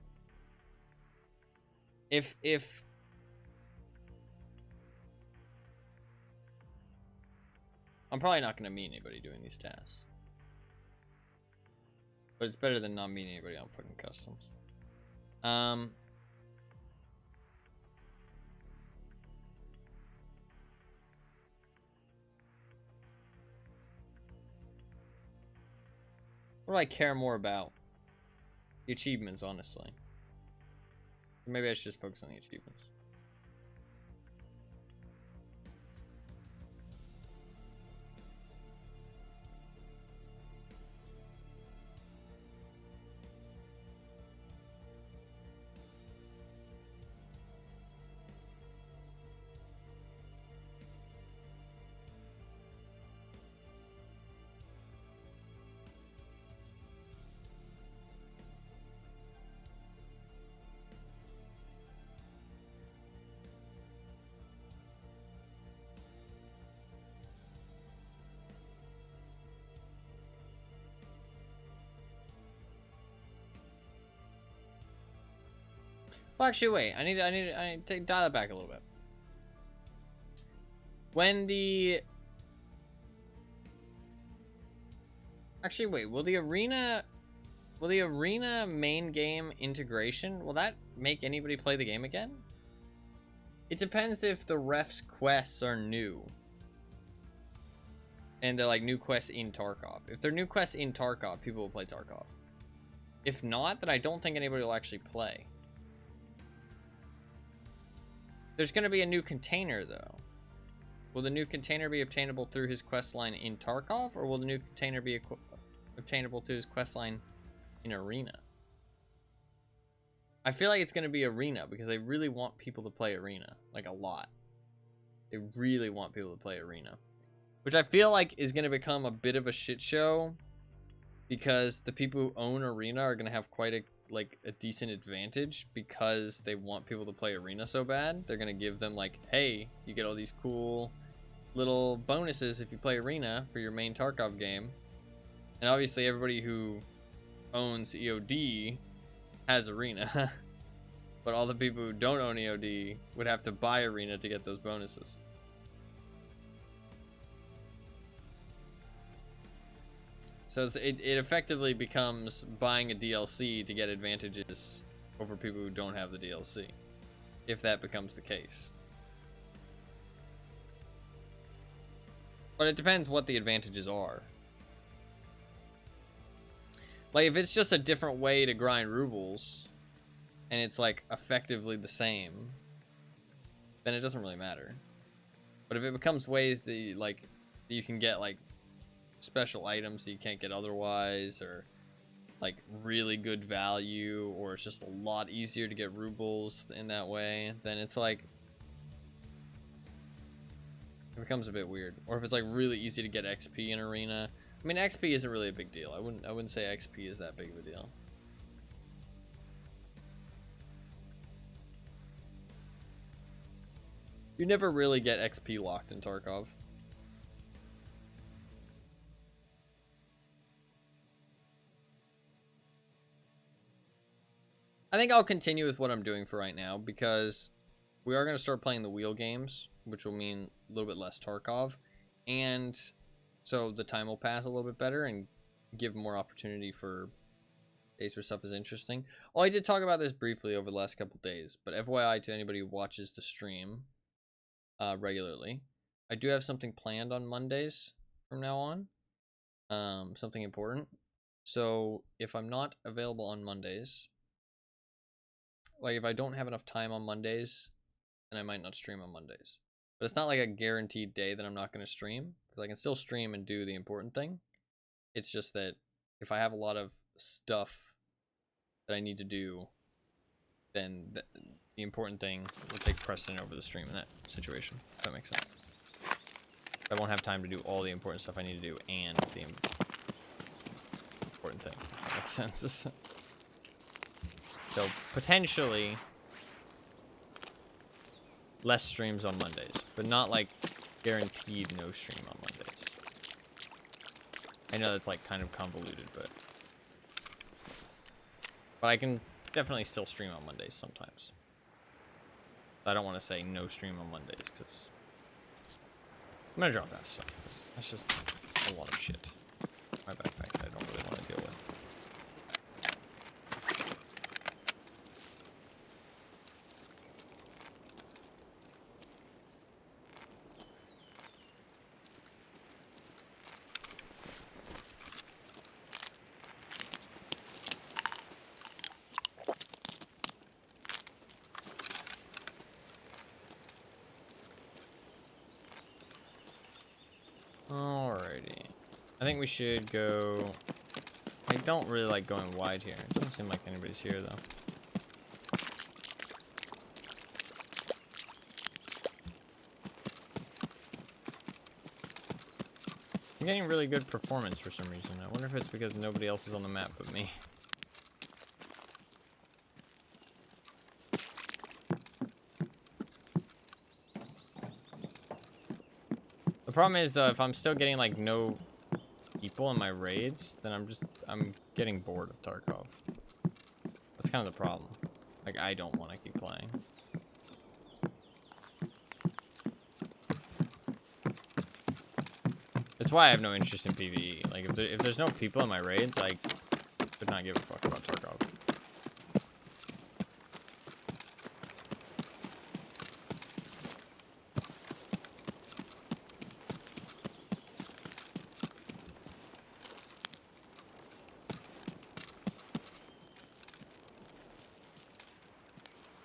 If I'm probably not gonna meet anybody doing these tasks. But it's better than not meeting anybody on fucking customs. What do I care more about? The achievements, honestly. Maybe I should just focus on the achievements. Well, actually, wait. I need to dial it back a little bit. When the... Actually, wait. Will the arena main game integration, will that make anybody play the game again? It depends if the ref's quests are new. And they're like new quests in Tarkov. If they're new quests in Tarkov, people will play Tarkov. If not, then I don't think anybody will actually play. There's going to be a new container, though. Will the new container be obtainable through his questline in Tarkov, or will the new container be obtainable through his questline in Arena? I feel like it's going to be Arena, because they really want people to play Arena. Like, a lot. They really want people to play Arena. Which I feel like is going to become a bit of a shit show, because the people who own Arena are going to have quite a decent advantage because they want people to play Arena so bad. They're gonna give them like, hey, you get all these cool little bonuses if you play Arena for your main Tarkov game. And obviously everybody who owns EOD has Arena. But all the people who don't own EOD would have to buy Arena to get those bonuses. So it effectively becomes buying a DLC to get advantages over people who don't have the DLC, if that becomes the case. But it depends what the advantages are. Like, if it's just a different way to grind rubles, and it's, like, effectively the same, then it doesn't really matter. But if it becomes ways that you can get, like, special items that you can't get otherwise, or like really good value, or it's just a lot easier to get rubles in that way, then it's like it becomes a bit weird. Or if it's like really easy to get XP in Arena. I mean, XP isn't really a big deal. I wouldn't say XP is that big of a deal. You never really get XP locked in Tarkov. I think I'll continue with what I'm doing for right now, because we are going to start playing the wheel games, which will mean a little bit less Tarkov, and so the time will pass a little bit better and give more opportunity for days where stuff is interesting. Oh, I did talk about this briefly over the last couple days, but FYI to anybody who watches the stream regularly, I do have something planned on Mondays from now on. something important. So if I'm not available on Mondays, like if I don't have enough time on Mondays, then I might not stream on Mondays. But it's not like a guaranteed day that I'm not going to stream. I can still stream and do the important thing. It's just that if I have a lot of stuff that I need to do, then the important thing will take precedent over the stream in that situation, if that makes sense. I won't have time to do all the important stuff I need to do and the important thing, if that makes sense. So potentially less streams on Mondays, but not like guaranteed no stream on Mondays. I know that's like kind of convoluted, but I can definitely still stream on Mondays sometimes. I don't want to say no stream on Mondays because I'm gonna drop that stuff. That's just a lot of shit. My backpack that I don't really want to deal with. Alrighty. I think we should go... I don't really like going wide here. It doesn't seem like anybody's here, though. I'm getting really good performance for some reason. I wonder if it's because nobody else is on the map but me. The problem is, though, if I'm still getting, like, no people in my raids, then I'm getting bored of Tarkov. That's kind of the problem. Like, I don't want to keep playing. That's why I have no interest in PvE. Like, if there's no people in my raids, I could not give a fuck about Tarkov.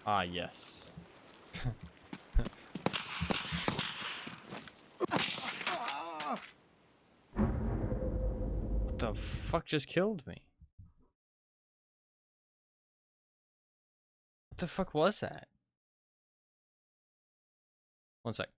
Ah, yes. What the fuck just killed me? What the fuck was that? One sec.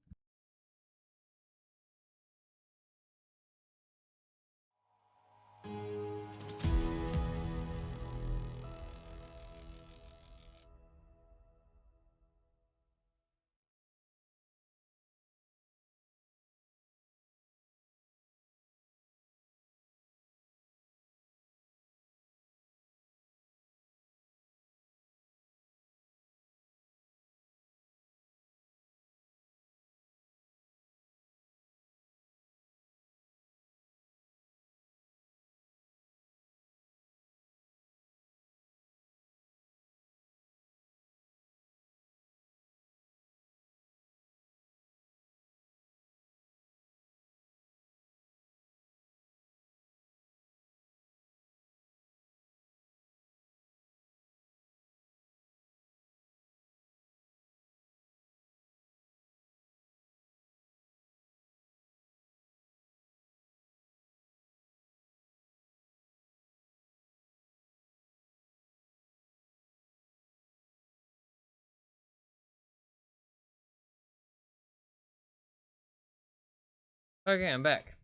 Okay, I'm back.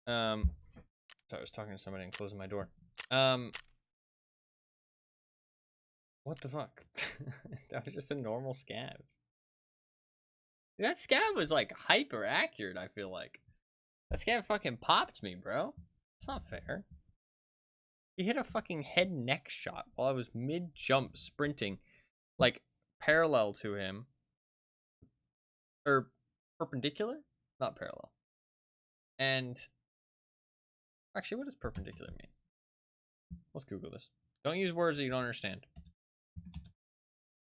So I was talking to somebody and closing my door. What the fuck? That was just a normal scab. That scab was like hyper accurate, I feel like. That scab fucking popped me, bro. It's not fair. He hit a fucking head neck shot while I was mid jump sprinting, like parallel to him. Or perpendicular? Not parallel. And actually, what does perpendicular mean? Let's Google this. Don't use words that you don't understand.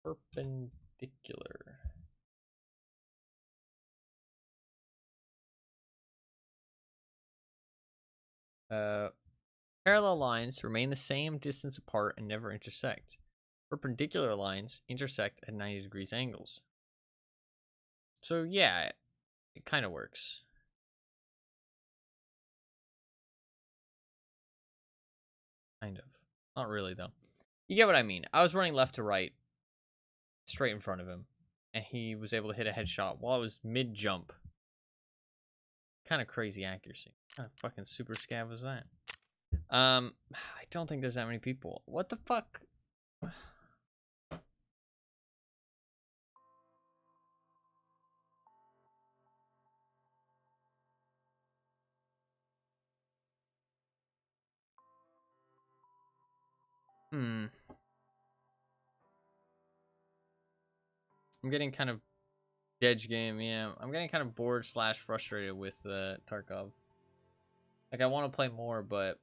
Perpendicular. Parallel lines remain the same distance apart and never intersect. Perpendicular lines intersect at 90 degrees angles. So yeah, it kind of works. Kind of. Not really, though. You get what I mean. I was running left to right, straight in front of him, and he was able to hit a headshot while I was mid-jump. Kind of crazy accuracy. What kind of fucking super scav was that? I don't think there's that many people. What the fuck? I'm getting kind of edge game, yeah. I'm getting kind of bored / frustrated with Tarkov. Like, I want to play more, but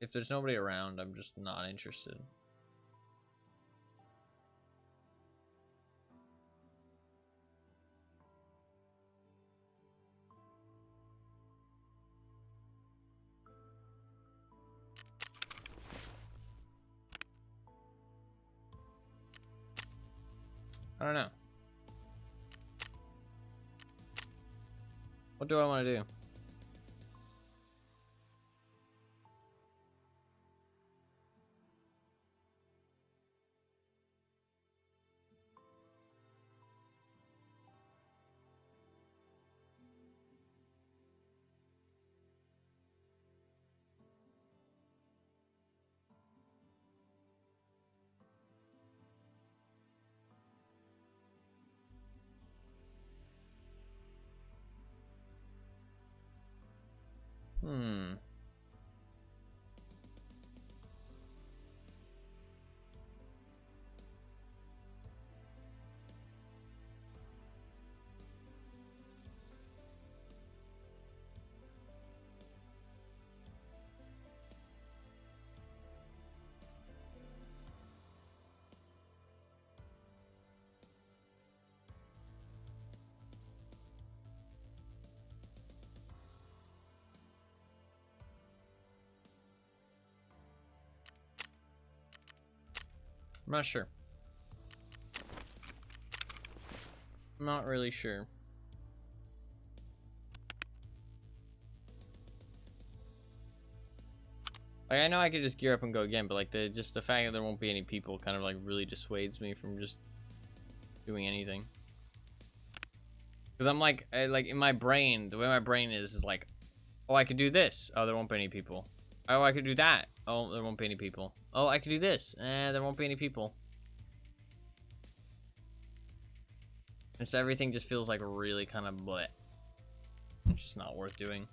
if there's nobody around, I'm just not interested. I don't know. What do I want to do? I'm not sure. I'm not really sure. Like, I know I could just gear up and go again, but like the fact that there won't be any people kind of like really dissuades me from just doing anything. Because I'm like, in my brain, the way my brain is like, oh, I could do this. Oh, there won't be any people. Oh, I could do that. Oh, there won't be any people. Oh, I could do this. There won't be any people. And so everything just feels like really kind of bleh. It's just not worth doing.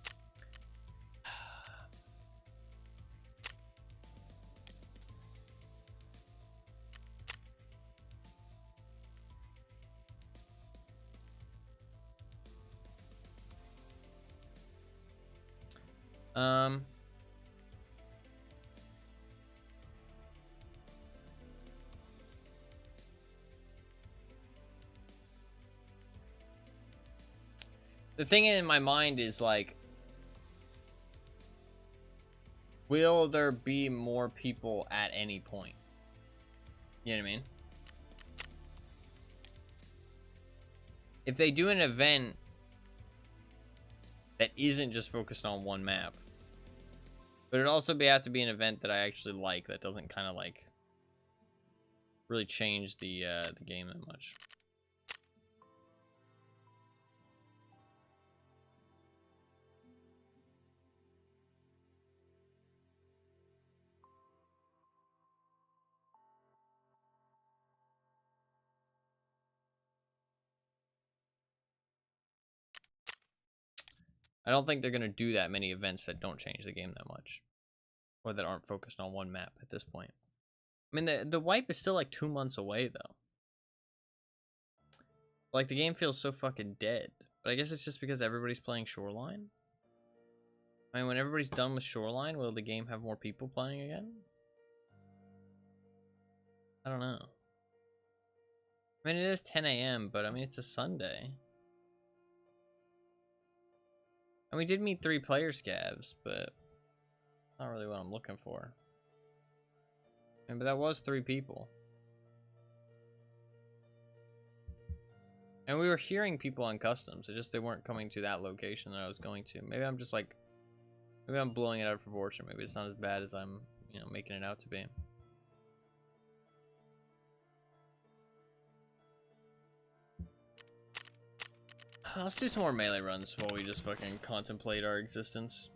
The thing in my mind is like, will there be more people at any point? You know what I mean? If they do an event that isn't just focused on one map, but it'd also have to be an event that I actually like, that doesn't kind of like really change the game that much. I don't think they're gonna do that many events that don't change the game that much, or that aren't focused on one map at this point. I mean, the wipe is still like 2 months away though. Like, the game feels so fucking dead. But I guess it's just because everybody's playing Shoreline. I mean, when everybody's done with Shoreline, will the game have more people playing again? I don't know. I mean, it is 10 a.m., but I mean, it's a Sunday. And we did meet 3 player scavs, but Not really what I'm looking for. And, but that was 3 people. And we were hearing people on customs. It just they weren't coming to that location that I was going to. Maybe I'm just like, maybe I'm blowing it out of proportion. Maybe it's not as bad as I'm, you know, making it out to be. Let's do some more melee runs while we just fucking contemplate our existence.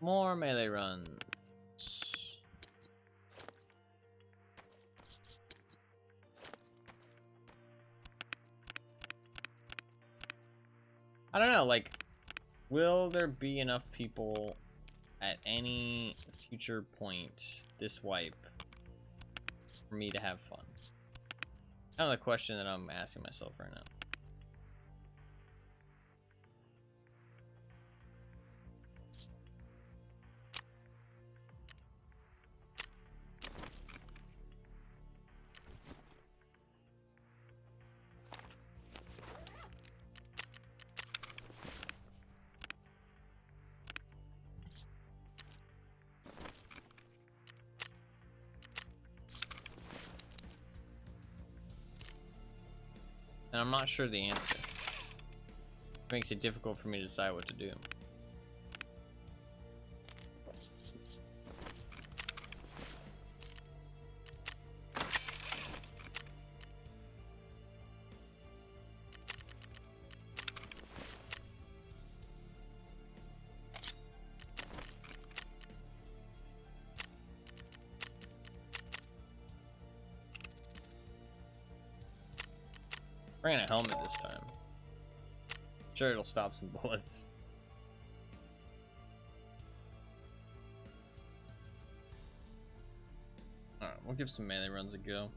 More melee runs. I don't know, like, will there be enough people at any future point this wipe for me to have fun? Kind of the question that I'm asking myself right now. And I'm not sure the answer. It makes it difficult for me to decide what to do. Bringing a helmet this time. Sure, it'll stop some bullets. Alright, we'll give some melee runs a go.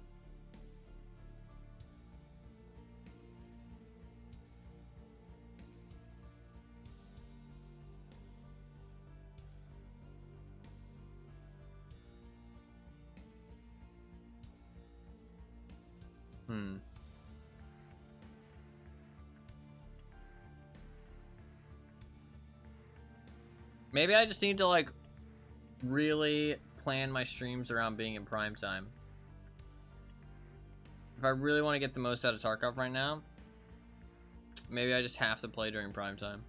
Maybe I just need to, like, really plan my streams around being in prime time. If I really want to get the most out of Tarkov right now, maybe I just have to play during prime time.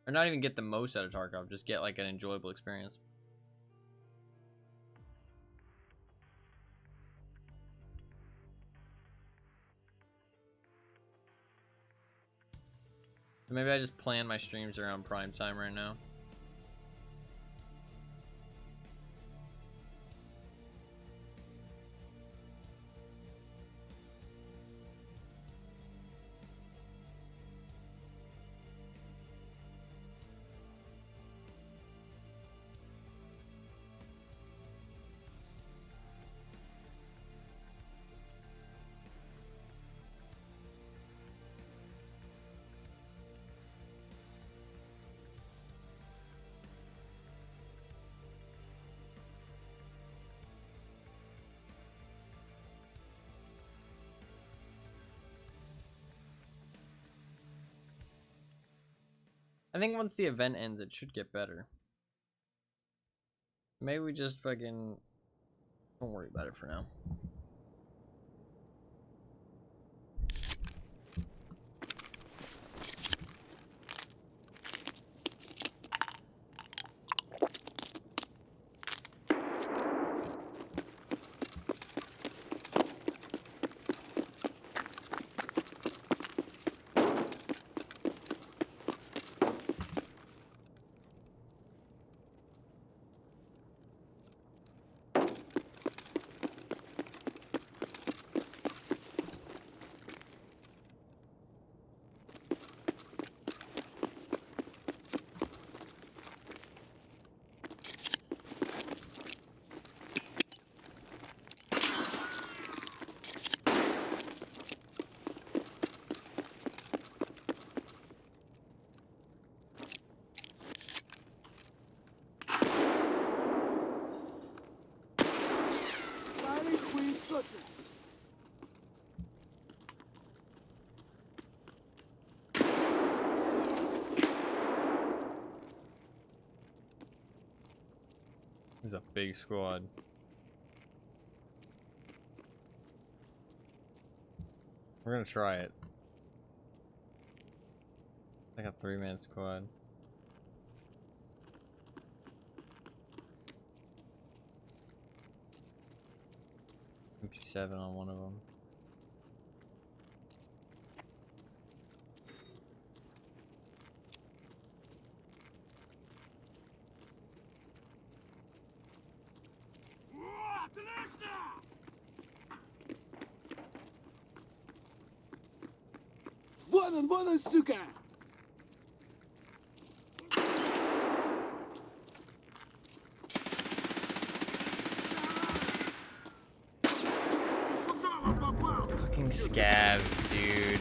Or not even get the most out of Tarkov, just get, like, an enjoyable experience. Maybe I just plan my streams around prime time right now. I think once the event ends, it should get better. Maybe we just fucking don't worry about it for now. This is a big squad. We're gonna try it. Like a 3-man squad. MP7 on one of them. Вон он, сука! Fucking scabs, dude.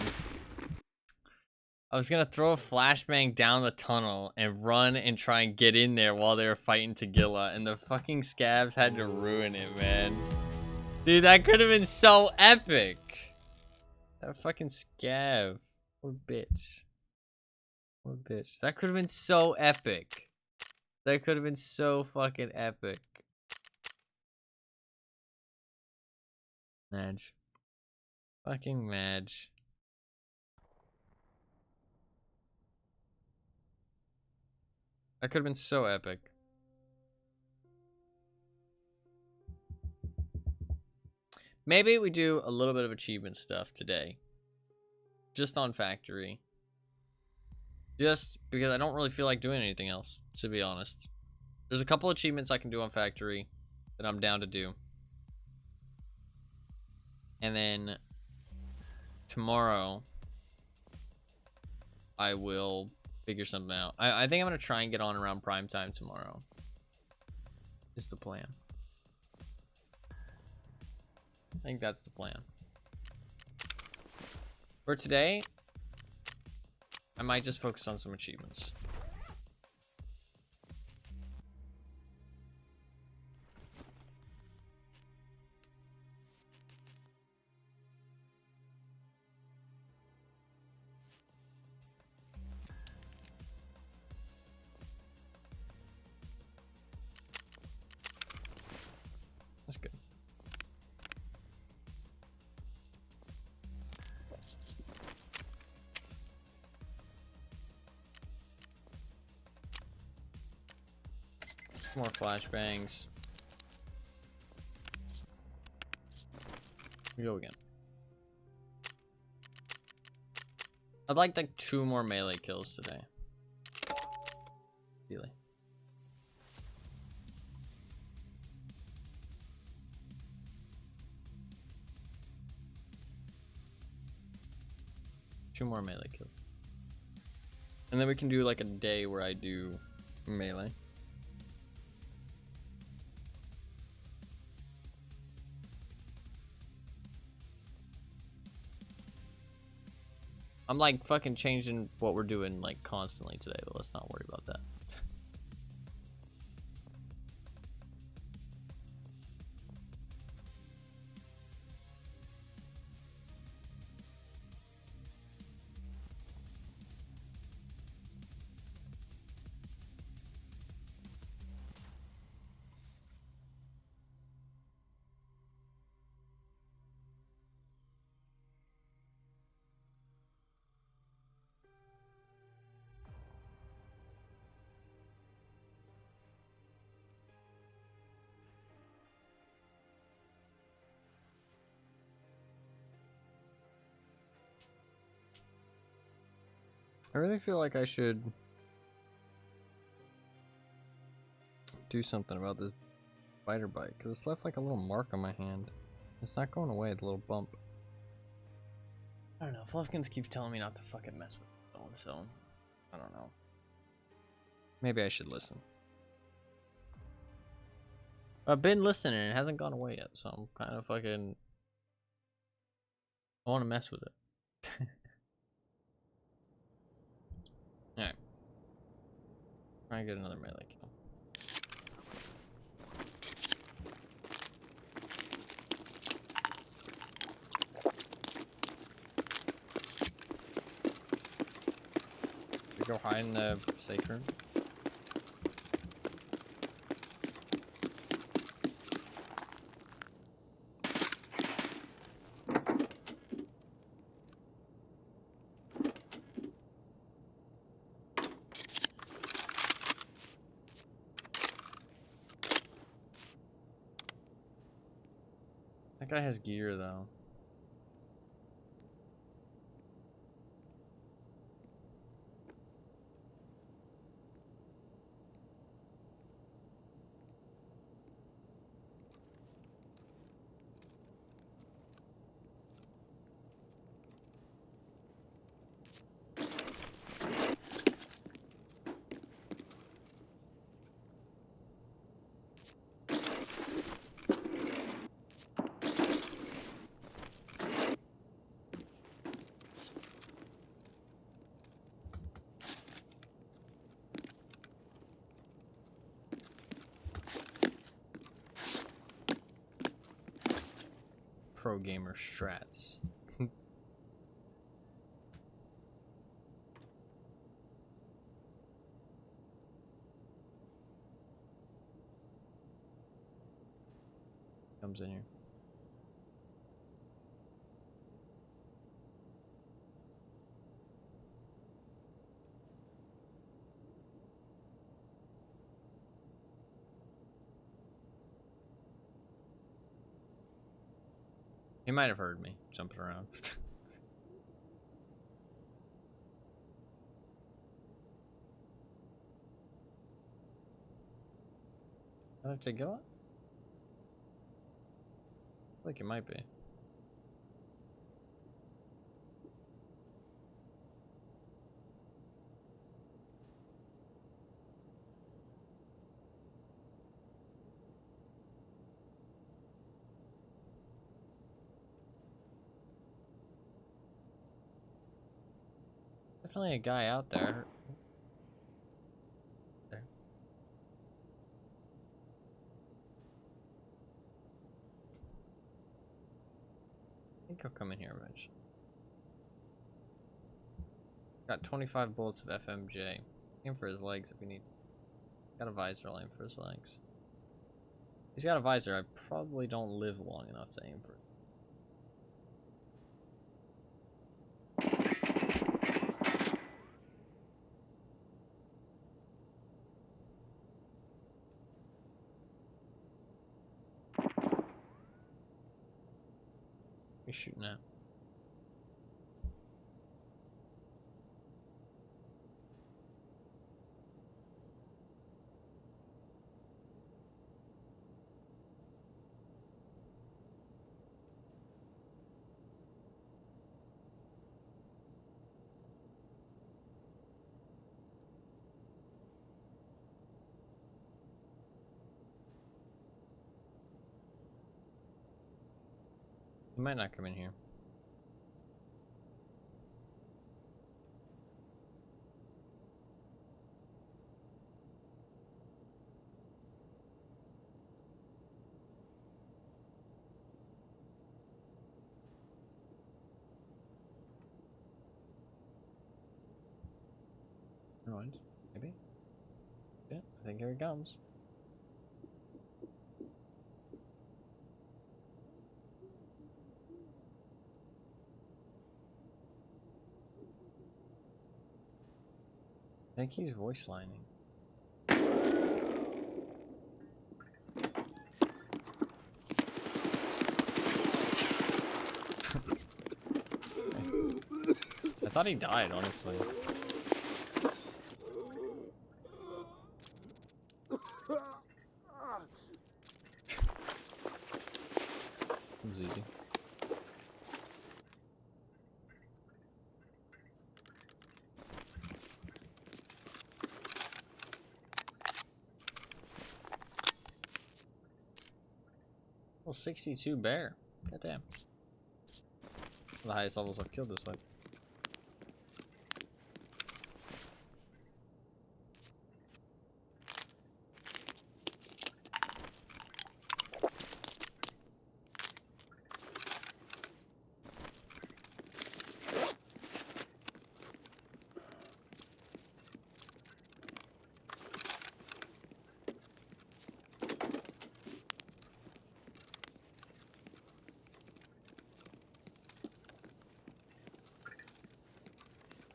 I was gonna throw a flashbang down the tunnel and run and try and get in there while they were fighting Tagilla, and the fucking scabs had to ruin it, man. Dude, that could have been so epic. That fucking scab. What a bitch. What a bitch. That could have been so epic. That could have been so fucking epic. Madge. Fucking Madge. That could have been so epic. Maybe we do a little bit of achievement stuff today. Just on factory. Just because I don't really feel like doing anything else, to be honest. There's a couple achievements I can do on factory that I'm down to do. And then tomorrow I will figure something out. I think I'm gonna try and get on around prime time tomorrow. Is the plan. I think that's the plan. For today, I might just focus on some achievements. That's good. More flashbangs. We go again. I'd like 2 more melee kills today. Really. Two more melee kills. And then we can do like a day where I do melee. I'm like fucking changing what we're doing like constantly today, but let's not worry about that. I really feel like I should do something about this spider bite, because it's left like a little mark on my hand. It's not going away, the little bump. I don't know, Fluffkins keeps telling me not to fucking mess with the phone, so I don't know. Maybe I should listen. I've been listening and it hasn't gone away yet, so I'm kind of fucking... I want to mess with it. Alright. Try and get another melee kill. We go hide in the safe room. That guy has gear though. Pro gamer strats. Comes in here. He might have heard me jumping around. I have to go up? I think it might be. Definitely a guy out there. There. I think he'll come in here eventually. Got 25 bullets of FMJ. Aim for his legs if we need. Got a visor, I'll aim for his legs. He's got a visor, I probably don't live long enough to aim for it. He's shooting at. He might not come in here. Never mind. Maybe. Yeah, I think here he comes. I think he's voice lining. I thought he died, honestly. It was easy. Well, 62 bear. Goddamn. The highest levels I've killed this way.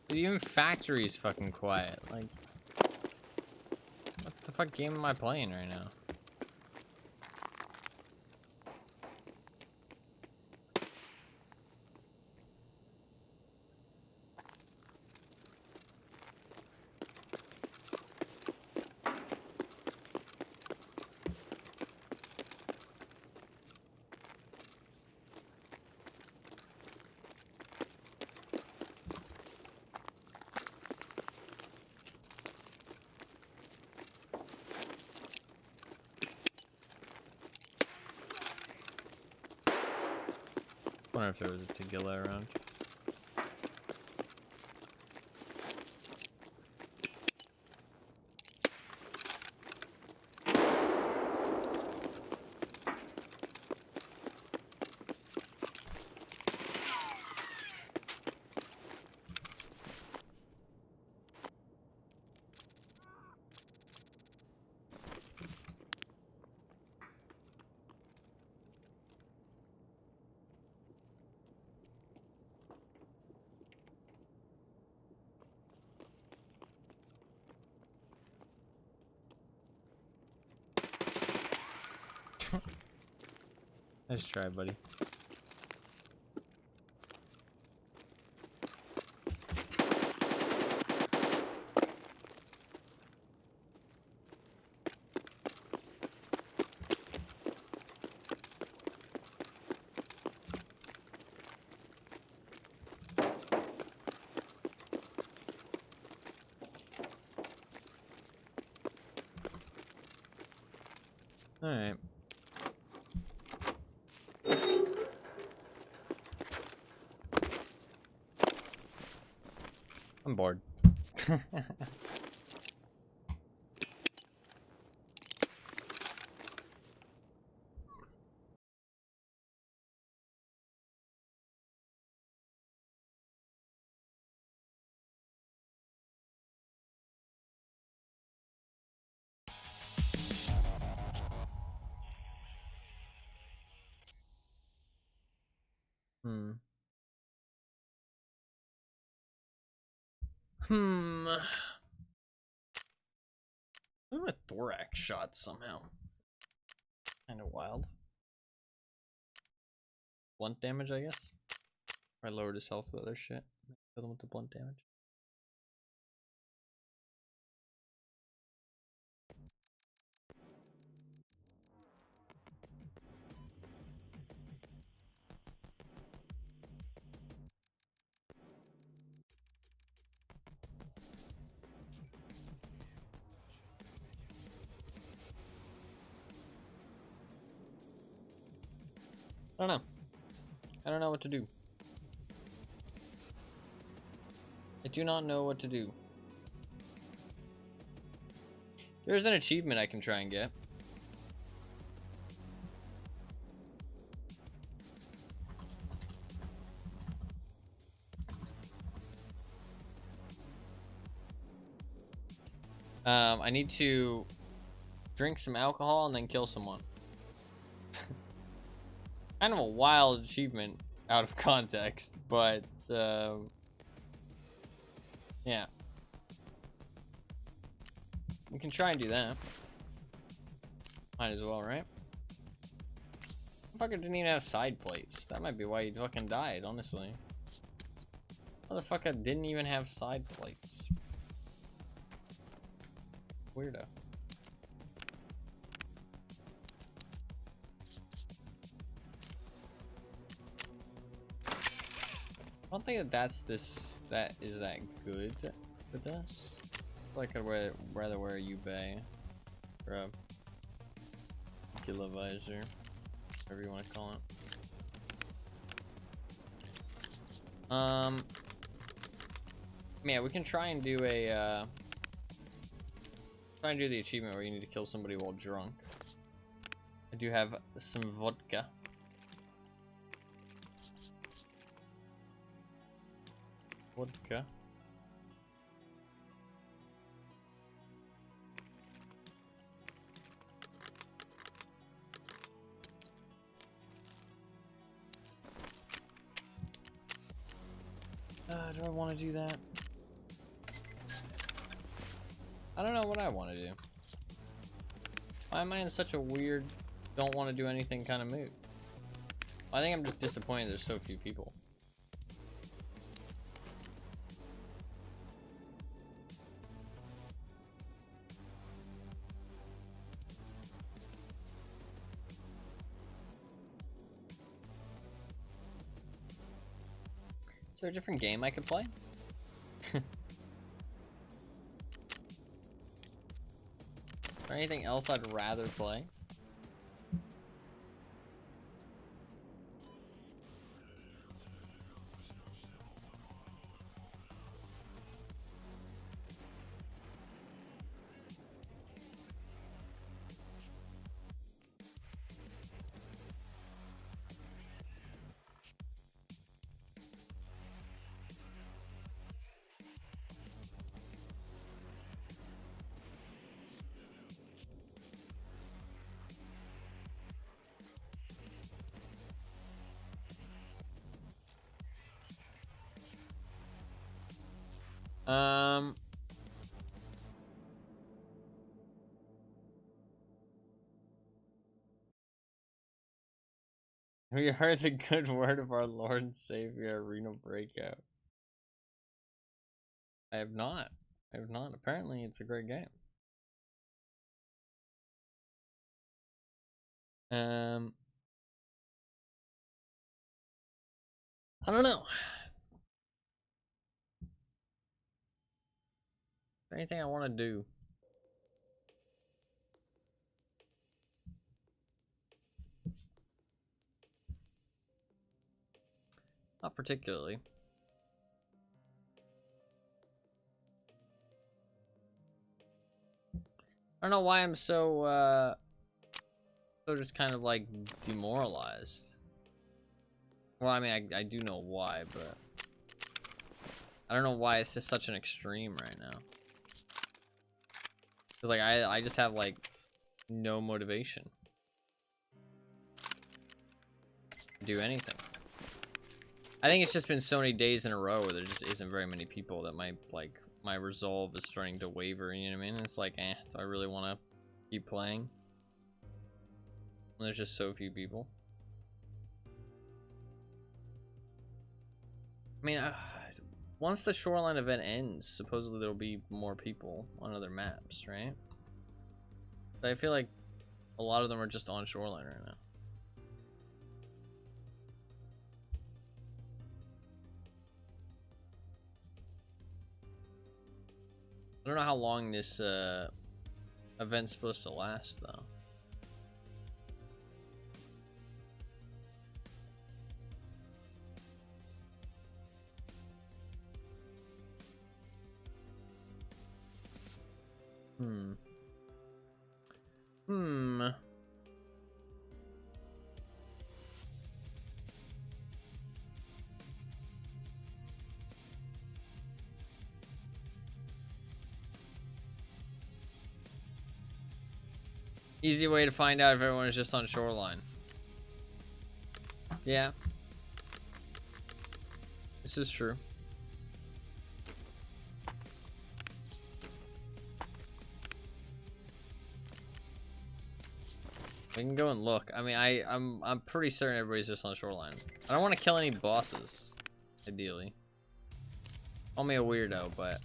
Dude, even factory's fucking quiet. Like, what the fuck game am I playing right now? Wonder if there was a Tagilla around. Nice try, buddy. All right. I'm bored. I'm a thorax shot somehow. Kind of wild. Blunt damage, I guess. I lowered his health with other shit. Kill him with the blunt damage. I don't know. I don't know what to do. I do not know what to do. There's an achievement I can try and get. I need to drink some alcohol and then kill someone. Kind of a wild achievement out of context, but yeah. We can try and do that. Might as well, right? Fucker didn't even have side plates. That might be why he fucking died, honestly. Motherfucker didn't even have side plates. Weirdo. I don't think that is that good for this. Like I'd rather wear a U-Bay or a Gila visor, whatever you want to call it. Yeah, we can try and do a try and do the achievement where you need to kill somebody while drunk. I do have some vodka. Vodka. Do I want to do that? I don't know what I want to do. Why am I in such a weird, don't want to do anything kind of mood? I think I'm just disappointed there's so few people. Is there a different game I could play? Is there anything else I'd rather play? Um. We heard the good word of our Lord and Savior, Arena Breakout. I have not. I have not. Apparently, it's a great game. I don't know. Is there anything I want to do? Not particularly. I don't know why I'm so just kind of like demoralized. Well, I mean, I do know why, but I don't know why it's just such an extreme right now. Cause like I just have like no motivation to do anything. I think it's just been so many days in a row where there just isn't very many people that my resolve is starting to waver. You know what I mean? It's like, do I really want to keep playing? When there's just so few people. I mean, once the Shoreline event ends, supposedly there'll be more people on other maps, right? But I feel like a lot of them are just on Shoreline right now. I don't know how long this event's supposed to last, though. Easy way to find out if everyone is just on Shoreline. Yeah. This is true. We can go and look. I mean, I'm pretty certain everybody's just on Shoreline. I don't want to kill any bosses, ideally. Call me a weirdo, but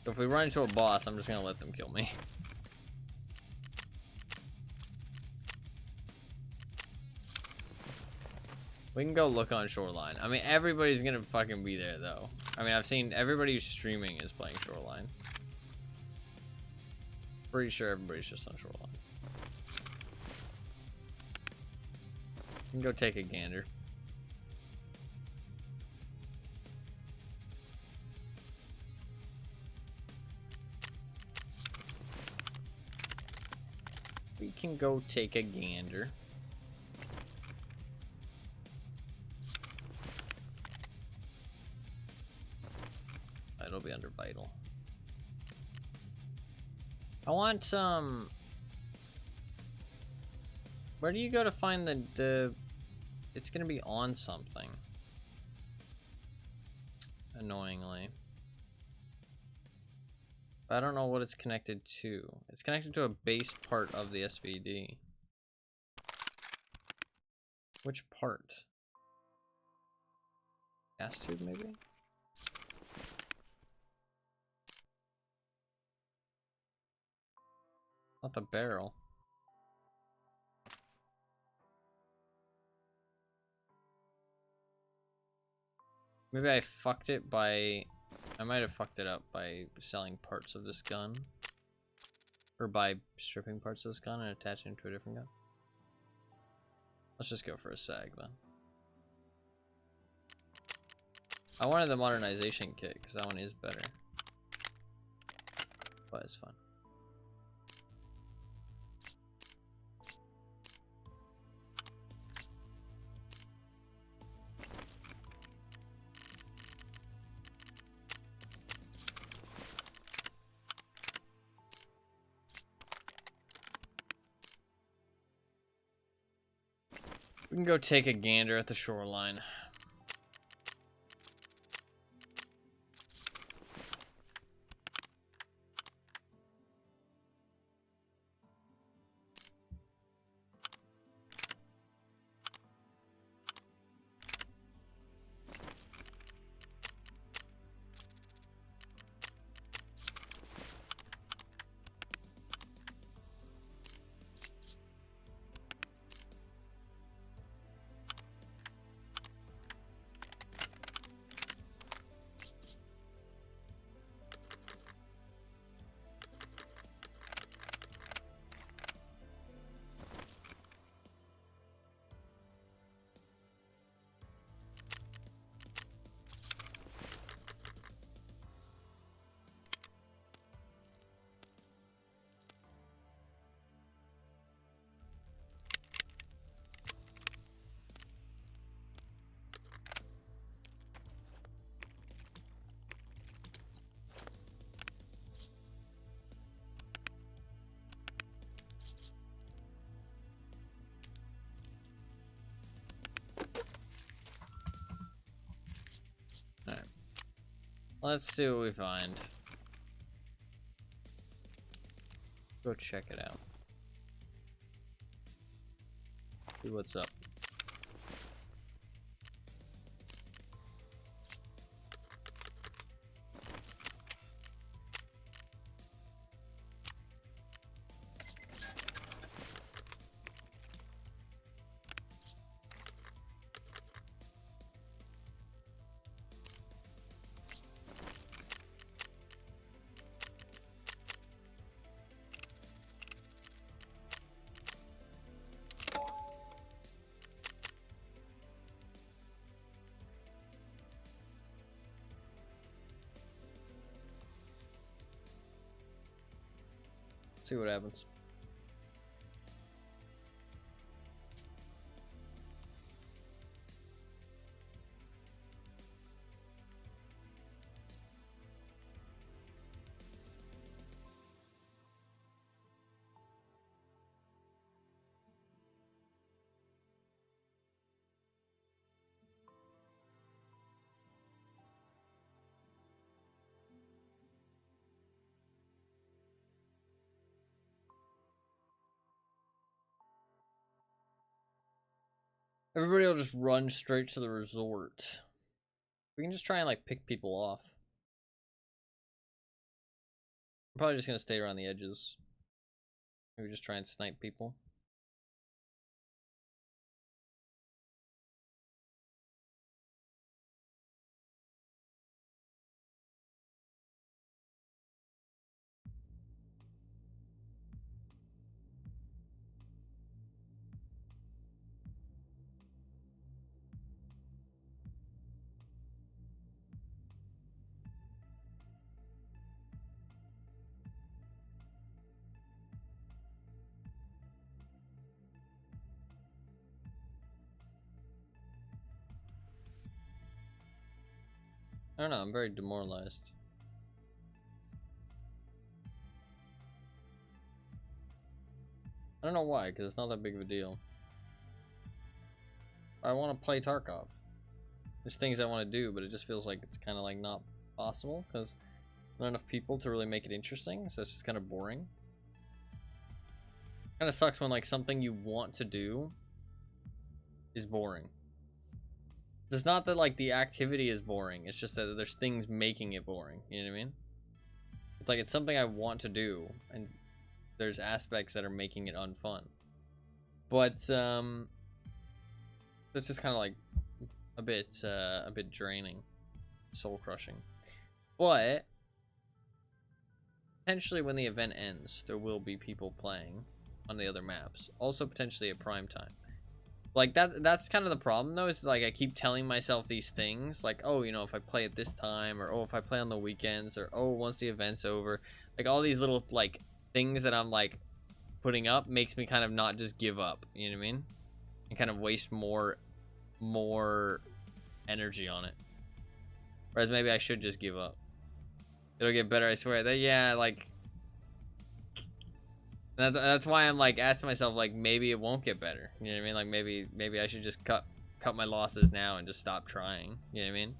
if we run into a boss, I'm just gonna let them kill me. We can go look on Shoreline. I mean, everybody's gonna fucking be there, though. I mean, I've seen everybody who's streaming is playing Shoreline. Pretty sure everybody's just on Shoreline. We can go take a gander. We can go take a gander. It'll be under vital. I want where do you go to find the it's gonna be on something. Annoyingly. I don't know what it's connected to. It's connected to a base part of the SVD. Which part? Gas tube, maybe? Not the barrel. Maybe I fucked it by... I might have fucked it up by selling parts of this gun. Or by stripping parts of this gun and attaching it to a different gun. Let's just go for a SAG then. I wanted the modernization kit because that one is better. But it's fun. We can go take a gander at the Shoreline. Let's see what we find. Go check it out. See what's up. See what happens. Everybody will just run straight to the resort. We can just try and like pick people off. I'm probably just gonna stay around the edges. Maybe just try and snipe people. I don't know, I'm very demoralized. I don't know why, because it's not that big of a deal. I want to play Tarkov. There's things I want to do, but it just feels like it's kind of like not possible, because not enough people to really make it interesting, so it's just kind of boring. Kind of sucks when like something you want to do is boring. It's not that like the activity is boring, it's just that there's things making it boring, you know what I mean? It's like it's something I want to do, and there's aspects that are making it unfun. But it's just kind of like a bit draining, soul crushing. But potentially when the event ends, there will be people playing on the other maps, also potentially at prime time. Like that's kind of the problem though, is like I keep telling myself these things like, oh, you know, if I play at this time, or oh, if I play on the weekends, or oh, once the event's over, like all these little like things that I'm like putting up makes me kind of not just give up, you know what I mean, and kind of waste more energy on it, whereas maybe I should just give up. It'll get better, I swear. That, yeah, like that's why I'm like asking myself like maybe it won't get better, you know what I mean, like maybe I should just cut my losses now and just stop trying, you know what I mean,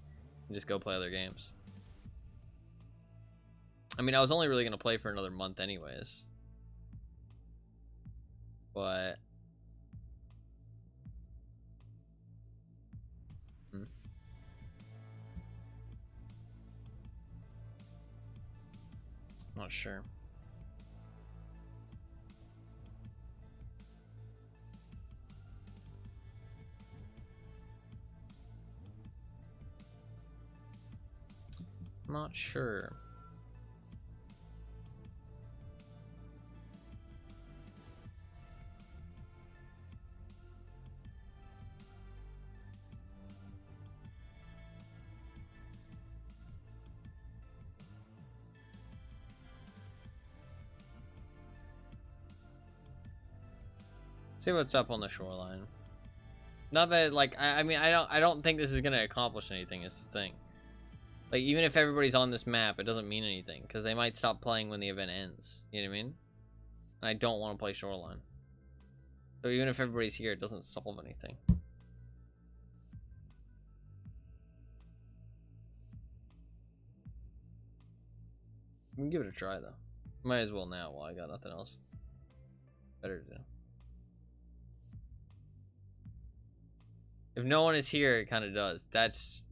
and just go play other games. I mean, I was only really gonna play for another month anyways, but not sure. Not sure. See what's up on the shoreline. Not that like I mean I don't think this is gonna accomplish anything, is the thing. Like even if everybody's on this map, it doesn't mean anything, because they might stop playing when the event ends, you know what I mean? And I don't want to play shoreline, so even if everybody's here, it doesn't solve anything. We can give it a try though. Might as well now while I got nothing else better to do. If no one is here, it kind of does. That's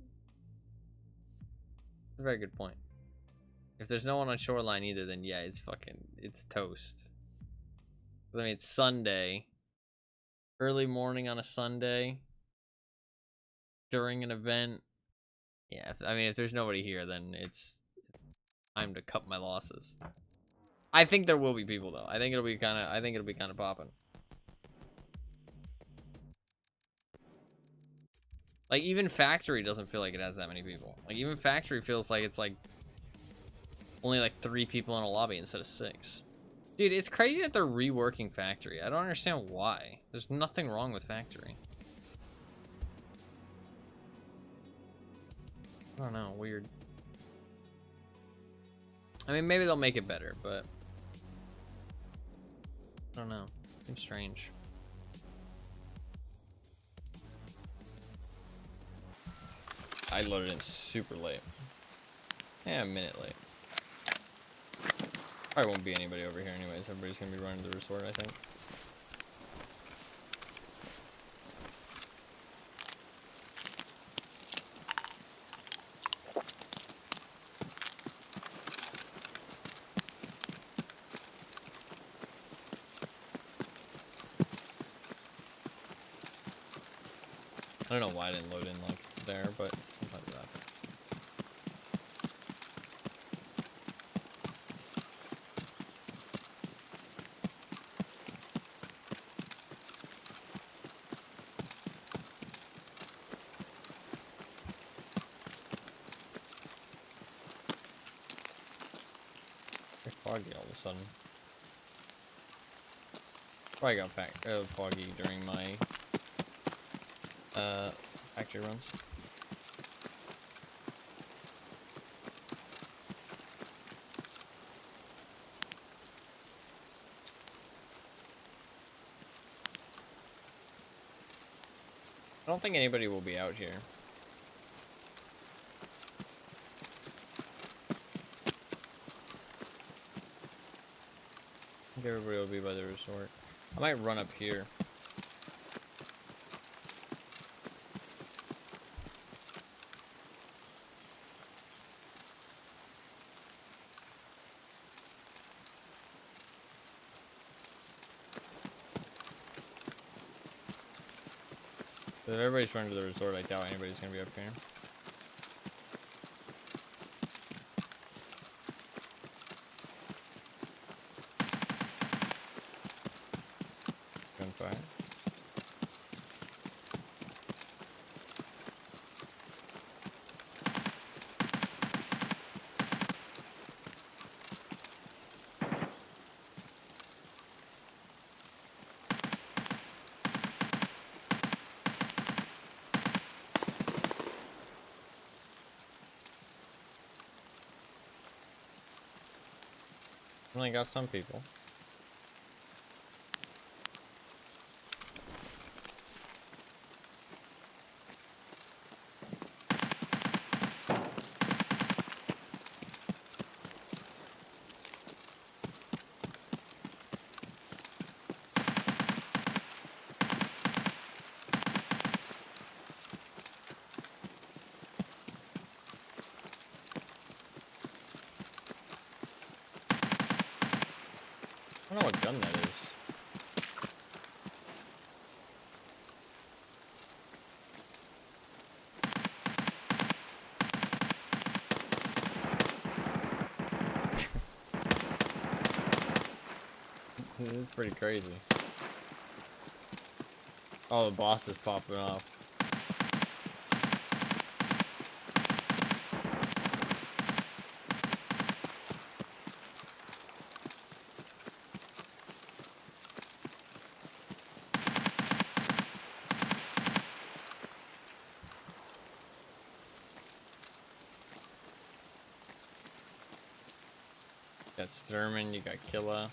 a very good point. If there's no one on Shoreline either, then yeah, it's toast. I mean, it's Sunday. Early morning on a Sunday. During an event. Yeah, if there's nobody here, then it's time to cut my losses. I think there will be people though. I think it'll be kind of popping. Like, even Factory doesn't feel like it has that many people. Like, even Factory feels like it's, like, only, like, 3 people in a lobby instead of 6. Dude, it's crazy that they're reworking Factory. I don't understand why. There's nothing wrong with Factory. I don't know. Weird. I mean, maybe they'll make it better, but... I don't know. Seems strange. I loaded in super late. Yeah, a minute late. Probably won't be anybody over here anyways. Everybody's gonna be running to the resort, I think. I don't know why I didn't load in like there, but sometimes that happens. It's foggy all of a sudden. Probably got foggy during my factory runs. I don't think anybody will be out here. I think everybody will be by the resort. I might run up here. If everybody's running to the resort, I doubt anybody's gonna be up here. Gunfire. Only got some people. I don't know what gun that is. This is pretty crazy. Oh, the boss is popping off. You got Sturman, you got Killa.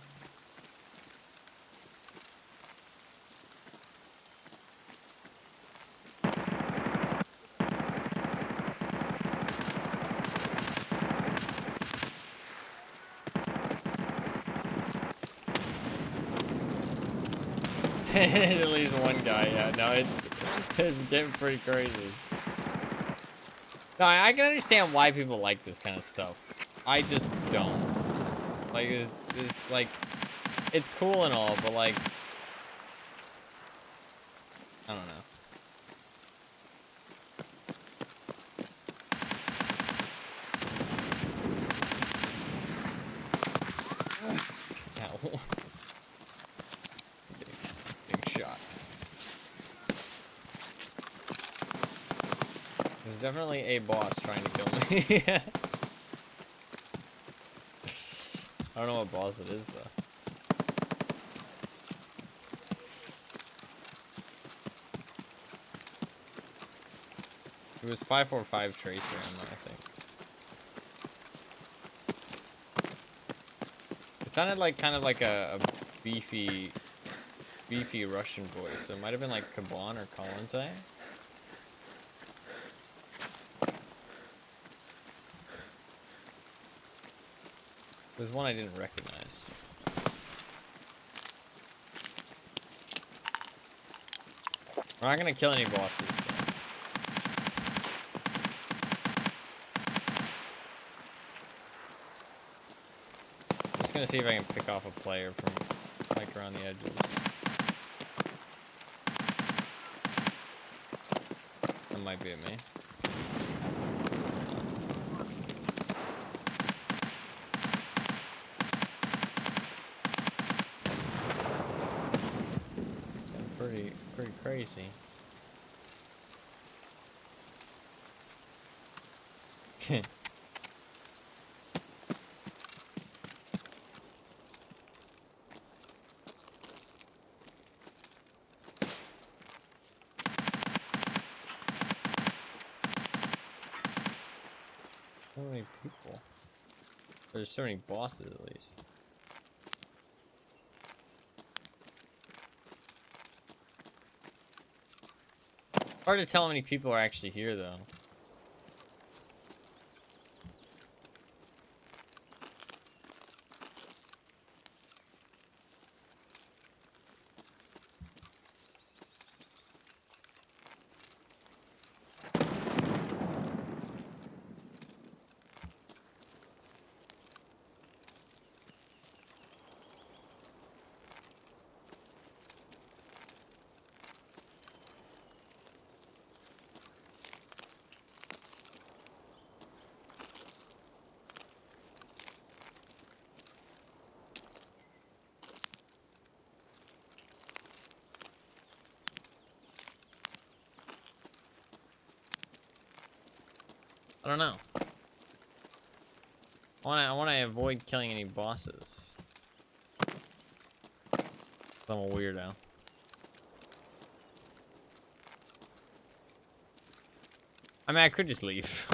At least one guy, yeah. No, it's getting pretty crazy. No, I can understand why people like this kind of stuff. I just don't. Like, like, it's cool and all, but like, I don't know. Ow. Big shot. There's definitely a boss trying to kill me. I don't know what boss it is, though. It was 545 Tracer ammo, I think. It sounded like kind of like a beefy Russian voice. So it might have been like Kaban or Kalanzai. There's one I didn't recognize. We're not gonna kill any bosses, though. Just gonna see if I can pick off a player from like around the edges. That might be at me. Pretty crazy. So many people. There's so many bosses, at least. Hard to tell how many people are actually here, though. I don't know. I wanna avoid killing any bosses. I'm a weirdo. I mean, I could just leave.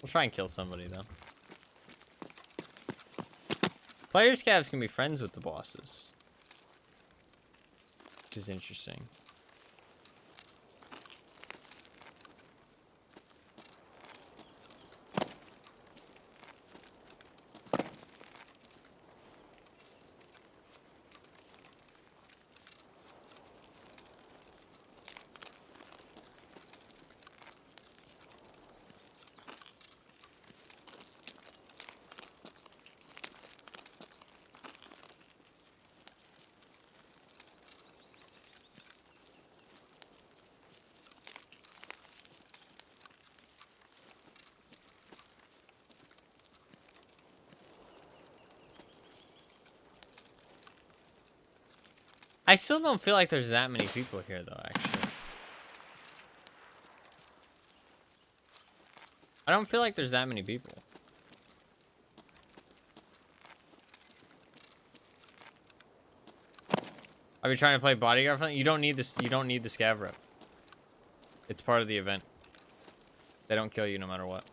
We'll try and kill somebody, though. Player scavs can be friends with the bosses. Which is interesting. I still don't feel like there's that many people here, though, actually. I don't feel like there's that many people. Are we trying to play bodyguard? You don't need this. You don't need the scav rep. It's part of the event. They don't kill you no matter what.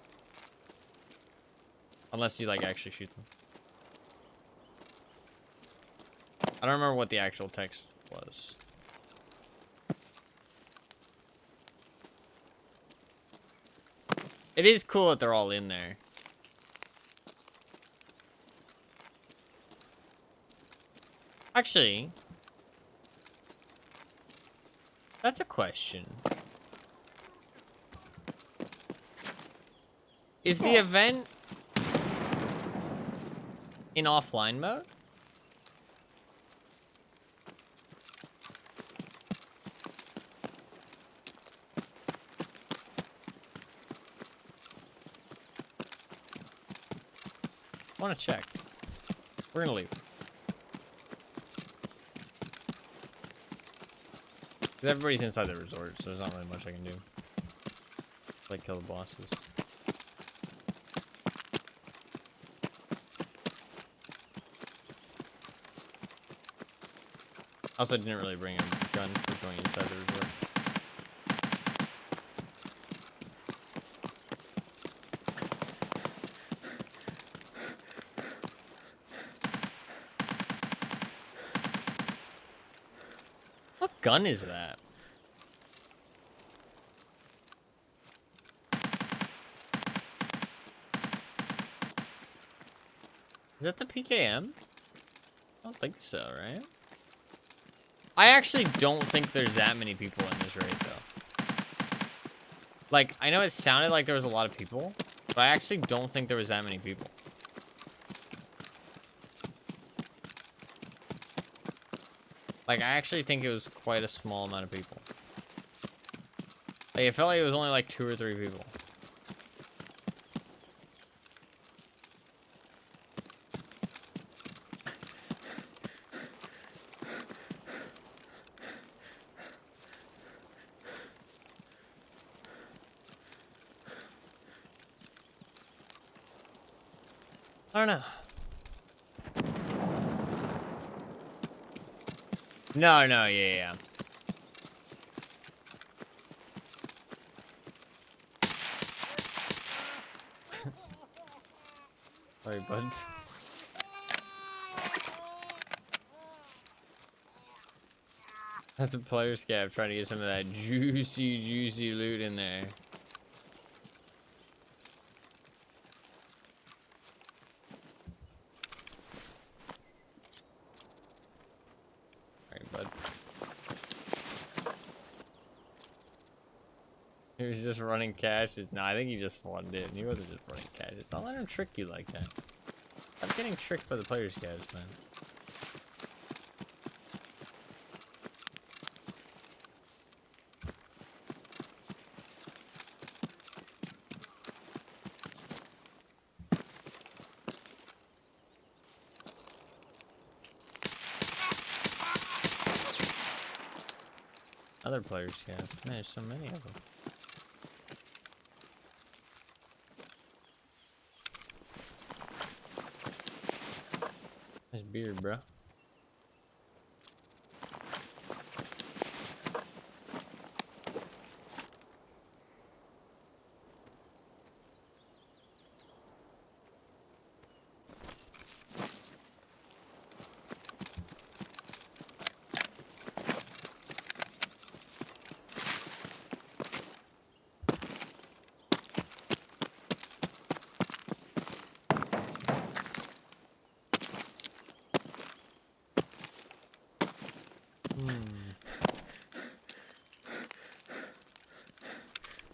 Unless you, like, actually shoot them. I don't remember what the actual text was. It is cool that they're all in there. Actually, That's a question. Is the event in offline mode? I want to check. We're gonna leave. Everybody's inside the resort, so there's not really much I can do. Like kill the bosses. Also, didn't really bring a gun for going inside the resort. What gun is that? Is that the PKM? I don't think so, right? I actually don't think there's that many people in this raid, though. Like, I know it sounded like there was a lot of people, but I actually don't think there was that many people. Like, I actually think it was quite a small amount of people. Like, it felt like it was only like 2 or 3 people. I don't know. No, yeah. Sorry, bud. That's a player scav trying to get some of that juicy loot in there. Alright, bud. He was just running caches. No, I think he just spawned in. He wasn't just running caches. Don't let him trick you like that. I'm getting tricked by the player scavs, man. Other players scav. Man, there's so many of them. Nice beard, bro.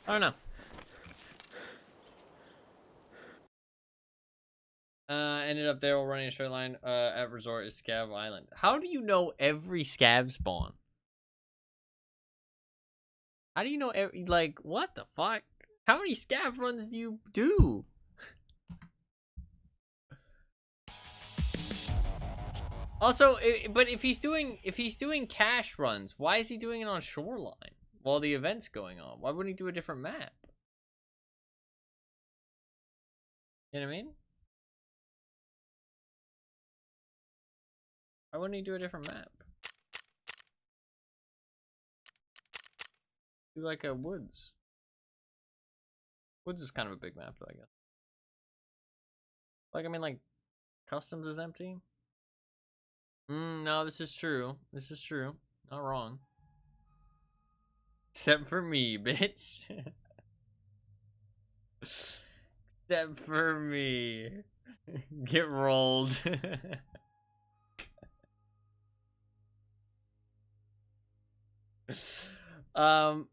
I don't know. Ended up there while running a straight line at resort is Scav Island. How do you know every scav spawn? How do you know every, like, what the fuck? How many scav runs do you do? Also, but if he's doing cash runs, why is he doing it on Shoreline while the event's going on? Why wouldn't he do a different map? You know what I mean? Why wouldn't he do a different map? Do like a woods. Woods is kind of a big map, though, I guess. Like, I mean, like, customs is empty. No, this is true. This is true. Not wrong. Except for me, bitch. Except for me. Get rolled. I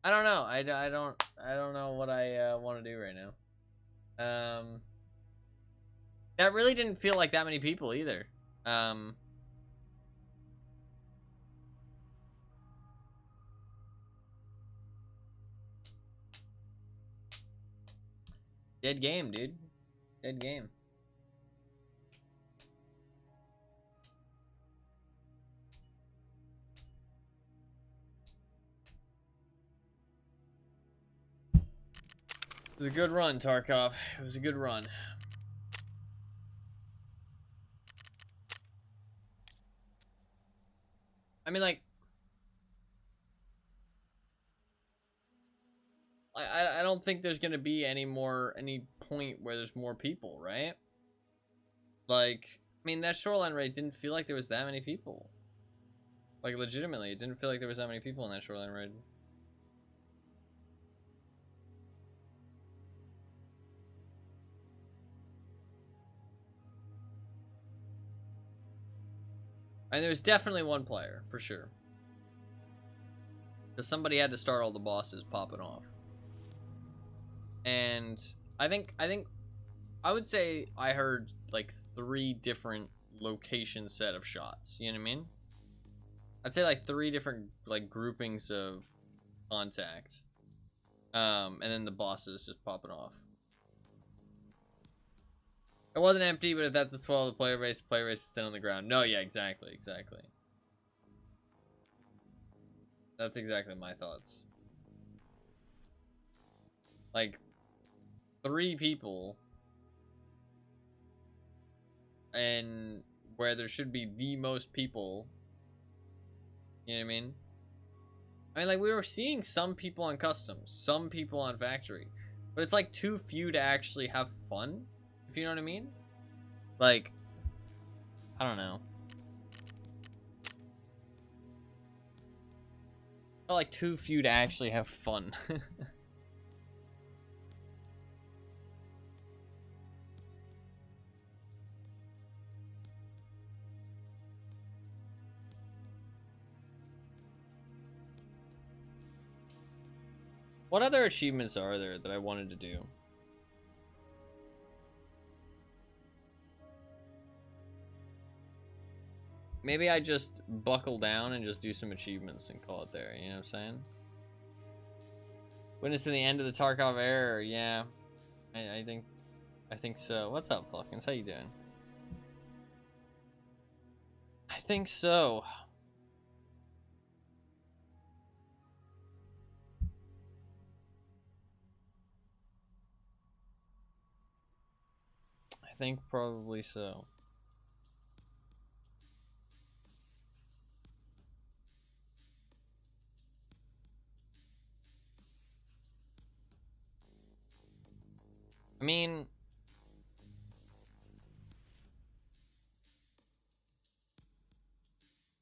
don't know. I don't know what I want to do right now. That really didn't feel like that many people either. Dead game, dude. Dead game. It was a good run, Tarkov. It was a good run. I mean, like, I don't think there's gonna be any point where there's more people, right? Like, I mean, that shoreline raid didn't feel like there was that many people. Like, legitimately, it didn't feel like there was that many people in that shoreline raid. And there was definitely one player, for sure. Because somebody had to start all the bosses popping off. And I would say I heard like 3 different location set of shots. You know what I mean? I'd say like 3 different like groupings of contact. And then the bosses just popping off. It wasn't empty, but if that's the swell of the player base is thin on the ground. No, yeah, exactly. That's exactly my thoughts. Like, 3 people, and where there should be the most people. You know what I mean? I mean, like, we were seeing some people on customs, some people on factory, but it's like too few to actually have fun, if you know what I mean. Like, I don't know. Felt like too few to actually have fun. What other achievements are there that I wanted to do? Maybe I just buckle down and just do some achievements and call it there, you know what I'm saying? Witness to the end of the Tarkov era, yeah. I think so. What's up, Falcons? How you doing? I think so. I think probably so. I mean,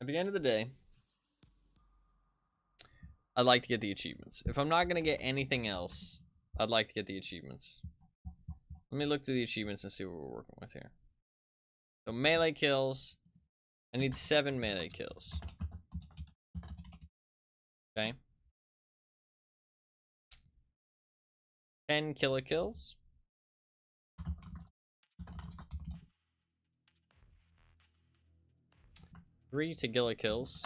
at the end of the day, I'd like to get the achievements. If I'm not going to get anything else, I'd like to get the achievements. Let me look through the achievements and see what we're working with here. So melee kills. I need 7 melee kills. Okay. 10 killer kills. 3 Tagilla kills.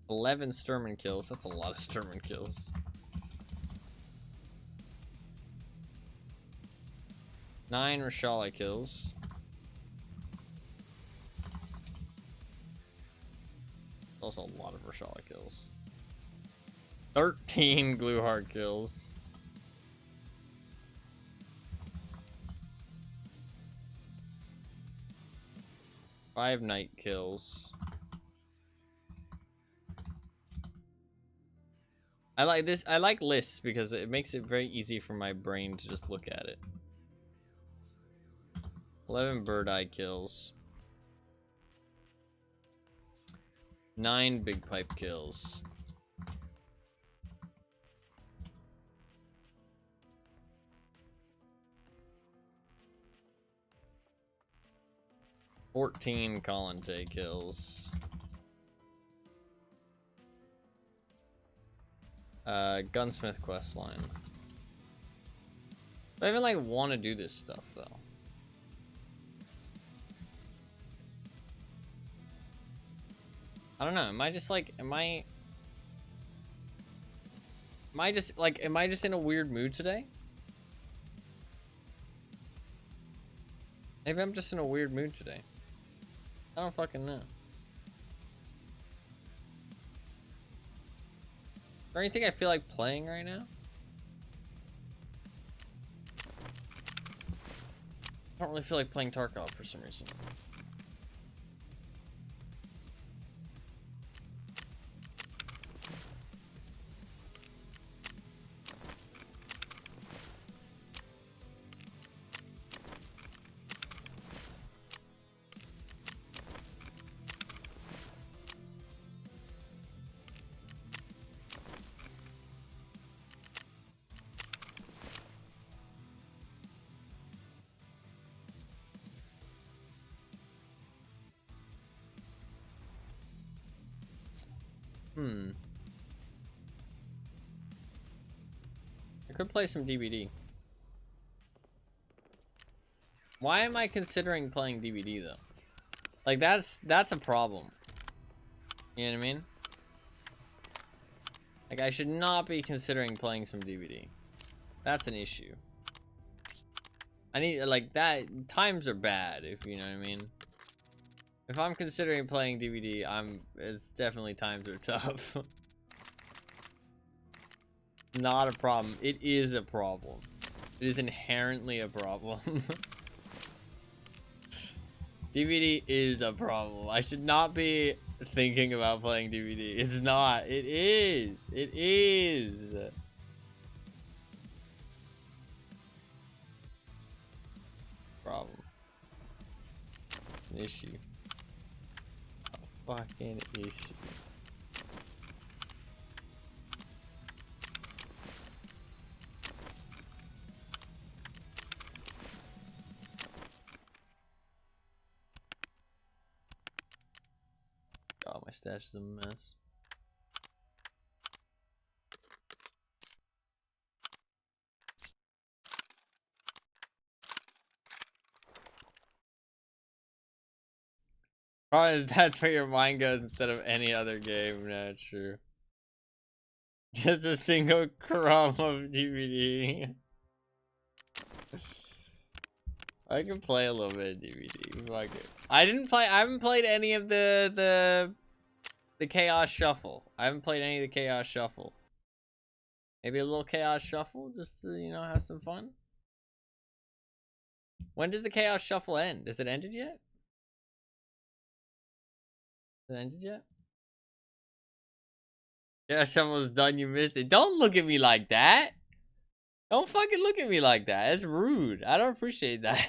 11 Sturman kills. That's a lot of Sturman kills. 9 Rashala kills. Also a lot of Rashala kills. 13 Gluehard kills. 5 Knight kills. I like this. I like lists because it makes it very easy for my brain to just look at it. 11 Bird Eye kills. 9 Big Pipe kills. 14 Colin kills. Gunsmith questline. I even like want to do this stuff though. I don't know. Am I just in a weird mood today? Maybe I'm just in a weird mood today. I don't fucking know. Is there anything I feel like playing right now? I don't really feel like playing Tarkov for some reason. I could play some DVD. Why am I considering playing DVD though? Like that's a problem. You know what I mean? Like I should not be considering playing some DVD. That's an issue. I need like that times are bad, if you know what I mean. If I'm considering playing DVD, it's definitely times are tough. Not a problem. It is a problem. It is inherently a problem. DVD is a problem. I should not be thinking about playing DVD. It's not. It is. It is. Problem. An issue. A fucking issue. God, my stash is a mess. Probably that's where your mind goes instead of any other game. Not true. Just a single crumb of DVD. I can play a little bit of DVD. Fuck it. I haven't played any of the Chaos Shuffle. I haven't played any of the Chaos Shuffle. Maybe a little Chaos Shuffle just to, you know, have some fun. When does the Chaos Shuffle end? Is it ended yet? Is it ended yet? Chaos Shuffle is done. You missed it. Don't look at me like that. Don't fucking look at me like that. That's rude. I don't appreciate that.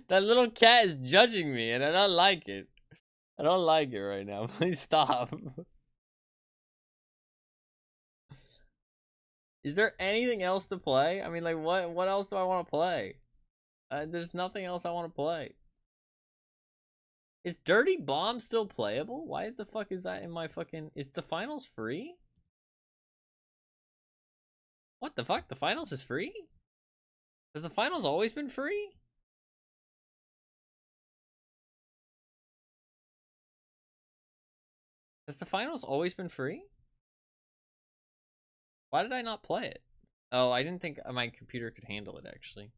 That little cat is judging me and I don't like it. I don't like it right now. Please stop. Is there anything else to play? I mean, like, what else do I want to play? There's nothing else I want to play. Is Dirty Bomb still playable? Why the fuck is that in my fucking... Is the finals free? What the fuck? The finals is free? Has the finals always been free? Has the finals always been free? Why did I not play it? Oh, I didn't think my computer could handle it, actually.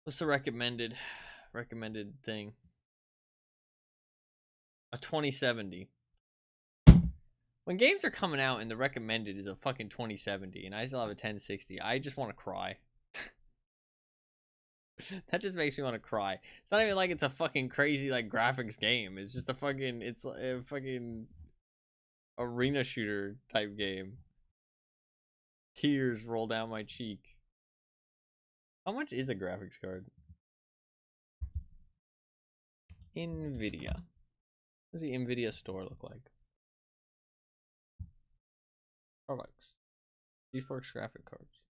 What's the recommended thing? A 2070. When games are coming out and the recommended is a fucking 2070 and I still have a 1060, I just want to cry. That just makes me want to cry. It's not even like it's a fucking crazy like graphics game. It's just a fucking, it's a fucking arena shooter type game. Tears roll down my cheek. How much is a graphics card? Nvidia. What does the Nvidia store look like? Starbucks. GeForce graphic cards.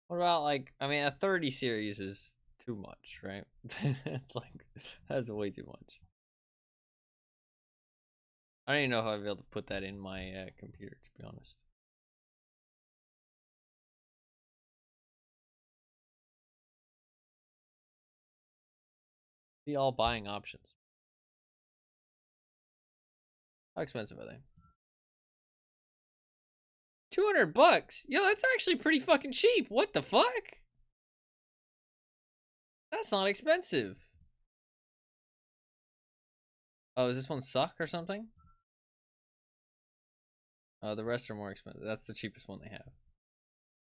What about like, I mean, a 30 series is too much, right? It's like, that's way too much. I don't even know if I'd be able to put that in my computer, to be honest. See all buying options. How expensive are they? $200? Yo, that's actually pretty fucking cheap. What the fuck? That's not expensive. Oh, does this one suck or something? Oh, the rest are more expensive. That's the cheapest one they have.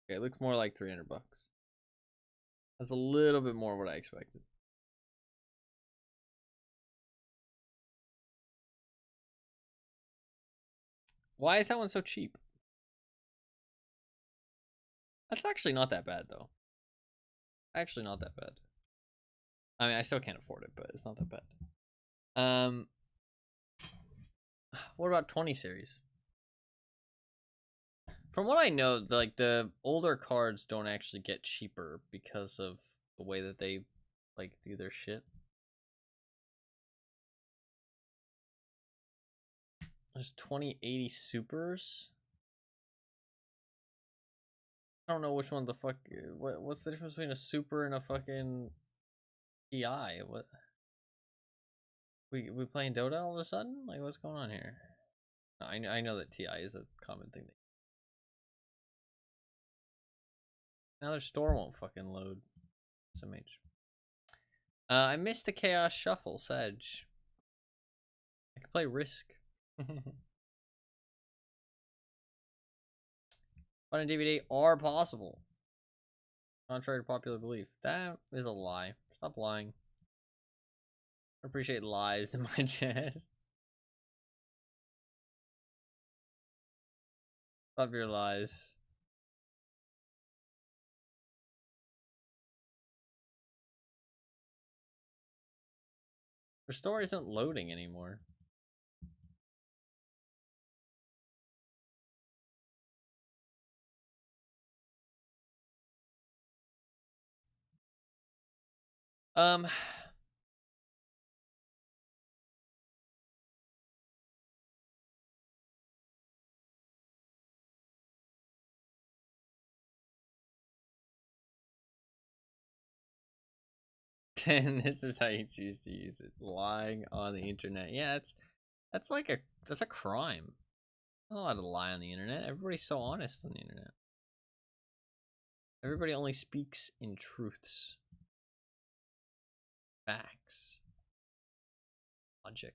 Okay, it looks more like $300. That's a little bit more what I expected. Why is that one so cheap? That's actually not that bad, though. Actually not that bad. I mean, I still can't afford it, but it's not that bad. What about 20 series? From what I know, like the older cards don't actually get cheaper because of the way that they like do their shit. There's 2080 supers. I don't know which one the fuck. What's the difference between a super and a fucking TI? What? We playing Dota all of a sudden? Like, what's going on here? No, I know that TI is a common thing. Now their store won't fucking load. SMH. I missed the Chaos Shuffle, Sedge. I could play Risk. Fun and DVD are possible. Contrary to popular belief. That is a lie. Stop lying. I appreciate lies in my chat. Stop your lies. Her store isn't loading anymore. And this is how you choose to use it. Lying on the internet. Yeah, that's a crime. I'm not allowed to lie on the internet. Everybody's so honest on the internet. Everybody only speaks in truths. Facts. Logic.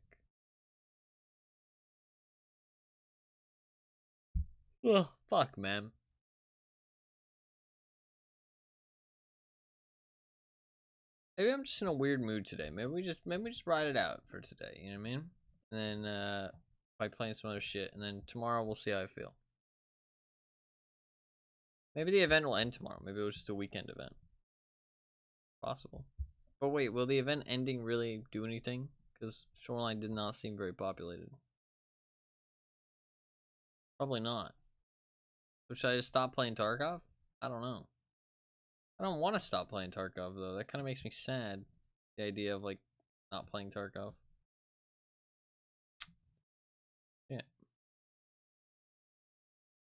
Ugh, fuck, man. Maybe I'm just in a weird mood today. Maybe we just ride it out for today. You know what I mean? And then by playing some other shit, and then tomorrow we'll see how I feel. Maybe the event will end tomorrow. Maybe it was just a weekend event. Possible. But wait, will the event ending really do anything? Because Shoreline did not seem very populated. Probably not. So should I just stop playing Tarkov? I don't know. I don't want to stop playing Tarkov though. That kind of makes me sad. The idea of like not playing Tarkov.